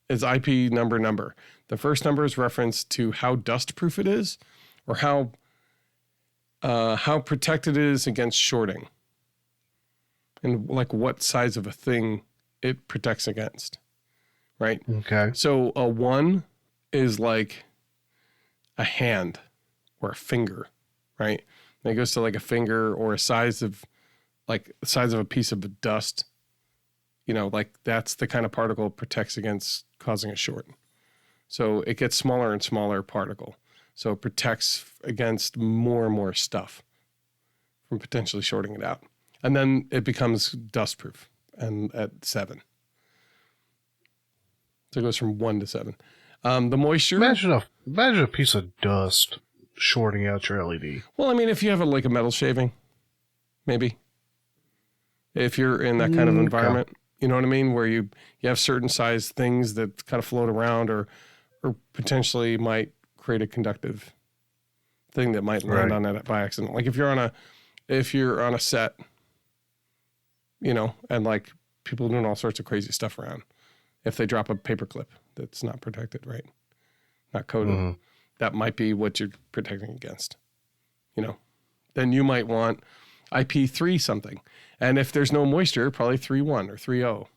is IP number. The first number is reference to how dust proof it is or how protected it is against shorting and like what size of a thing it protects against, right? Okay. So a 1 is like a hand or a finger, right? And it goes to like a finger or a size of a piece of dust, you know, like that's the kind of particle it protects against causing a short. So it gets smaller and smaller particle. So it protects against more and more stuff from potentially shorting it out. And then it becomes dust proof and at 7. So it goes from 1 to 7. The moisture. Imagine a piece of dust shorting out your LED. Well, I mean, if you have like a metal shaving, maybe. If you're in that kind of environment, you know what I mean? Where you have certain size things that kind of float around or potentially might create a conductive thing that might land on it by accident. Like if you're on a set, you know, and like people doing all sorts of crazy stuff around, if they drop a paper clip that's not protected, right? Not coated, that might be what you're protecting against, you know, then you might want IP3 something. And if there's no moisture, probably 3.1 or 3.0.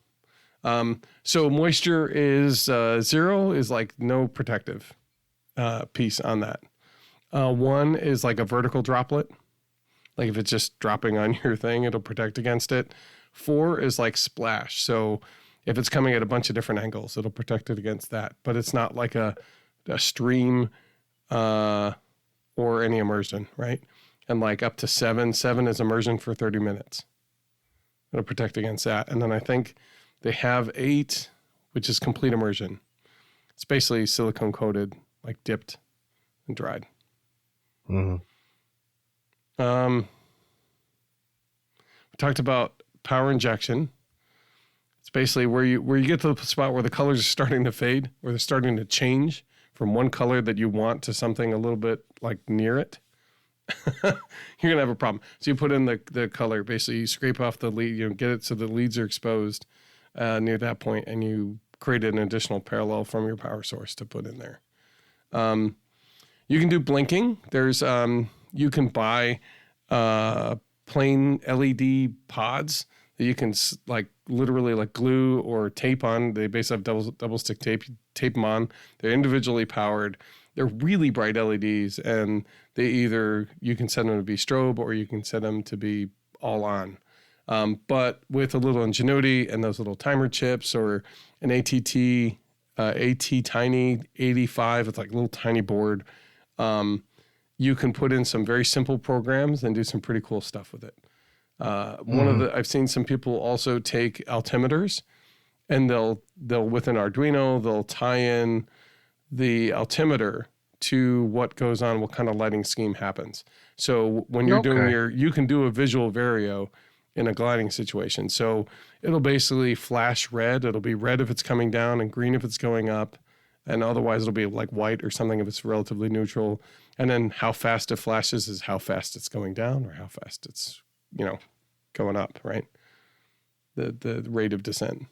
So moisture is 0 is like no protective piece on that. 1 is like a vertical droplet. Like if it's just dropping on your thing, it'll protect against it. 4 is like splash. So if it's coming at a bunch of different angles, it'll protect it against that. But it's not like a stream or any immersion, right? And like up to 7 is immersion for 30 minutes. It'll protect against that. And then I think they have 8, which is complete immersion. It's basically silicone coated, like dipped and dried. We talked about power injection. It's basically where you get to the spot where the colors are starting to fade, where they're starting to change from one color that you want to something a little bit like near it. You're gonna have a problem. So you put in the color, basically you scrape off the lead, you know, get it so the leads are exposed near that point, and you create an additional parallel from your power source to put in there. You can do blinking. There's you can buy plain LED pods that you can like literally like glue or tape on. They basically have double stick tape. You tape them on. They're individually powered. They're really bright LEDs, and you can set them to be strobe or you can set them to be all on. But with a little ingenuity and those little timer chips or an AT Tiny 85, it's like a little tiny board. You can put in some very simple programs and do some pretty cool stuff with it. I've seen some people also take altimeters, and they'll with an Arduino, they'll tie in the altimeter to what goes on, what kind of lighting scheme happens. So when you're doing you can do a visual Vario in a gliding situation. So it'll basically flash red. It'll be red if it's coming down and green if it's going up. And otherwise it'll be like white or something if it's relatively neutral. And then how fast it flashes is how fast it's going down or how fast it's, going up, right? The rate of descent.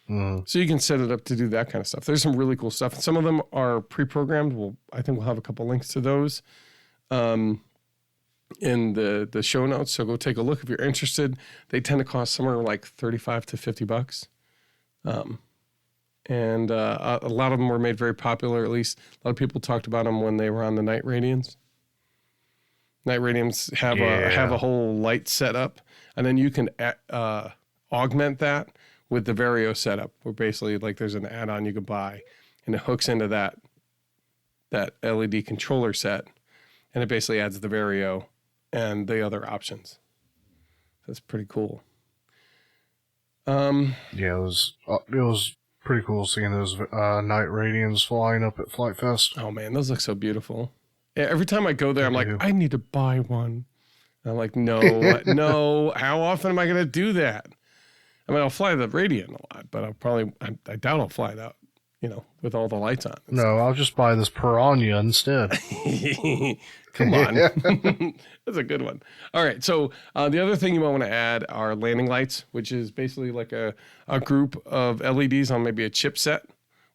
So you can set it up to do that kind of stuff. There's some really cool stuff. Some of them are pre-programmed. I think we'll have a couple links to those in the show notes. So go take a look if you're interested. They tend to cost somewhere like $35 to $50. And a lot of them were made very popular. At least a lot of people talked about them when they were on the Night Radians. Night Radians have a whole light setup, and then you can augment that with the Vario setup, where basically like there's an add-on you can buy, and it hooks into that LED controller set, and it basically adds the Vario and the other options. That's pretty cool. Yeah, it was pretty cool seeing those Night Radians flying up at Flite Fest. Oh man, those look so beautiful. Yeah, every time I go there, I'm like, I need to buy one. And I'm like, no, how often am I going to do that? I mean, I'll fly the Radian a lot, but I doubt I'll fly that, with all the lights on. No, I'll just buy this Piranha instead. Come on. That's a good one. All right. So the other thing you might want to add are landing lights, which is basically like a group of LEDs on maybe a chipset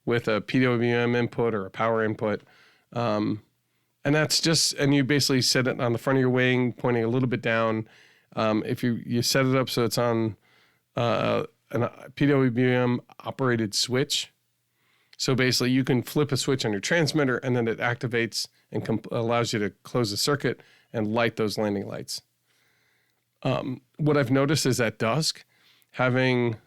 with a PWM input or a power input. And that's and you basically set it on the front of your wing, pointing a little bit down. If you set it up so it's on a PWM operated switch. So basically you can flip a switch on your transmitter and then it activates and allows you to close the circuit and light those landing lights. What I've noticed is at dusk, having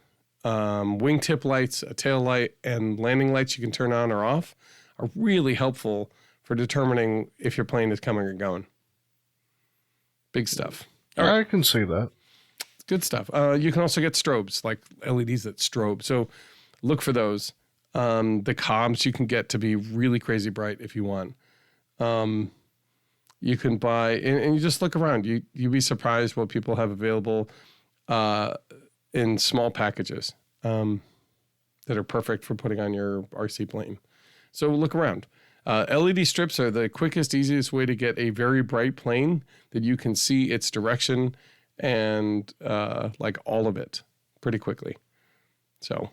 wingtip lights, a tail light, and landing lights you can turn on or off are really helpful for determining if your plane is coming or going. Big stuff. I can see that. Good stuff. You can also get strobes, like LEDs that strobe. So look for those. The comms you can get to be really crazy bright if you want. You can buy, and you just look around. You'd be surprised what people have available in small packages that are perfect for putting on your RC plane. So look around. LED strips are the quickest, easiest way to get a very bright plane that you can see its direction and like all of it pretty quickly. So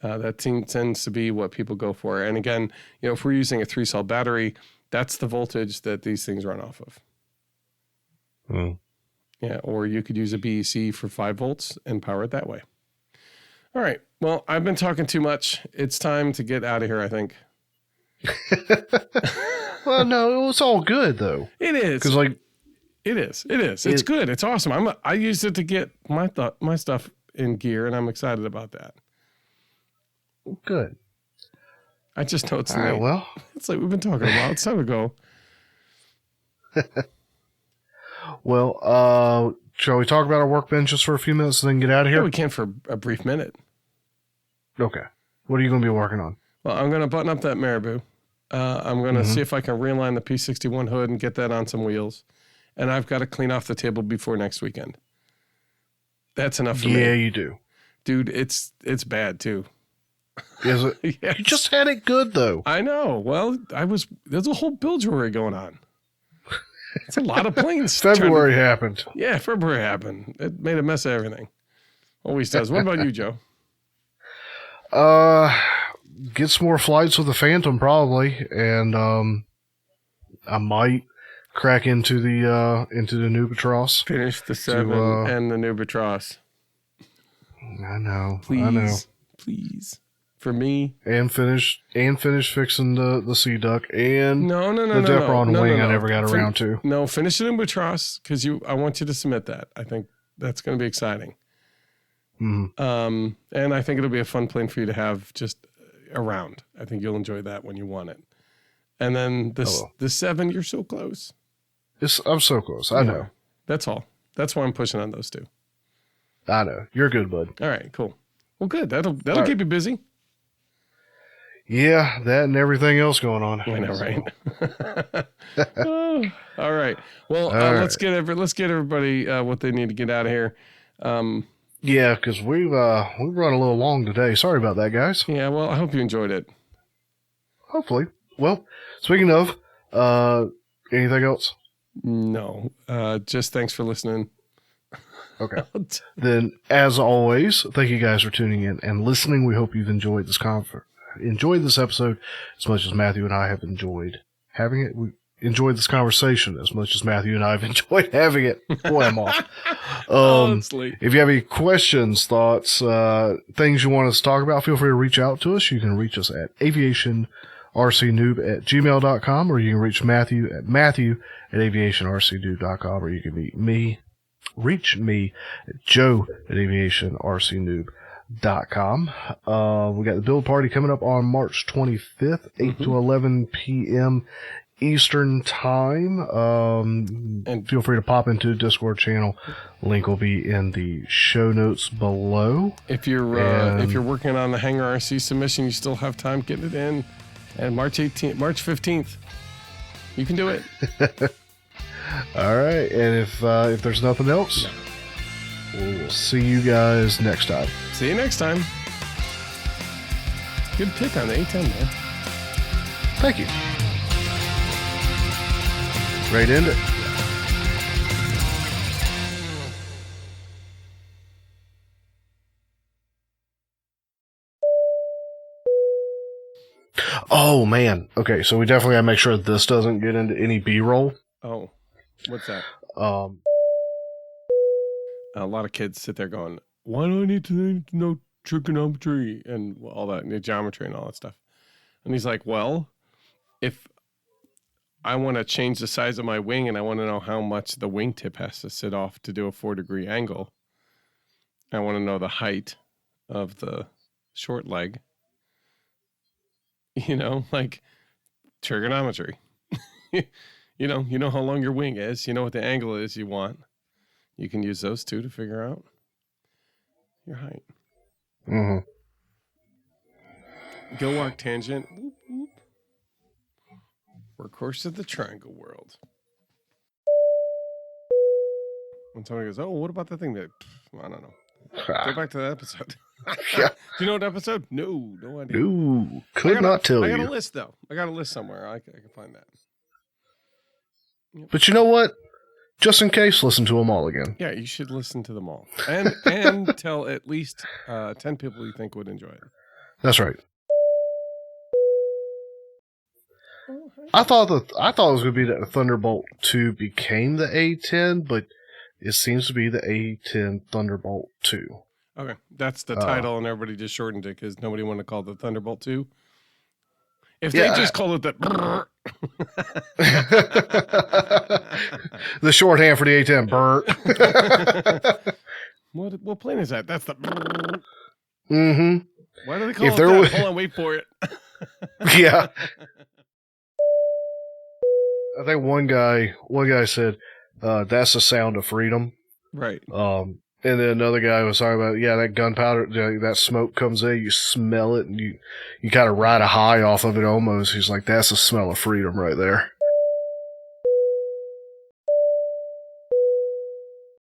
that tends to be what people go for. And again, if we're using a 3-cell battery, that's the voltage that these things run off of. Yeah, or you could use a BEC for 5 volts and power it that way. All right. Well, I've been talking too much. It's time to get out of here, I think. Well, no, it's all good though. It is. Because it is. It's good. It's awesome. I used it to get my stuff in gear, and I'm excited about that. Good. I just know it's all right, well, it's like we've been talking about. It's time to go. Well, shall we talk about our workbench just for a few minutes and then get out of here? Yeah, we can for a brief minute. Okay. What are you going to be working on? Well, I'm going to button up that Marabou. I'm going to see if I can realign the P61 hood and get that on some wheels. And I've got to clean off the table before next weekend. That's enough for me. Yeah, you do. Dude, it's bad too. Is it? Yes. You just had it good though. I know. Well, there's a whole build jury going on. It's a lot of planes. February happened. Yeah, February happened. It made a mess of everything. Always does. What about you, Joe? Get some more flights with the Phantom probably, and I might crack into the Nubatros. Finish the 7 and the Nubatros. I know. Please. For me. And finish fixing the Sea Duck and the Depron wing I never got around to. No, finish it in Nubatros because I want you to submit that. I think that's going to be exciting. And I think it'll be a fun plane for you to have just around. I think you'll enjoy that when you want it. And then the 7, you're so close. I'm so close. I know. That's all. That's why I'm pushing on those 2. I know. You're good, bud. All right, cool. Well, good. That'll keep you busy. Yeah, that and everything else going on. I know, right? Oh, all right. Well, All let's get everybody what they need to get out of here. Yeah, because we've run a little long today. Sorry about that, guys. Yeah. Well, I hope you enjoyed it. Hopefully. Well, speaking of, anything else? No. Just thanks for listening. Okay. Then, as always, thank you guys for tuning in and listening. We hope you've enjoyed this episode as much as Matthew and I have enjoyed having it. We enjoyed this conversation as much as Matthew and I have enjoyed having it. Boy, I'm off. If you have any questions, thoughts, things you want us to talk about, feel free to reach out to us. You can reach us at aviationrcnoob@gmail.com, or you can reach Matthew at aviationrcnoob.com, or you can reach me at joe@aviationrcnoob.com. We got the build party coming up on March 25th, 8 to 11 p.m. Eastern time. And feel free to pop into the Discord channel. Link will be in the show notes below. If you're working on the Hangar RC submission, you still have time getting it in. And March 15th, you can do it. All right, and if there's nothing else, we'll see you guys next time. See you next time. Good pick on the A10, man. Thank you. Ready to end it? Oh, man. Okay, so we definitely gotta make sure this doesn't get into any B-roll. Oh, what's that? A lot of kids sit there going, why do I need to know trigonometry and all that, and geometry and all that stuff? And he's like, well, if I want to change the size of my wing and I want to know how much the wingtip has to sit off to do a 4-degree angle, I want to know the height of the short leg. You know, like trigonometry. You know how long your wing is. You know what the angle is you want. You can use those two to figure out your height. Mm-hmm. Go walk tangent. Whoop, whoop. Workhorse of the triangle world. When somebody goes, oh, what about the thing that... I don't know. Go back to that episode. Yeah. Do you know what episode? No idea. No, could not tell you. I got a list, though. I got a list somewhere. I can find that. Yep. But you know what? Just in case, listen to them all again. Yeah, you should listen to them all. And tell at least 10 people you think would enjoy it. That's right. I thought it was going to be that the Thunderbolt 2 became the A10, but it seems to be the A10 Thunderbolt 2. Okay, that's the title, and everybody just shortened it because nobody wanted to call it the Thunderbolt 2. If they just call it the... the shorthand for the A10, Bert. What plane is that? That's the... Mm-hmm. Why do they call it that? Hold on, wait for it. Yeah. I think one guy said, that's the sound of freedom. Right. And then another guy was talking about, that gunpowder, that smoke comes in, you smell it, and you kind of ride a high off of it almost. He's like, that's the smell of freedom right there.